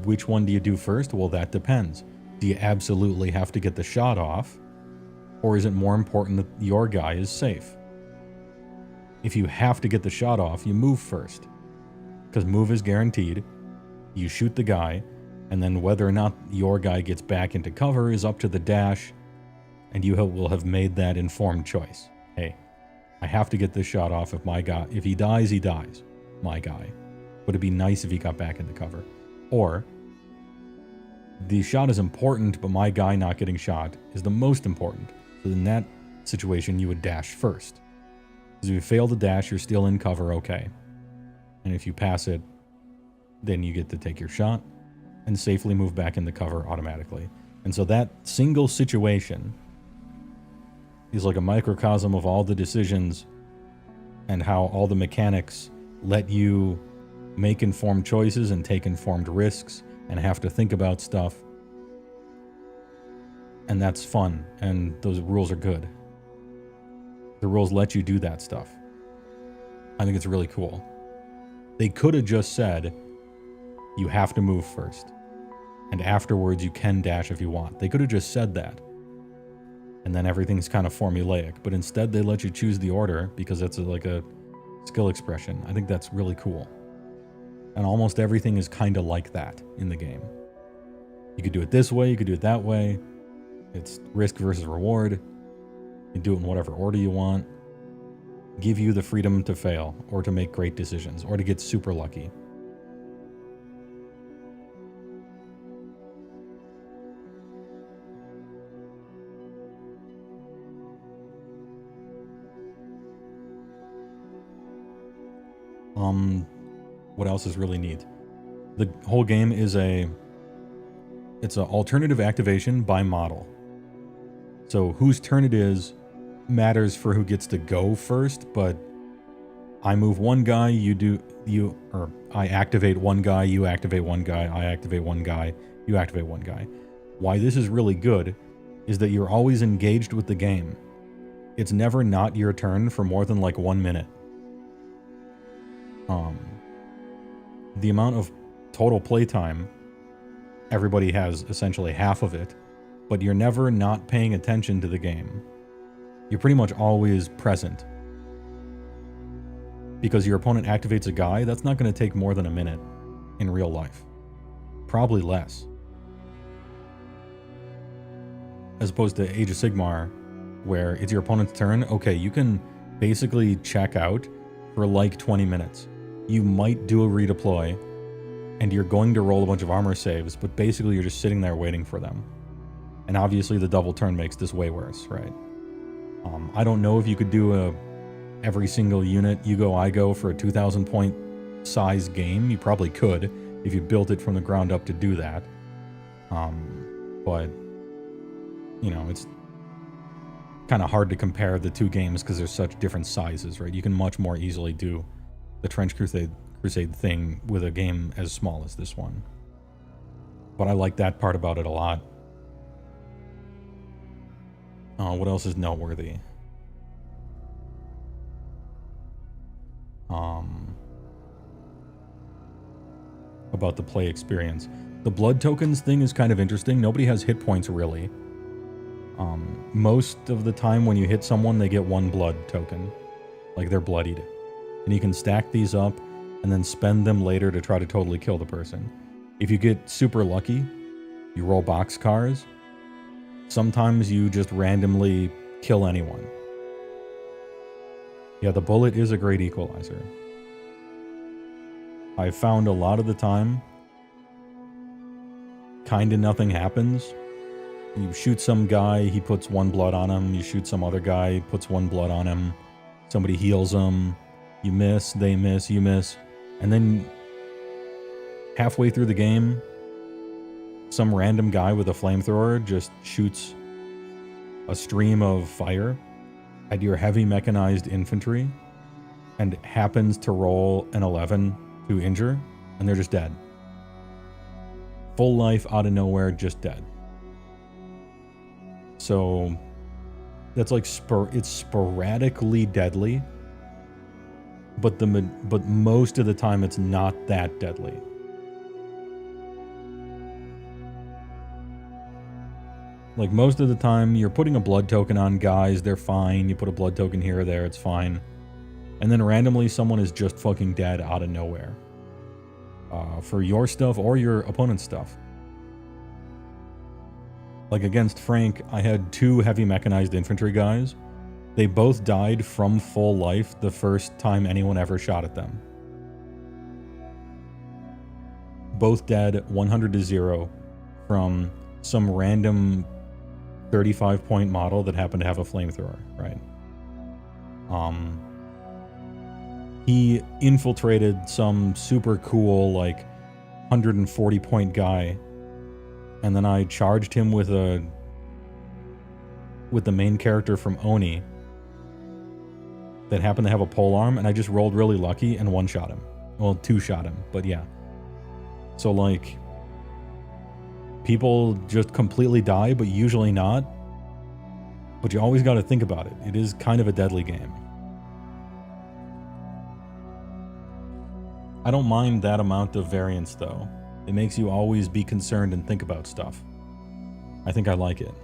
which one do you do first? Well, that depends. Do you absolutely have to get the shot off? Or is it more important that your guy is safe? If you have to get the shot off, you move first. Because move is guaranteed. You shoot the guy, and then whether or not your guy gets back into cover is up to the dash, and you will have made that informed choice. Hey, I have to get this shot off if my guy, if he dies, my guy. But it'd be nice if he got back into cover. Or, the shot is important, but my guy not getting shot is the most important. So in that situation, you would dash first. Because if you fail to dash, you're still in cover, okay. And if you pass it, then you get to take your shot and safely move back into cover automatically. And so that single situation is like a microcosm of all the decisions and how all the mechanics let you make informed choices and take informed risks and have to think about stuff. And that's fun, and those rules are good. The rules let you do that stuff. I think it's really cool. They could have just said, you have to move first, and afterwards you can dash if you want. They could have just said that, and then everything's kind of formulaic. But instead they let you choose the order because it's like a skill expression. I think that's really cool. And almost everything is kind of like that in the game. You could do it this way, you could do it that way. It's risk versus reward. You do it in whatever order you want. Give you the freedom to fail, or to make great decisions, or to get super lucky. What else is really neat? The whole game is it's an alternative activation by model. So whose turn it is matters for who gets to go first, but I move one guy, I activate one guy, you activate one guy, I activate one guy, you activate one guy. Why this is really good is that you're always engaged with the game. It's never not your turn for more than like 1 minute. The amount of total playtime, everybody has essentially half of it, but you're never not paying attention to the game. You're pretty much always present. Because your opponent activates a guy, that's not going to take more than a minute in real life. Probably less. As opposed to Age of Sigmar, where it's your opponent's turn. Okay, you can basically check out for like 20 minutes. You might do a redeploy, and you're going to roll a bunch of armor saves, but basically you're just sitting there waiting for them. And obviously the double turn makes this way worse, right? I don't know if you could do every single unit you go, I go for a 2,000 point size game. You probably could if you built it from the ground up to do that. But, you know, it's kind of hard to compare the two games because they're such different sizes, right? You can much more easily do the Trench Crusade thing with a game as small as this one. But I like that part about it a lot. What else is noteworthy? About the play experience. The blood tokens thing is kind of interesting. Nobody has hit points really. Most of the time when you hit someone, they get 1 blood token. Like they're bloodied. And you can stack these up and then spend them later to try to totally kill the person. If you get super lucky, you roll boxcars. Sometimes you just randomly kill anyone. Yeah, the bullet is a great equalizer. I've found a lot of the time, kinda nothing happens. You shoot some guy, he puts 1 blood on him. You shoot some other guy, puts 1 blood on him. Somebody heals him. You miss, they miss, you miss. And then halfway through the game, some random guy with a flamethrower just shoots a stream of fire at your heavy mechanized infantry and happens to roll an 11 to injure, and they're just dead. Full life, out of nowhere, just dead. So that's like it's sporadically deadly, but most of the time it's not that deadly. Like most of the time you're putting a blood token on guys, they're fine. You put a blood token here or there, it's fine. And then randomly someone is just fucking dead out of nowhere. For your stuff or your opponent's stuff. Like against Frank, I had 2 heavy mechanized infantry guys. They both died from full life the first time anyone ever shot at them. Both dead 100 to 0 from some random 35 point model that happened to have a flamethrower, right? He infiltrated some super cool, like, 140 point guy, and then I charged him with the main character from Oni that happened to have a polearm, and I just rolled really lucky and 1-shot him. Well, 2-shot him, but yeah. So, like, people just completely die, but usually not. But you always got to think about it. It is kind of a deadly game. I don't mind that amount of variance, though. It makes you always be concerned and think about stuff. I think I like it.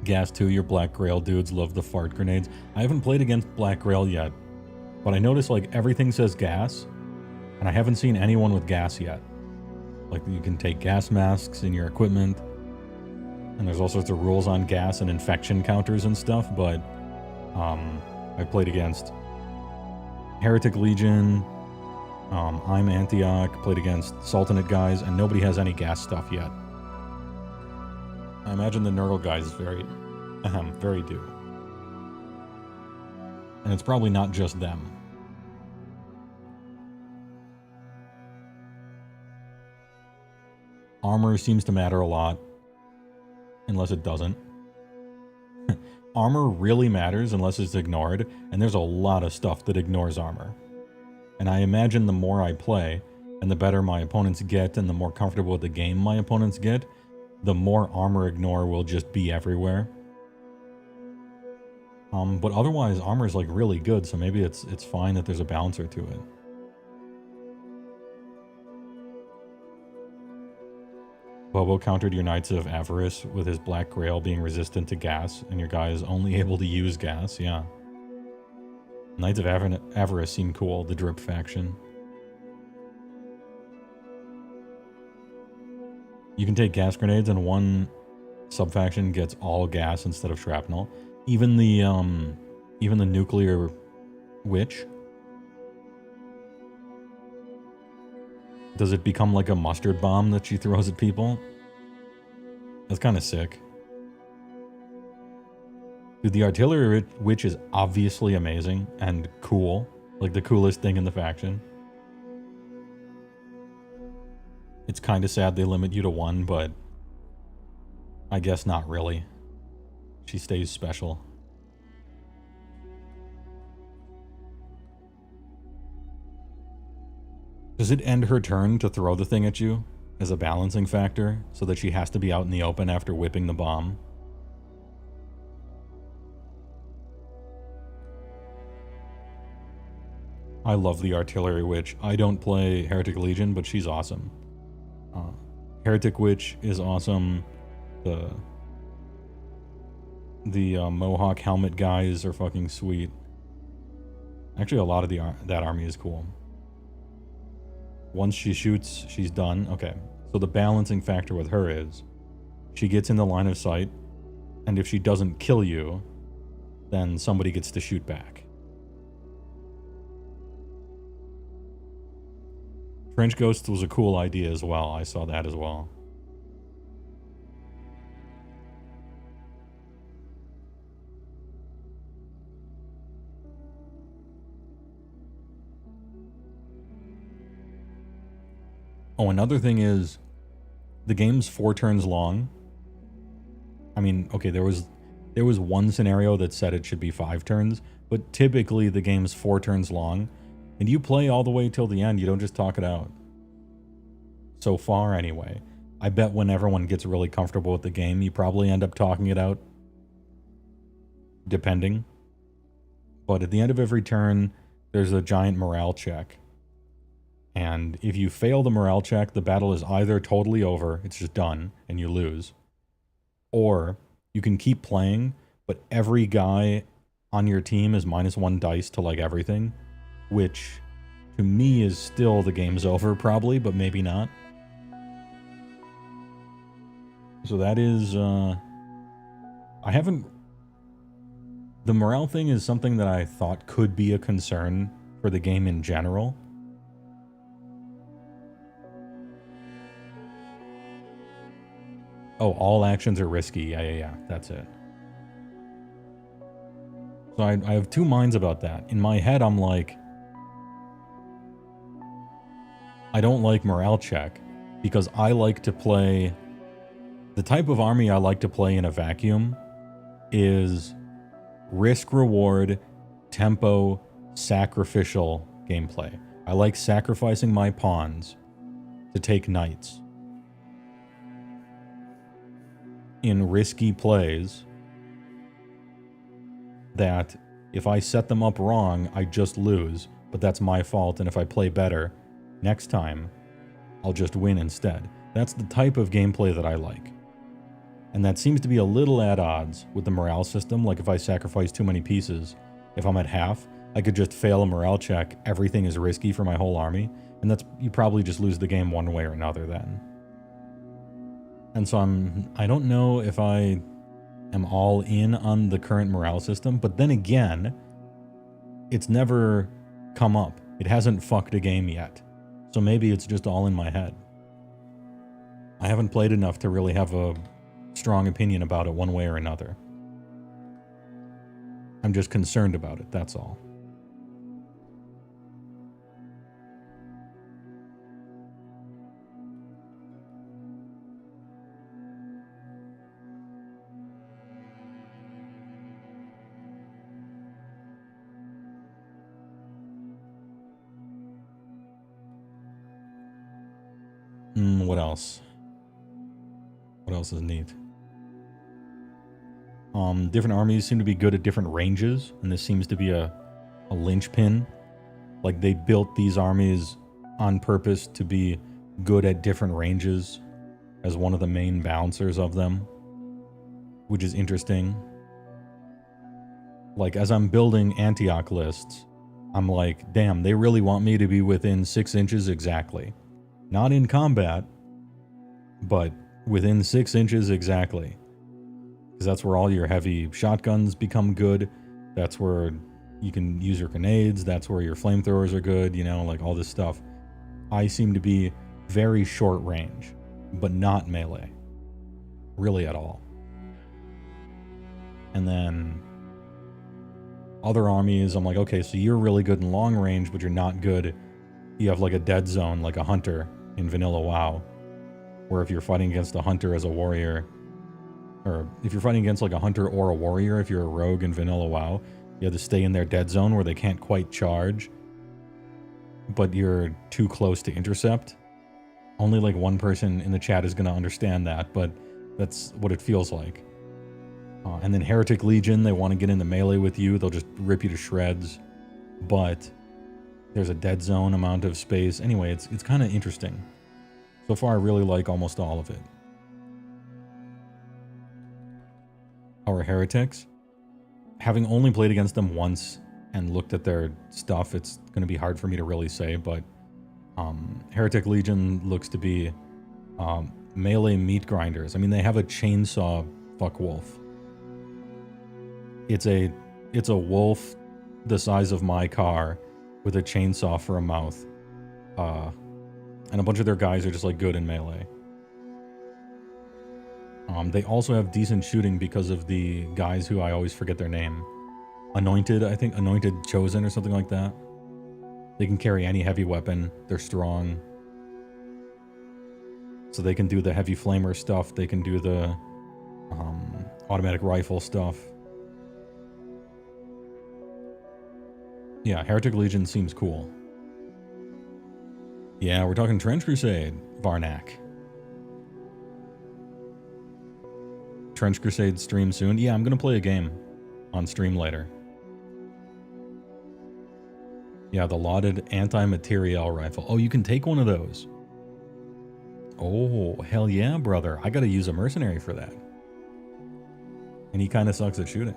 Gas 2, your Black Grail dudes love the fart grenades. I haven't played against Black Grail yet, but I noticed like everything says gas, and I haven't seen anyone with gas yet. Like you can take gas masks in your equipment, and there's all sorts of rules on gas and infection counters and stuff, but I've played against Heretic Legion, I'm Antioch, played against Sultanate guys, and nobody has any gas stuff yet. I imagine the Nurgle guys is very due. And it's probably not just them. Armor seems to matter a lot, unless it doesn't. Armor really matters unless it's ignored, and there's a lot of stuff that ignores armor. And I imagine the more I play, and the better my opponents get, and the more comfortable with the game my opponents get, the more armor ignore will just be everywhere. But otherwise, armor is like really good, so maybe it's fine that there's a balancer to it. Bobo countered your Knights of Avarice with his Black Grail being resistant to gas, and your guy is only able to use gas, yeah. Knights of Avarice seem cool, the drip faction. You can take gas grenades and one subfaction gets all gas instead of shrapnel. Even the nuclear witch. Does it become like a mustard bomb that she throws at people? That's kind of sick. Dude, the artillery witch is obviously amazing and cool. Like the coolest thing in the faction. It's kind of sad they limit you to one, but I guess not really. She stays special. Does it end her turn to throw the thing at you as a balancing factor so that she has to be out in the open after whipping the bomb? I love the Artillery Witch. I don't play Heretic Legion, but she's awesome. Heretic Witch is awesome. The Mohawk helmet guys are fucking sweet. Actually, a lot of that army is cool. Once she shoots, she's done. Okay, so the balancing factor with her is she gets in the line of sight, and if she doesn't kill you, then somebody gets to shoot back. Trench Ghost was a cool idea as well. I saw that as well. Oh, another thing is, the game's 4 turns long. I mean, okay, there was one scenario that said it should be 5 turns, but typically the game's 4 turns long, and you play all the way till the end, you don't just talk it out. So far, anyway. I bet when everyone gets really comfortable with the game, you probably end up talking it out. Depending. But at the end of every turn, there's a giant morale check. And if you fail the morale check, the battle is either totally over, it's just done, and you lose. Or you can keep playing, but every guy on your team is -1 dice to like everything, which to me is still the game's over probably, but maybe not. So that is, the morale thing is something that I thought could be a concern for the game in general. Oh, all actions are risky. Yeah, that's it. So I have 2 minds about that. In my head, I'm like, I don't like morale check because I like to play, the type of army I like to play in a vacuum is risk reward, tempo, sacrificial gameplay. I like sacrificing my pawns to take knights in risky plays that if I set them up wrong, I just lose, but that's my fault, and if I play better next time, I'll just win instead. That's the type of gameplay that I like. And that seems to be a little at odds with the morale system. Like if I sacrifice too many pieces, if I'm at half, I could just fail a morale check, everything is risky for my whole army, and you probably just lose the game one way or another then. And so I don't know if I am all in on the current morale system, but then again, it's never come up. It hasn't fucked a game yet. So maybe it's just all in my head. I haven't played enough to really have a strong opinion about it one way or another. I'm just concerned about it, that's all. What else? What else is neat? Different armies seem to be good at different ranges, and this seems to be a linchpin. Like, they built these armies on purpose to be good at different ranges as one of the main balancers of them, which is interesting. Like, as I'm building Antioch lists, I'm like, damn, they really want me to be within 6 inches exactly. Not in combat, but within 6 inches exactly. Because that's where all your heavy shotguns become good. That's where you can use your grenades. That's where your flamethrowers are good, you know, like all this stuff. I seem to be very short range, but not melee. Really at all. And then other armies, I'm like, okay, so you're really good in long range, but you're not good. You have like a dead zone, like a hunter in vanilla WoW, where if you're fighting against a hunter as a warrior, or if you're fighting against like a hunter or a warrior, if you're a rogue in vanilla WoW, you have to stay in their dead zone where they can't quite charge, but you're too close to intercept. Only like one person in the chat is going to understand that, but that's what it feels like. And then Heretic Legion, they want to get into melee with you, they'll just rip you to shreds, but there's a dead zone amount of space. Anyway, it's kind of interesting. So far, I really like almost all of it. Our heretics, having only played against them once and looked at their stuff, it's going to be hard for me to really say, but Heretic Legion looks to be melee meat grinders. I mean, they have a chainsaw fuck wolf. It's a wolf the size of my car with a chainsaw for a mouth. And a bunch of their guys are just like good in melee. They also have decent shooting because of the guys who I always forget their name. Anointed, I think. Anointed Chosen or something like that. They can carry any heavy weapon. They're strong. So they can do the heavy flamer stuff. They can do the automatic rifle stuff. Yeah, Heretic Legion seems cool. Yeah, we're talking Trench Crusade, Varnak. Trench Crusade stream soon. Yeah, I'm going to play a game on stream later. Yeah, the lauded anti-materiel rifle. Oh, you can take one of those. Oh, hell yeah, brother. I got to use a mercenary for that. And he kind of sucks at shooting.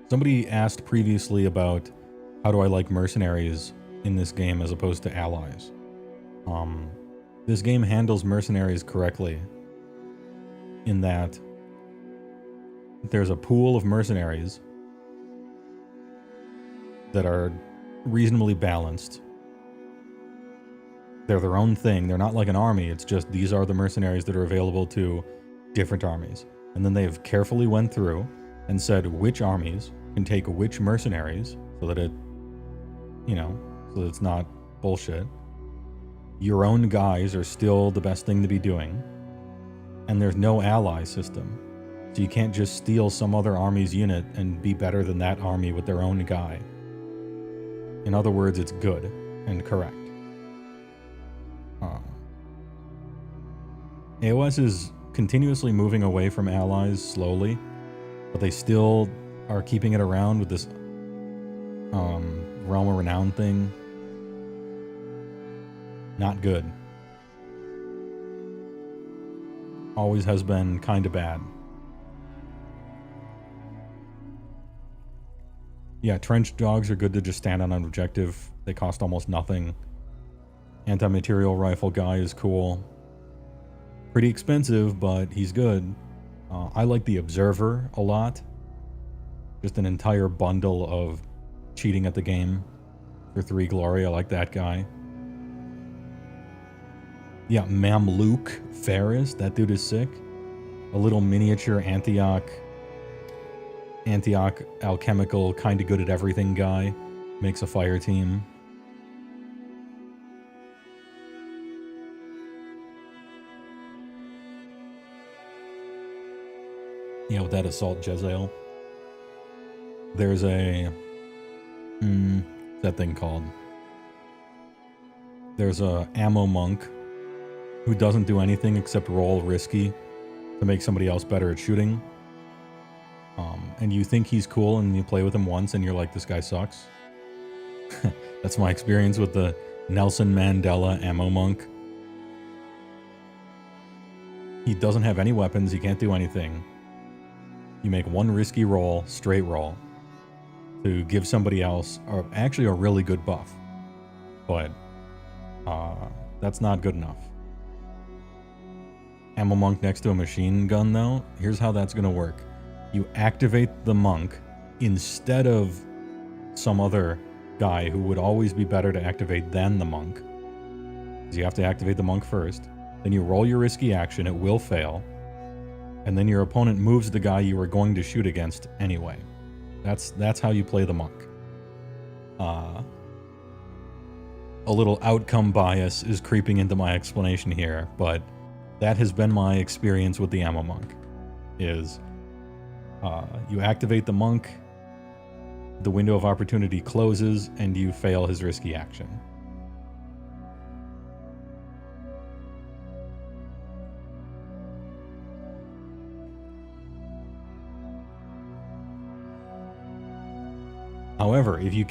Somebody asked previously about how do I like mercenaries in this game as opposed to allies. This game handles mercenaries correctly in that there's a pool of mercenaries that are reasonably balanced. They're their own thing. They're not like an army. It's just these are the mercenaries that are available to different armies. And then they've carefully went through and said which armies can take which mercenaries so that it, you know, so that it's not bullshit. Your own guys are still the best thing to be doing. And there's no ally system. So you can't just steal some other army's unit and be better than that army with their own guy. In other words, it's good and correct. AOS is continuously moving away from allies slowly, but they still are keeping it around with this Realm of Renown thing. Not good. Always has been kind of bad. Yeah, trench dogs are good to just stand on an objective. They cost almost nothing. Anti-material rifle guy is cool. Pretty expensive, but he's good. I like the Observer a lot. Just an entire bundle of cheating at the game for 3 glory. I like that guy. Yeah, Mamluk Ferris. That dude is sick. A little miniature Antioch alchemical, kind of good at everything guy. Makes a fire team. Yeah, with that Assault Jezzail. There's a... what's that thing called? There's a ammo monk who doesn't do anything except roll risky to make somebody else better at shooting. And you think he's cool and you play with him once and you're like, this guy sucks. That's my experience with the Nelson Mandela ammo monk. He doesn't have any weapons, he can't do anything. You make one risky roll, straight roll, to give somebody else actually a really good buff. But that's not good enough. Ammo monk next to a machine gun though, here's how that's going to work. You activate the monk instead of some other guy who would always be better to activate than the monk. Because you have to activate the monk first. Then you roll your risky action, it will fail. And then your opponent moves the guy you were going to shoot against anyway. That's how you play the monk. A little outcome bias is creeping into my explanation here, but that has been my experience with the ammo monk. Is you activate the monk, the window of opportunity closes, and you fail his risky action. However, if you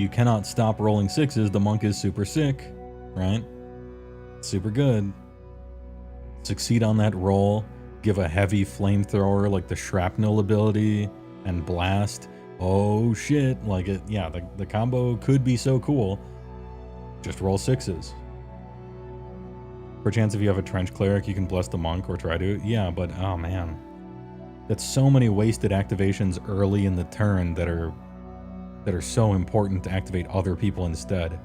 cannot stop rolling 6s, the monk is super sick, right? Super good. Succeed on that roll, give a heavy flamethrower like the shrapnel ability and blast. Oh shit, like it, yeah, the combo could be so cool. Just roll 6s. Perchance if you have a trench cleric, you can bless the monk or try to. Yeah, but oh man. That's so many wasted activations early in the turn that are so important to activate other people instead.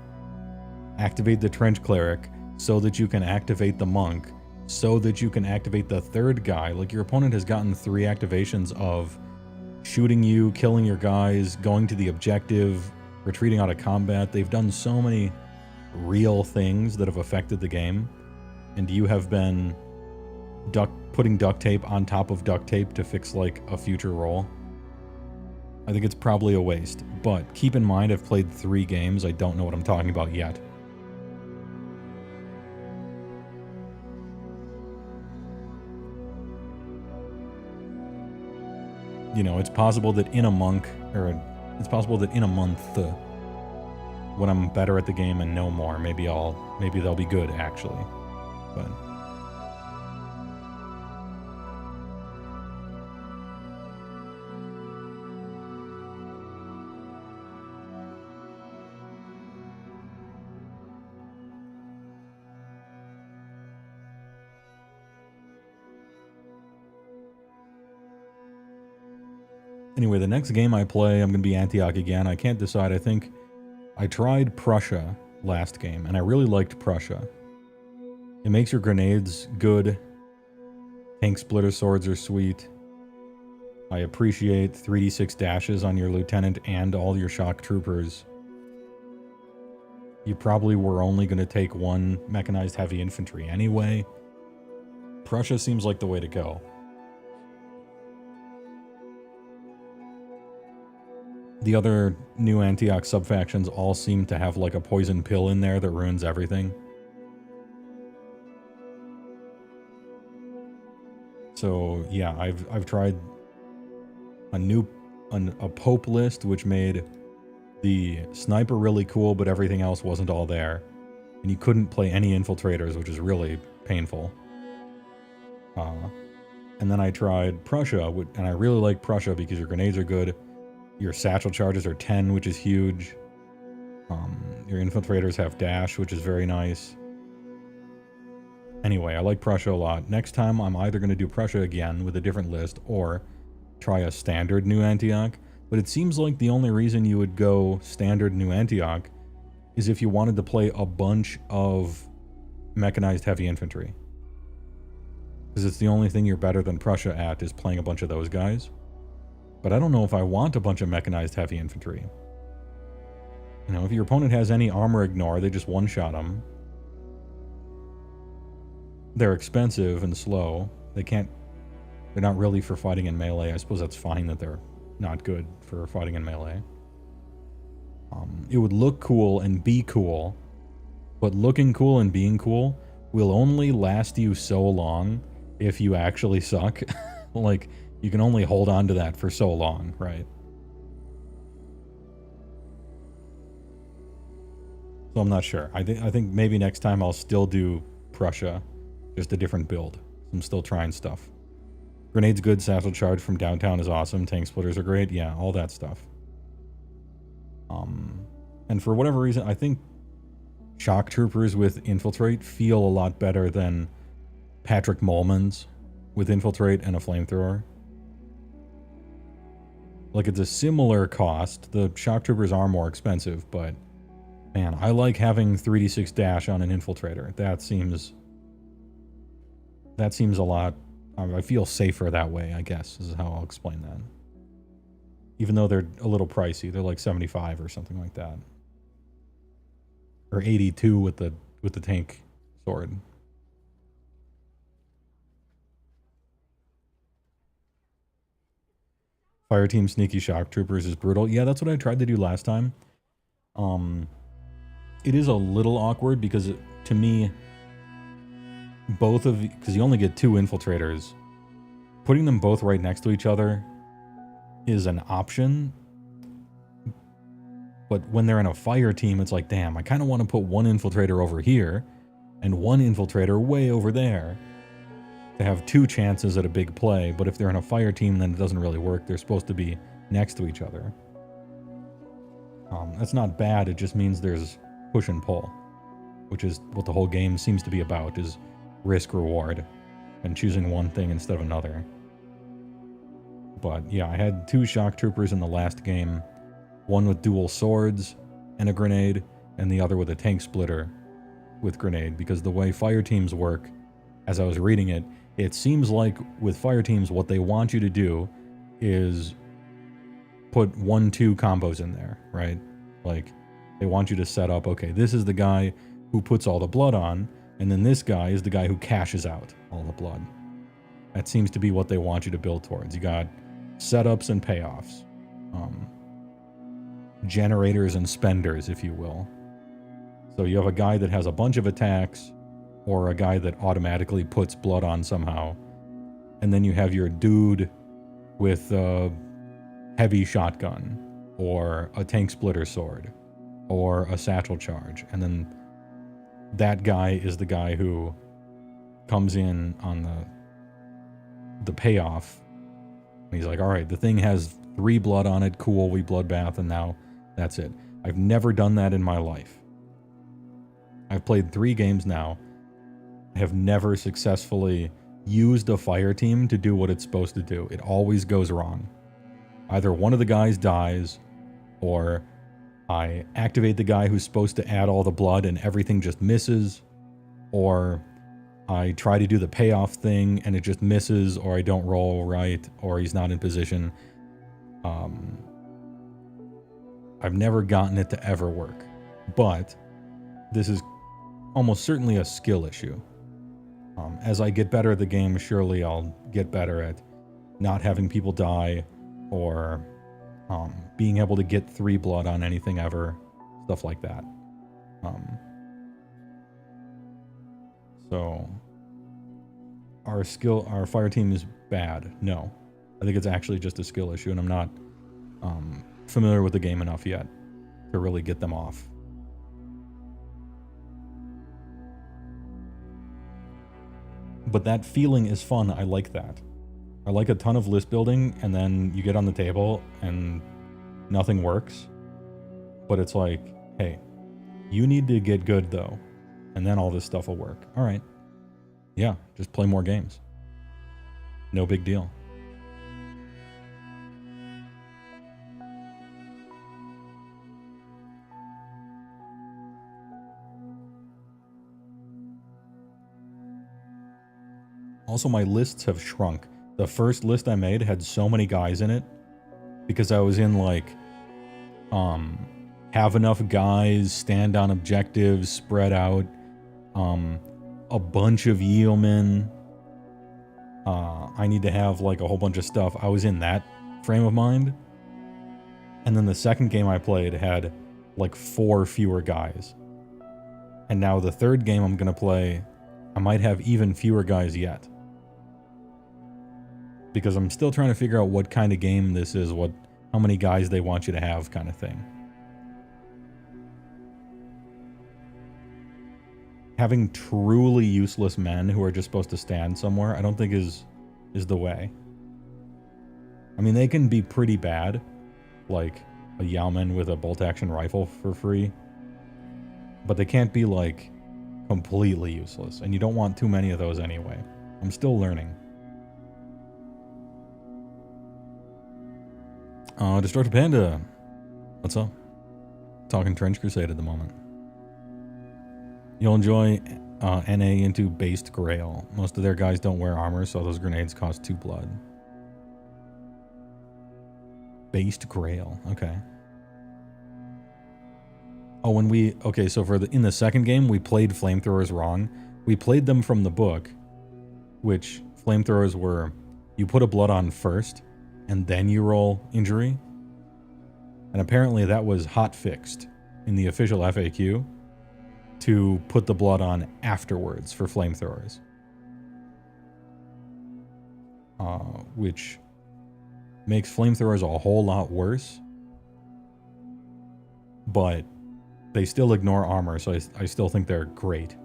Activate the trench cleric so that you can activate the monk, so that you can activate the third guy. Like your opponent has gotten 3 activations of shooting you, killing your guys, going to the objective, retreating out of combat. They've done so many real things that have affected the game, and you have been putting duct tape on top of duct tape to fix like a future roll. I think it's probably a waste, but keep in mind I've played 3 games. I don't know what I'm talking about yet. You know, it's possible that in a month, when I'm better at the game and know more, maybe they'll be good actually. But anyway, the next game I play, I'm going to be Antioch again. I can't decide. I think I tried Prussia last game, and I really liked Prussia. It makes your grenades good. Tank splitter swords are sweet. I appreciate 3d6 dashes on your lieutenant and all your shock troopers. You probably were only going to take 1 mechanized heavy infantry anyway. Prussia seems like the way to go. The other new Antioch subfactions all seem to have like a poison pill in there that ruins everything. So yeah, I've tried a Pope list, which made the sniper really cool, but everything else wasn't all there. And you couldn't play any infiltrators, which is really painful. And then I tried Prussia, and I really like Prussia because your grenades are good. Your satchel charges are 10, which is huge. Your infiltrators have dash, which is very nice. Anyway, I like Prussia a lot. Next time, I'm either going to do Prussia again with a different list or try a standard New Antioch. But it seems like the only reason you would go standard New Antioch is if you wanted to play a bunch of mechanized heavy infantry. Because it's the only thing you're better than Prussia at is playing a bunch of those guys. But I don't know if I want a bunch of mechanized heavy infantry. You know, if your opponent has any armor ignore, they just one-shot them. They're expensive and slow. They're not really for fighting in melee. I suppose that's fine that they're not good for fighting in melee. It would look cool and be cool, but looking cool and being cool will only last you so long if you actually suck. Like, you can only hold on to that for so long, right? So I'm not sure. I think maybe next time I'll still do Prussia, just a different build. I'm still trying stuff. Grenade's good, satchel charge from downtown is awesome, tank splitters are great, yeah, all that stuff. And for whatever reason, I think shock troopers with infiltrate feel a lot better than Patrick Molman's with infiltrate and a flamethrower. Like, it's a similar cost. The shock troopers are more expensive, but man, I like having 3d6 dash on an infiltrator. That seems a lot. I feel safer that way, I guess, is how I'll explain that. Even though they're a little pricey, they're like 75 or something like that. Or 82 with the tank sword. Fireteam sneaky shock troopers is brutal. Yeah, that's what I tried to do last time. It is a little awkward because to me, because you only get 2 infiltrators, putting them both right next to each other is an option. But when they're in a fire team, it's like, damn, I kind of want to put one infiltrator over here and one infiltrator way over there to have 2 chances at a big play. But if they're in a fire team, then it doesn't really work. They're supposed to be next to each other. That's not bad. It just means there's push and pull, which is what the whole game seems to be about, is risk reward and choosing one thing instead of another. But yeah, I had 2 shock troopers in the last game. One with dual swords and a grenade, and the other with a tank splitter with grenade, because the way fire teams work, as I was reading it, it seems like with fire teams, what they want you to do is put 1-2 combos in there, right? Like, they want you to set up, okay, this is the guy who puts all the blood on, and then this guy is the guy who cashes out all the blood. That seems to be what they want you to build towards. You got setups and payoffs. Generators and spenders, if you will. So you have a guy that has a bunch of attacks, or a guy that automatically puts blood on somehow. And then you have your dude with a heavy shotgun, or a tank splitter sword, or a satchel charge. And then that guy is the guy who comes in on the payoff. And he's like, all right, the thing has 3 blood on it. Cool, we bloodbath, and now that's it. I've never done that in my life. I've played 3 games now. I have never successfully used a fire team to do what it's supposed to do. It always goes wrong. Either one of the guys dies, or I activate the guy who's supposed to add all the blood and everything just misses, or I try to do the payoff thing and it just misses, or I don't roll right, or he's not in position. I've never gotten it to ever work, but this is almost certainly a skill issue. As I get better at the game, surely I'll get better at not having people die, or being able to get 3 blood on anything ever, stuff like that. So our fire team is bad. No, I think it's actually just a skill issue, and I'm not familiar with the game enough yet to really get them off. But that feeling is fun. I like that. I like a ton of list building, and then you get on the table and nothing works. But it's like, hey, You need to get good, though. And then all this stuff will work. All right. Yeah, just play more games. No big deal. Also, my lists have shrunk. The first list I made had so many guys in it because I was in like, have enough guys, stand on objectives, spread out, a bunch of yeomen. I need to have like a whole bunch of stuff. I was in that frame of mind. And then the second game I played had like 4 fewer guys. And now the third game I'm going to play, I might have even fewer guys yet. Because I'm still trying to figure out what kind of game this is, how many guys they want you to have kind of thing. Having truly useless men who are just supposed to stand somewhere, I don't think is the way. I mean, they can be pretty bad, like a Yeoman with a bolt-action rifle for free, but they can't be, like, completely useless, and you don't want too many of those anyway. I'm still learning. Destructive Panda, what's up? Talking Trench Crusade at the moment. You'll enjoy NA into Based Grail. Most of their guys don't wear armor, so those grenades cost 2 blood. Based Grail, okay. Oh, so in the second game, we played flamethrowers wrong. We played them from the book, which flamethrowers were, you put a blood on first, and then you roll injury. And apparently that was hot fixed in the official FAQ to put the blood on afterwards for flamethrowers. Which makes flamethrowers a whole lot worse. But they still ignore armor, so I still think they're great.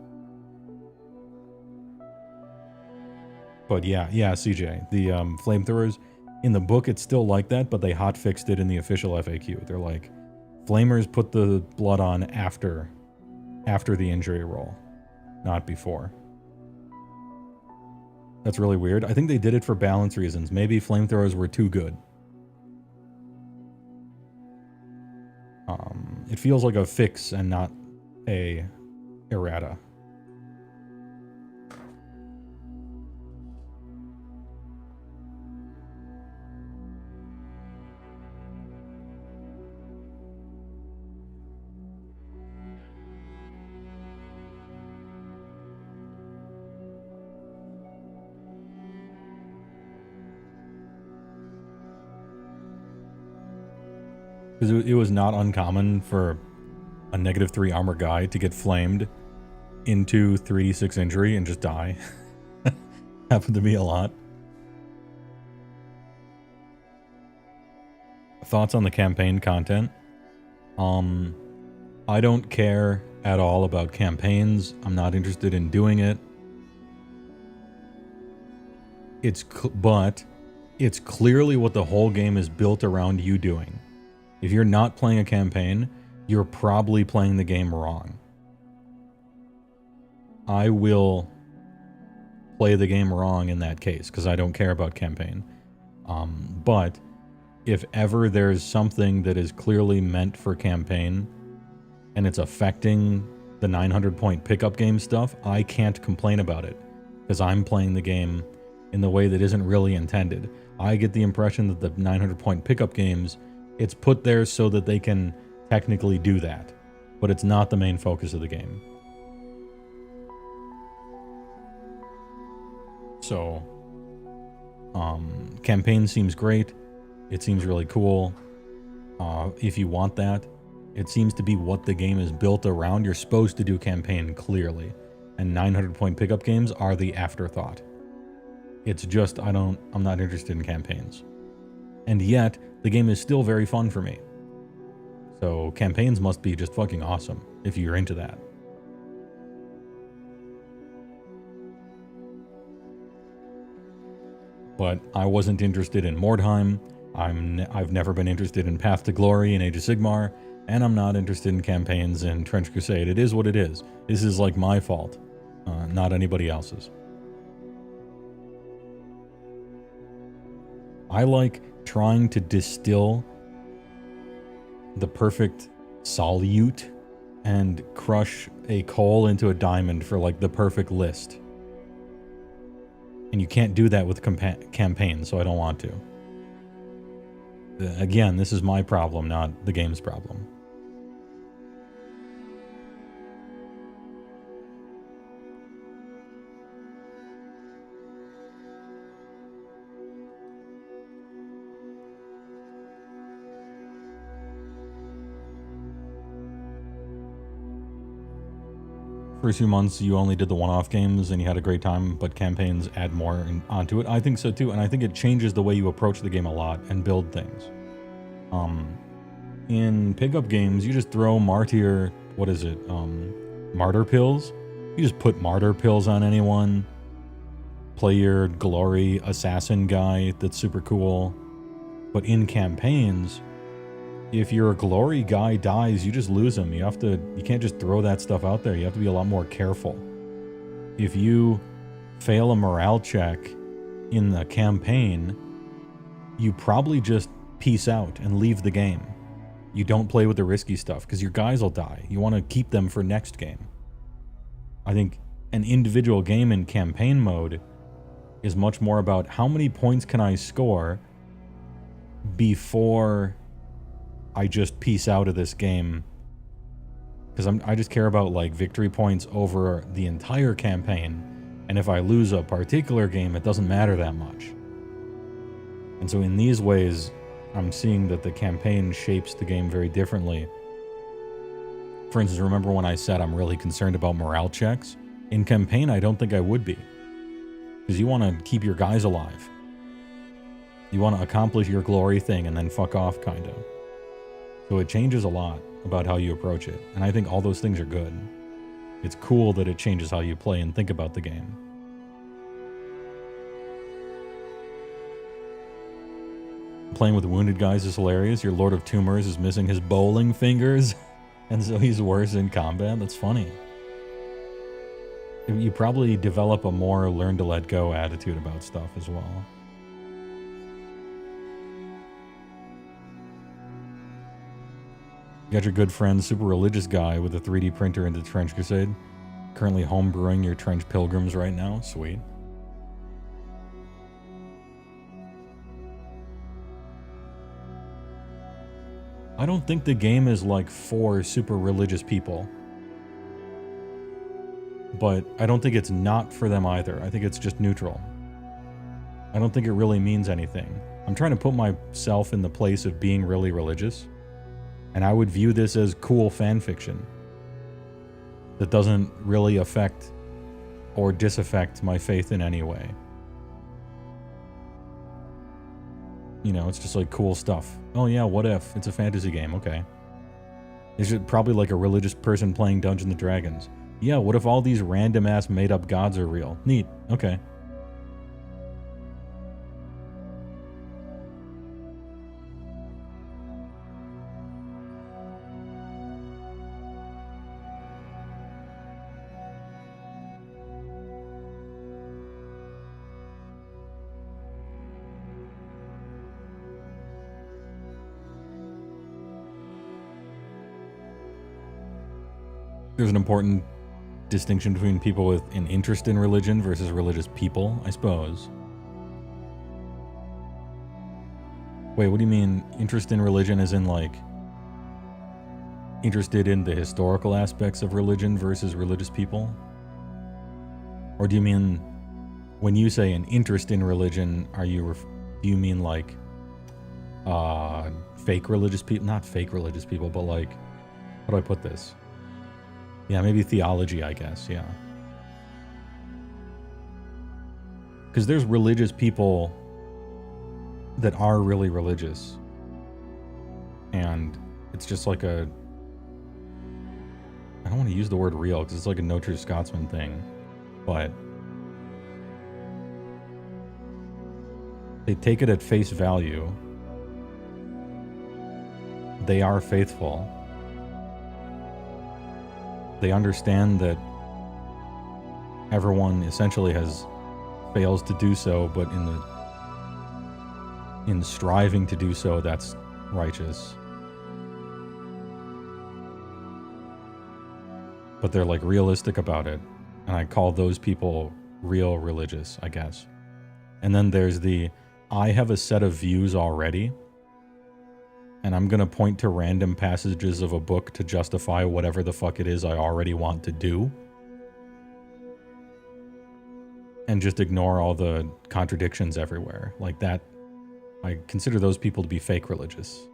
But yeah, CJ, the flamethrowers, in the book it's still like that, but they hot fixed it in the official FAQ. They're like, flamers put the blood on after the injury roll, not before. That's really weird. I think they did it for balance reasons. Maybe flamethrowers were too good. It feels like a fix and not a errata. Because it was not uncommon for a -3 armor guy to get flamed into 3d6 injury and just die. Happened to me a lot. Thoughts on the campaign content? I don't care at all about campaigns. I'm not interested in doing it. But it's clearly what the whole game is built around you doing. If you're not playing a campaign, you're probably playing the game wrong. I will play the game wrong in that case, because I don't care about campaign. But if ever there's something that is clearly meant for campaign, and it's affecting the 900-point pickup game stuff, I can't complain about it, because I'm playing the game in the way that isn't really intended. I get the impression that the 900-point pickup games, it's put there so that they can technically do that, but it's not the main focus of the game. So, campaign seems great. It seems really cool. If you want that, it seems to be what the game is built around. You're supposed to do campaign clearly, and 900-point pickup games are the afterthought. It's just, I'm not interested in campaigns. And yet, the game is still very fun for me. So campaigns must be just fucking awesome if you're into that. But I wasn't interested in Mordheim. I've never been interested in Path to Glory and Age of Sigmar. And I'm not interested in campaigns in Trench Crusade. It is what it is. This is like my fault, not anybody else's. I like trying to distill the perfect solute and crush a coal into a diamond for like the perfect list. And you can't do that with campaigns, so I don't want to. Again, this is my problem, not the game's problem. First few months, you only did the one-off games and you had a great time, but campaigns add more onto it. I think so too, and I think it changes the way you approach the game a lot and build things. In pickup games, you just throw martyr, martyr pills? You just put martyr pills on anyone, play your glory assassin guy that's super cool. But in campaigns, if your glory guy dies, you just lose him. You can't just throw that stuff out there. You have to be a lot more careful. If you fail a morale check in the campaign, you probably just peace out and leave the game. You don't play with the risky stuff because your guys will die. You want to keep them for next game. I think an individual game in campaign mode is much more about how many points can I score before I just peace out of this game, because I just care about like victory points over the entire campaign, and if I lose a particular game, it doesn't matter that much. And so in these ways, I'm seeing that the campaign shapes the game very differently. For instance, remember when I said I'm really concerned about morale checks? In campaign, I don't think I would be, because you want to keep your guys alive. You want to accomplish your glory thing and then fuck off, kind of. So it changes a lot about how you approach it, and I think all those things are good. It's cool that it changes how you play and think about the game. Playing with wounded guys is hilarious. Your Lord of Tumors is missing his bowling fingers, and so he's worse in combat. That's funny. You probably develop a more learn to let go attitude about stuff as well. You got your good friend, super religious guy with a 3D printer into Trench Crusade. Currently homebrewing your Trench Pilgrims right now. Sweet. I don't think the game is like for super religious people. But I don't think it's not for them either. I think it's just neutral. I don't think it really means anything. I'm trying to put myself in the place of being really religious. And I would view this as cool fan fiction that doesn't really affect or disaffect my faith in any way. You know, it's just like cool stuff. Oh yeah, what if? It's a fantasy game, okay. It's probably like a religious person playing Dungeons & Dragons. Yeah, what if all these random ass made up gods are real? Neat, okay. There's an important distinction between people with an interest in religion versus religious people, I suppose. Wait, what do you mean interest in religion as in like interested in the historical aspects of religion versus religious people? Or do you mean when you say an interest in religion, do you mean like fake religious people? Not fake religious people, but like, how do I put this? Yeah, maybe theology, I guess, yeah. Because there's religious people that are really religious. And it's just like I don't want to use the word real, because it's like a no true Scotsman thing. But they take it at face value. They are faithful. They understand that everyone essentially fails to do so, but in striving to do so, that's righteous. But they're like realistic about it, and I call those people real religious, I guess. And then there's I have a set of views already, and I'm gonna point to random passages of a book to justify whatever the fuck it is I already want to do, and just ignore all the contradictions everywhere. Like that, I consider those people to be fake religious,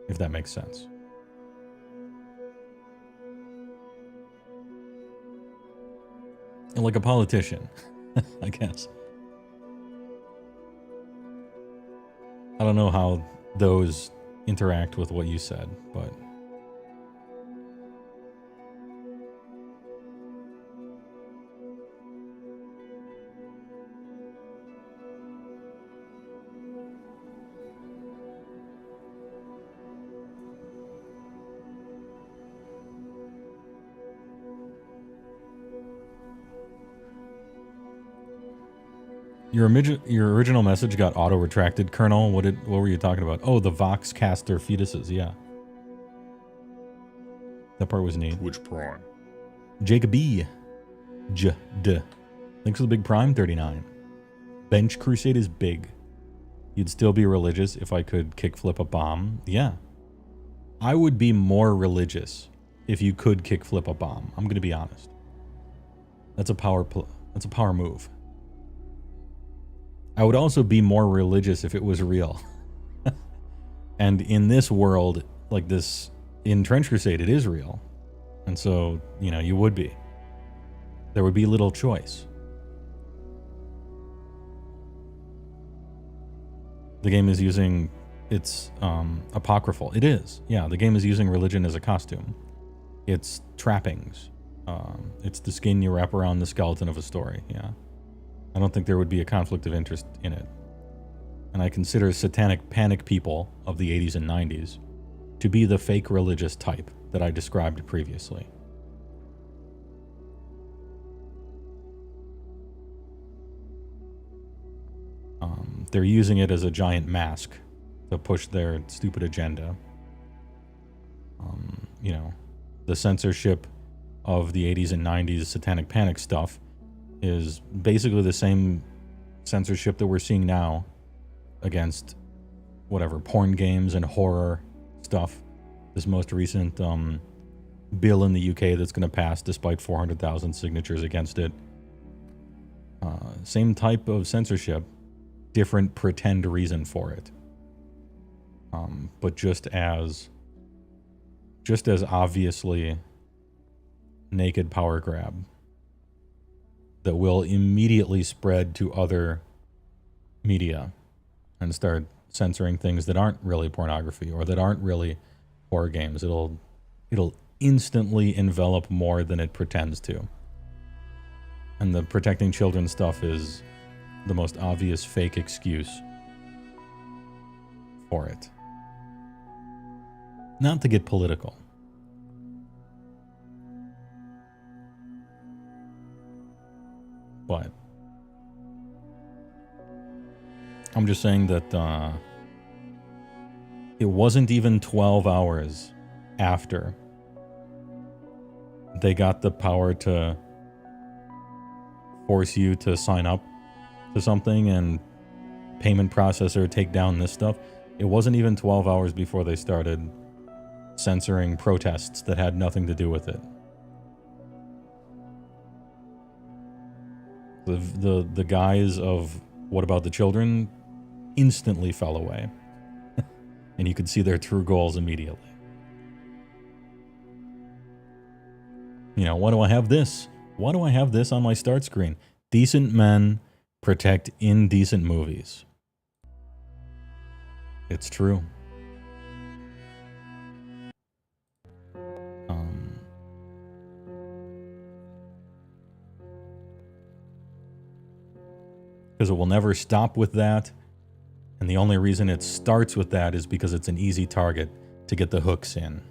if that makes sense. And like a politician, I guess. I don't know how those interact with what you said, but... Your original message got auto-retracted, Colonel. What were you talking about? Oh, the Voxcaster fetuses, yeah. That part was neat. Which prime? Jacob B. J-D. Thanks for the big prime, 39. Bench Crusade is big. You'd still be religious if I could kickflip a bomb. Yeah. I would be more religious if you could kickflip a bomb. I'm going to be honest. That's a power move. I would also be more religious if it was real. And in this world, like this, in Trench Crusade, it is real. And so, you know, you would be. There would be little choice. The game is using, it's apocryphal. It is, yeah, the game is using religion as a costume. It's trappings. It's the skin you wrap around the skeleton of a story, yeah. I don't think there would be a conflict of interest in it. And I consider satanic panic people of the 80s and 90s to be the fake religious type that I described previously. They're using it as a giant mask to push their stupid agenda. You know, the censorship of the 80s and 90s satanic panic stuff is basically the same censorship that we're seeing now against whatever porn games and horror stuff. This most recent bill in the UK that's going to pass despite 400,000 signatures against it. Same type of censorship, different pretend reason for it. But just as obviously naked power grab that will immediately spread to other media and start censoring things that aren't really pornography or that aren't really horror games. It'll instantly envelop more than it pretends to. And the protecting children stuff is the most obvious fake excuse for it. Not to get political. But I'm just saying that it wasn't even 12 hours after they got the power to force you to sign up to something and payment processor take down this stuff. It wasn't even 12 hours before they started censoring protests that had nothing to do with it. The guys of What About the Children instantly fell away. And you could see their true goals immediately. You know, why do I have this? Why do I have this on my start screen? Decent men protect indecent movies. It's true. Because it will never stop with that. And the only reason it starts with that is because it's an easy target to get the hooks in.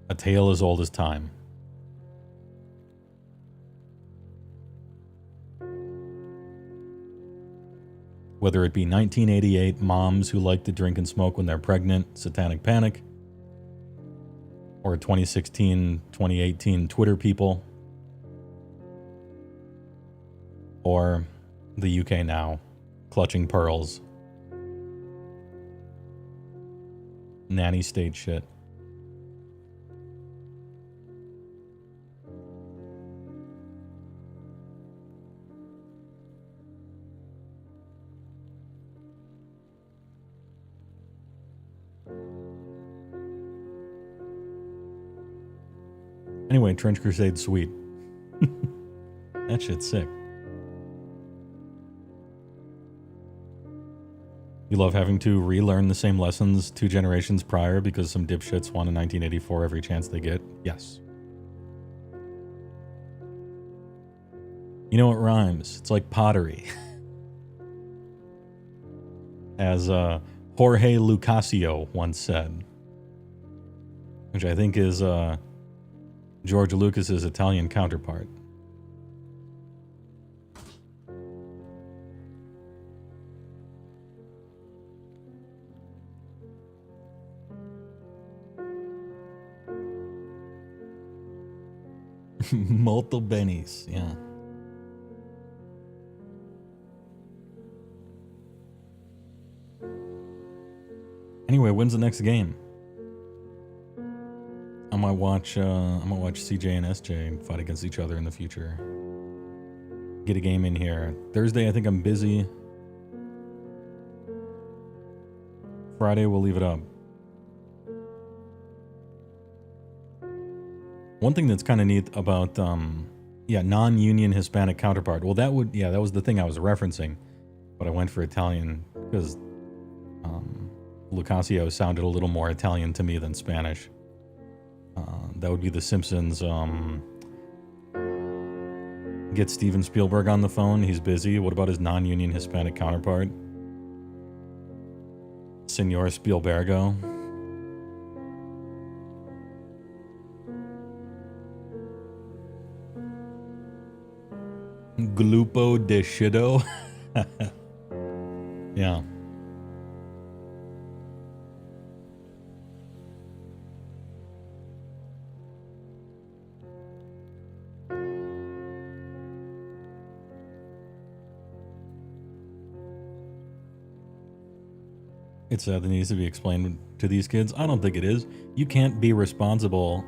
A tale as old as time. Whether it be 1988 moms who like to drink and smoke when they're pregnant, satanic panic, or 2016, 2018 Twitter people, or the UK now, clutching pearls, nanny state shit. Anyway, Trench Crusade's sweet. That shit's sick. You love having to relearn the same lessons 2 generations prior because some dipshits won in 1984 every chance they get? Yes. You know, it rhymes. It's like pottery. As Jorge Lucasio once said, which I think is George Lucas's Italian counterpart. Molto bennis, yeah. Anyway, when's the next game? I might watch CJ and SJ fight against each other in the future. Get a game in here. Thursday, I think I'm busy. Friday, we'll leave it up. One thing that's kind of neat about, non-union Hispanic counterpart. Well, that was the thing I was referencing, but I went for Italian because Lucasio sounded a little more Italian to me than Spanish. That would be The Simpsons. Get Steven Spielberg on the phone. He's busy. What about his non-union Hispanic counterpart? Senor Spielbergo. Glupo de Shido. Yeah. It's that needs to be explained to these kids. I don't think it is. You can't be responsible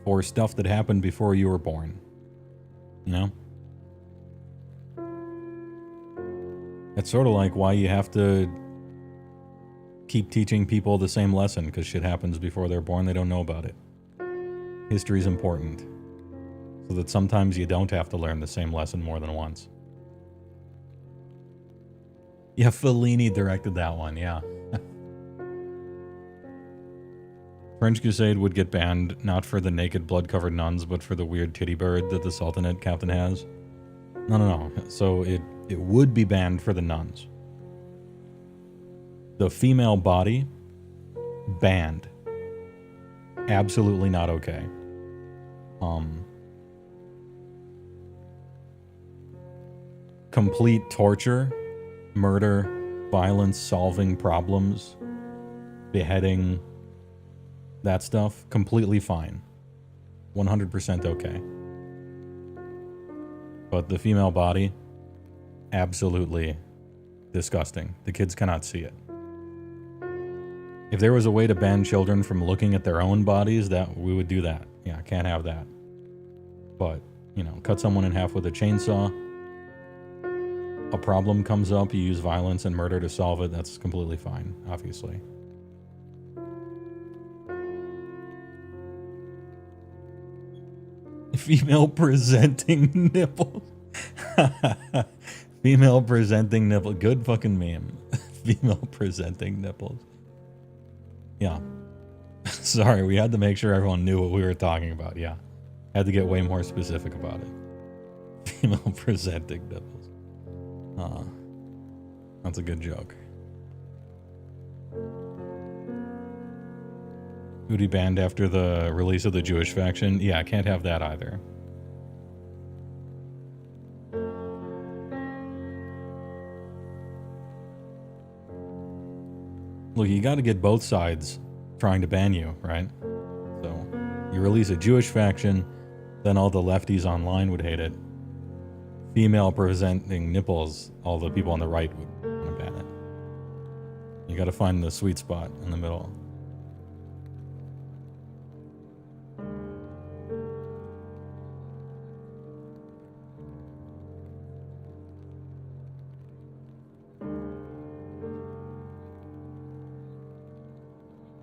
for stuff that happened before you were born. You know? It's sort of like why you have to keep teaching people the same lesson, because shit happens before they're born, they don't know about it. History's important, so that sometimes you don't have to learn the same lesson more than once. Yeah, Fellini directed that one, yeah. French Crusade would get banned, not for the naked blood-covered nuns, but for the weird titty bird that the Sultanate captain has. No. So it would be banned for the nuns. The female body, banned. Absolutely not okay. Complete torture, murder, violence, solving problems, beheading, that stuff, completely fine. 100% okay. But the female body, absolutely disgusting. The kids cannot see it. If there was a way to ban children from looking at their own bodies, that we would do that. Yeah, can't have that. But, you know, cut someone in half with a chainsaw. A problem comes up, you use violence and murder to solve it, that's completely fine, obviously. Female presenting nipples. Female presenting nipple. Good fucking meme. Female presenting nipples. Yeah. Sorry, we had to make sure everyone knew what we were talking about. Yeah. Had to get way more specific about it. Female presenting nipples. That's a good joke. would be banned after the release of the Jewish faction. Yeah, I can't have that either. Look, you got to get both sides trying to ban you, right? So you release a Jewish faction, then all the lefties online would hate it. Female presenting nipples, all the people on the right would want to ban it. You got to find the sweet spot in the middle.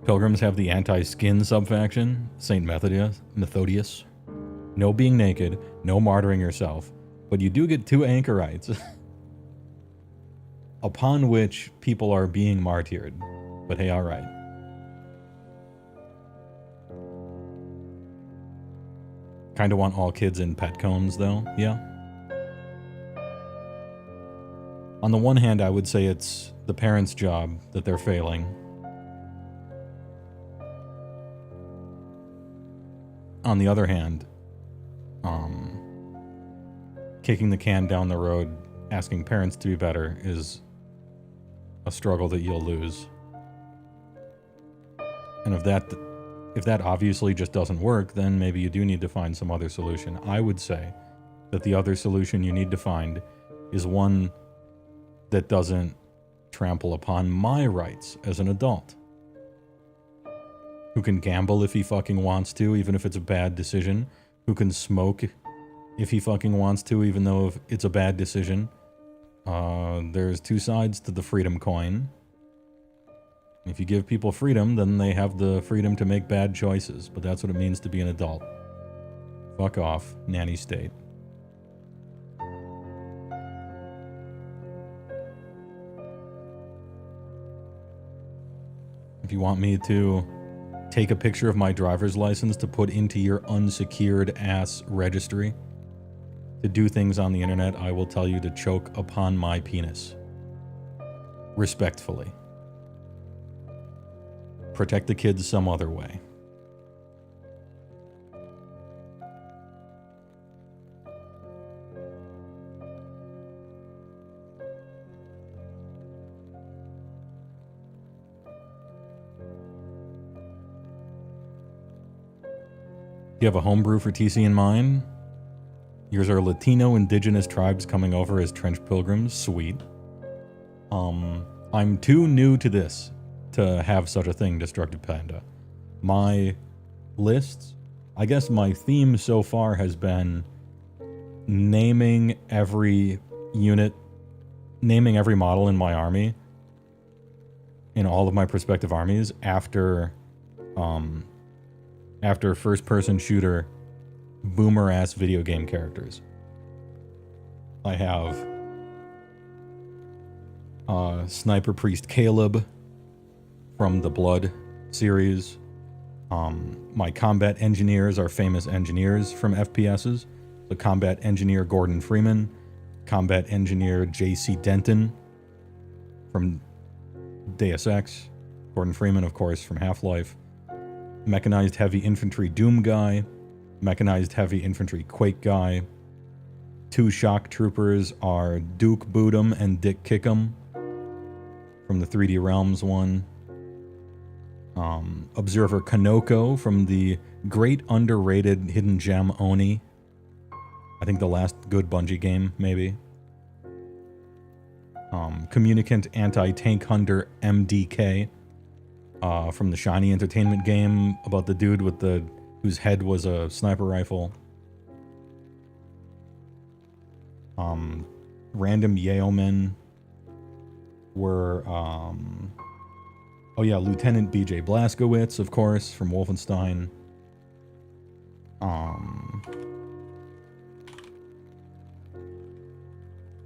Pilgrims have the anti-skin subfaction, Saint Methodius. No being naked, no martyring yourself, but you do get 2 anchorites, upon which people are being martyred. But hey, alright. Kinda want all kids in pet cones, though, yeah? On the one hand, I would say it's the parents' job that they're failing. On the other hand, kicking the can down the road, asking parents to be better is a struggle that you'll lose. And if that obviously just doesn't work, then maybe you do need to find some other solution. I would say that the other solution you need to find is one that doesn't trample upon my rights as an adult. Who can gamble if he fucking wants to, even if it's a bad decision. Who can smoke if he fucking wants to, even though if it's a bad decision. There's 2 sides to the freedom coin. If you give people freedom, then they have the freedom to make bad choices. But that's what it means to be an adult. Fuck off, nanny state. If you want me to take a picture of my driver's license to put into your unsecured ass registry to do things on the internet, I will tell you to choke upon my penis. Respectfully. Protect the kids some other way. You have a homebrew for TC in mind? Yours are Latino indigenous tribes coming over as trench pilgrims. Sweet. I'm too new to this to have such a thing, Destructive Panda. My lists, I guess my theme so far has been naming every unit, naming every model in my army, in all of my prospective armies, after first-person shooter, boomer-ass video game characters. I have Sniper Priest Caleb from the Blood series. My combat engineers are famous engineers from FPSs. The combat engineer Gordon Freeman, combat engineer J.C. Denton from Deus Ex, Gordon Freeman, of course, from Half-Life. Mechanized Heavy Infantry Doom guy, Mechanized Heavy Infantry Quake guy. 2 shock troopers are Duke Boodum and Dick Kickham from the 3D Realms one. Observer Kanoko from the great underrated Hidden Gem Oni. I think the last good Bungie game, maybe. Communicant Anti-Tank Hunter MDK. From the Shiny Entertainment game about the dude with whose head was a sniper rifle. Random yeomen were, oh yeah, Lieutenant BJ Blazkowicz, of course, from Wolfenstein. Can't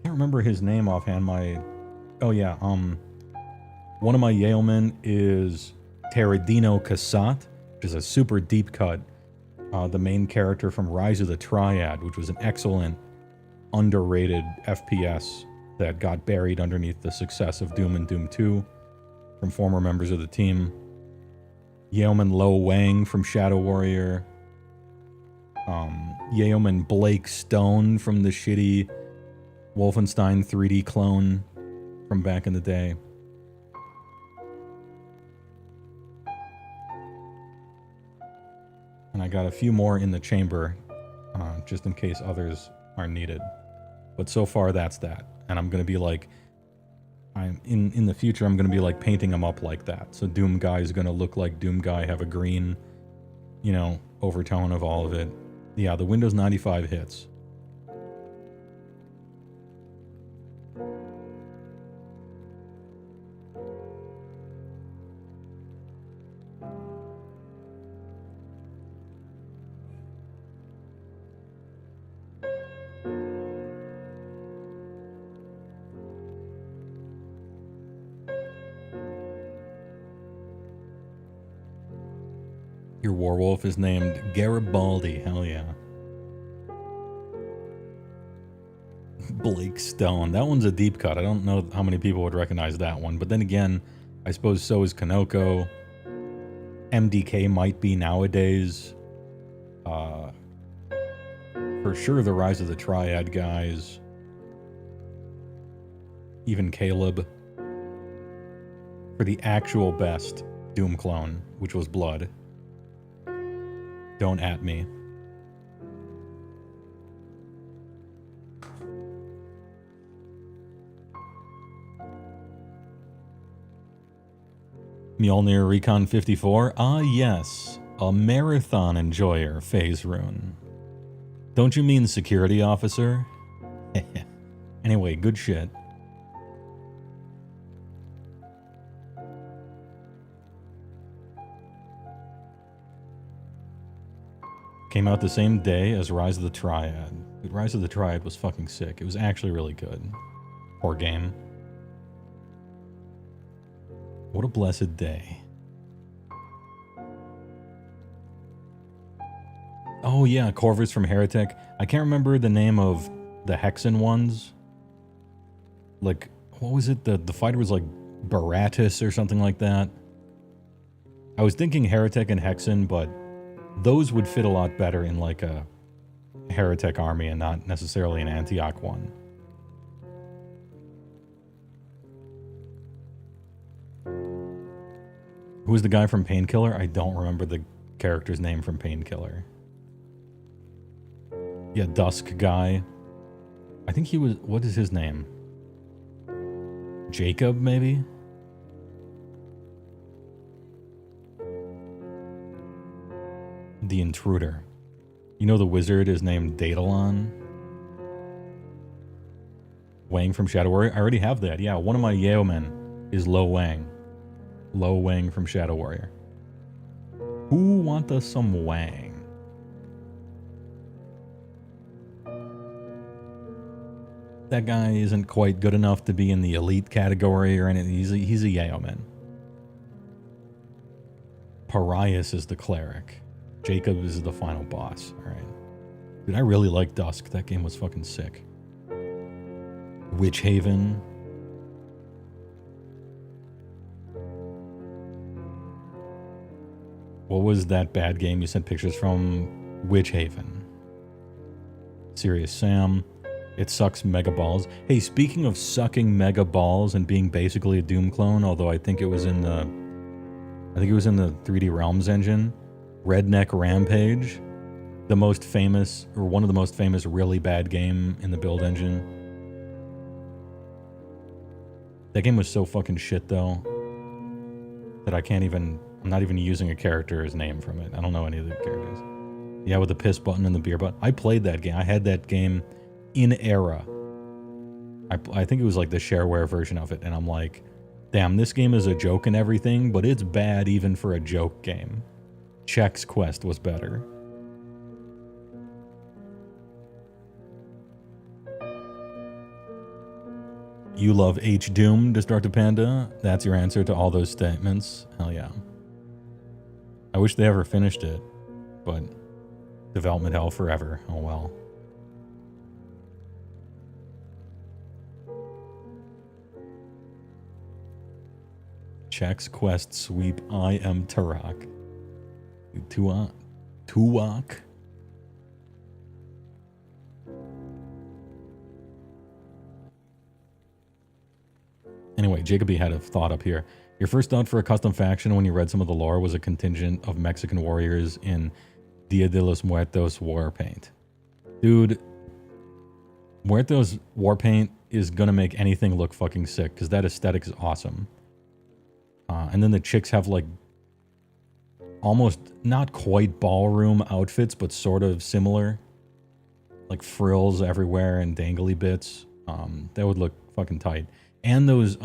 remember his name offhand. Oh yeah, one of my yeomen is Terradino Kassat, which is a super deep cut. The main character from Rise of the Triad, which was an excellent, underrated FPS that got buried underneath the success of Doom and Doom 2 from former members of the team. Yeoman Lo Wang from Shadow Warrior. Yeoman Blake Stone from the shitty Wolfenstein 3D clone from back in the day. And I got a few more in the chamber, just in case others are needed. But so far, that's that. And I'm gonna be like, in the future, I'm gonna be like painting them up like that. So Doom Guy is gonna look like Doom Guy, have a green, you know, overtone of all of it. Yeah, the Windows 95 hits. Your werewolf is named Garibaldi. Hell yeah. Blake Stone. That one's a deep cut. I don't know how many people would recognize that one. But then again, I suppose so is Kanoko. MDK might be nowadays. For sure, the Rise of the Triad guys. Even Caleb. For the actual best Doom clone, which was Blood. Don't at me. Mjolnir Recon 54? Ah, yes. A marathon enjoyer, Phase Rune. Don't you mean security officer? Anyway, good shit. Came out the same day as Rise of the Triad. Dude, Rise of the Triad was fucking sick. It was actually really good. Poor game. What a blessed day. Oh yeah, Corvus from Heretic. I can't remember the name of the Hexen ones. Like, what was it? The fighter was like Baratus or something like that. I was thinking Heretic and Hexen, but those would fit a lot better in like a Heretic army and not necessarily an Antioch one. Who's the guy from Painkiller? I don't remember the character's name from Painkiller. Yeah, Dusk guy. I think he was... What is his name? Jacob, maybe? The Intruder. You know the wizard is named Daedalon? Wang from Shadow Warrior? I already have that. Yeah, one of my yeomen is Lo Wang. Lo Wang from Shadow Warrior. Who want us some Wang? That guy isn't quite good enough to be in the elite category or anything. He's a yeoman. Parias is the cleric. Jacob is the final boss. All right. Dude, I really like Dusk. That game was fucking sick. Witch Haven. What was that bad game you sent pictures from? Witch Haven. Serious Sam. It sucks mega balls. Hey, speaking of sucking mega balls and being basically a Doom clone, although I think it was in the 3D Realms engine. Redneck Rampage, the most famous, or one of the most famous really bad game in the build engine. That game was so fucking shit though, that I'm not even using a character's name from it. I don't know any of the characters. Yeah, with the piss button and the beer button. I played that game. I had that game in Era. I think it was like the shareware version of it, and I'm like, damn, this game is a joke and everything, but it's bad even for a joke game. Chex Quest was better. You love H Doom, Destructive Panda? That's your answer to all those statements? Hell yeah. I wish they ever finished it, but development hell forever. Oh well. Chex Quest Sweep. I am Turok. Tuwak. Anyway, Jacoby had a thought up here. Your first thought for a custom faction when you read some of the lore was a contingent of Mexican warriors in Dia de los Muertos war paint. Dude, Muertos war paint is gonna make anything look fucking sick because that aesthetic is awesome. And then the chicks have like almost not quite ballroom outfits, but sort of similar, like frills everywhere and dangly bits. That would look fucking tight. And those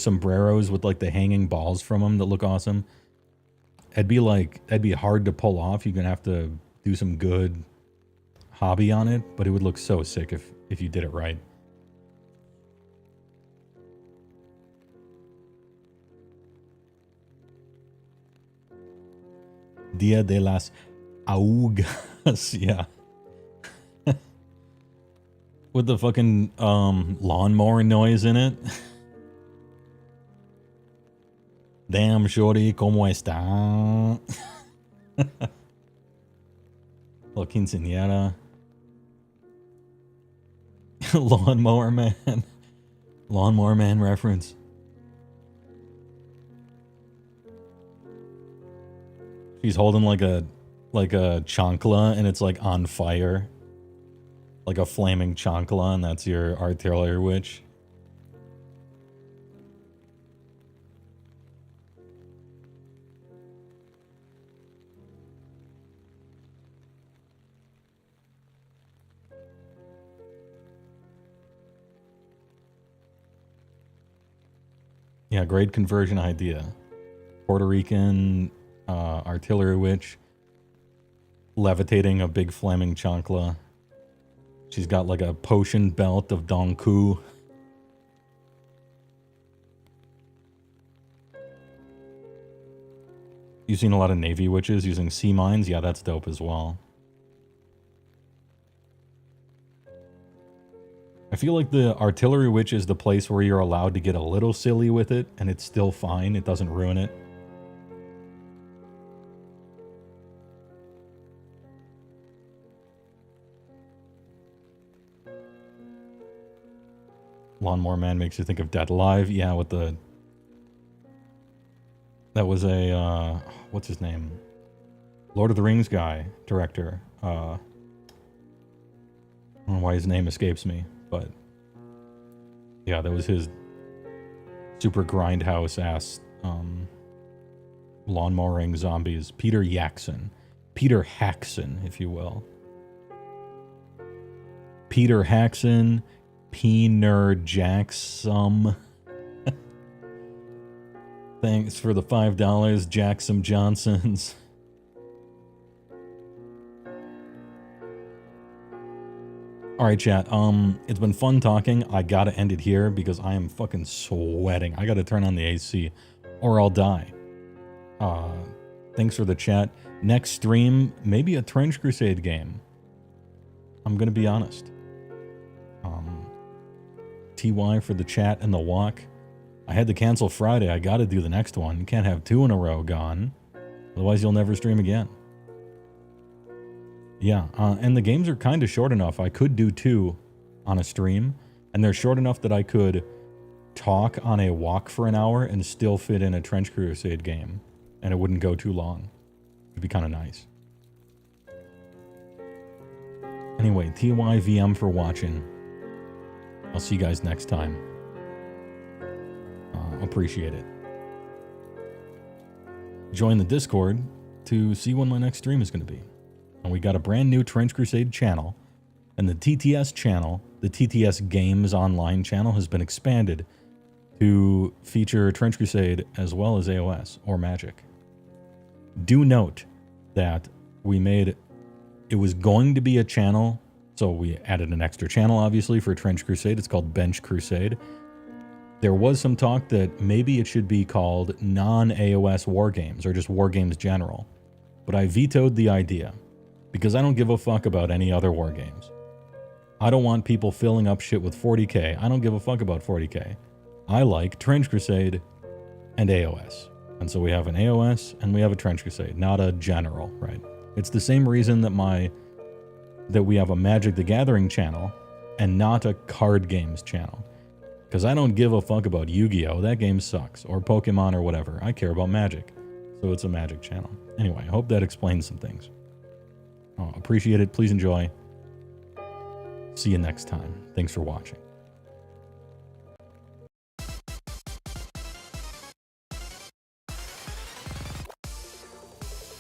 sombreros with like the hanging balls from them that look awesome. That'd be hard to pull off. You're gonna have to do some good hobby on it, but it would look so sick if you did it right. Dia de las Augas, yeah. With the fucking lawnmower noise in it. Damn, shorty, ¿cómo está? La quinceañera. Lawnmower man. Lawnmower man reference. She's holding like a chancla and it's like on fire. Like a flaming chancla, and that's your artillery witch. Yeah, great conversion idea. Puerto Rican artillery witch levitating a big flaming chancla. She's got like a potion belt of Donku. You've seen a lot of Navy witches using sea mines? Yeah, that's dope as well. I feel like the artillery witch is the place where you're allowed to get a little silly with it, and it's still fine. It doesn't ruin it. Lawnmower Man makes you think of Dead Alive. Yeah, with the... That was a, what's his name? Lord of the Rings guy, director. I don't know why his name escapes me, but... Yeah, that was his super grindhouse-ass, lawnmowering zombies. Peter Jackson. Peter Hackson, if you will. Peter Hackson... P-Nerd Jacksum. Thanks for the $5, Jackson Johnsons. Alright, chat. It's been fun talking. I gotta end it here because I am fucking sweating. I gotta turn on the AC or I'll die. Thanks for the chat. Next stream, maybe a Trench Crusade game. I'm gonna be honest. TY for the chat and the walk. I had to cancel Friday. I gotta do the next one. You can't have 2 in a row gone. Otherwise you'll never stream again. Yeah, and the games are kind of short enough. I could do 2 on a stream. And they're short enough that I could talk on a walk for an hour and still fit in a Trench Crusade game. And it wouldn't go too long. It'd be kind of nice. Anyway, TYVM for watching. I'll see you guys next time. Appreciate it. Join the Discord to see when my next stream is going to be. And we got a brand new Trench Crusade channel. And the TTS channel, the TTS Games Online channel, has been expanded to feature Trench Crusade as well as AOS or Magic. Do note that we made... It was going to be a channel... So we added an extra channel, obviously, for Trench Crusade. It's called Bench Crusade. There was some talk that maybe it should be called non-AOS War Games, or just War Games General. But I vetoed the idea, because I don't give a fuck about any other War Games. I don't want people filling up shit with 40k. I don't give a fuck about 40k. I like Trench Crusade and AOS. And so we have an AOS and we have a Trench Crusade, not a general, right? It's the same reason that we have a Magic the Gathering channel and not a card games channel. Because I don't give a fuck about Yu-Gi-Oh! That game sucks. Or Pokemon or whatever. I care about Magic. So it's a Magic channel. Anyway, I hope that explains some things. Oh, appreciate it. Please enjoy. See you next time. Thanks for watching.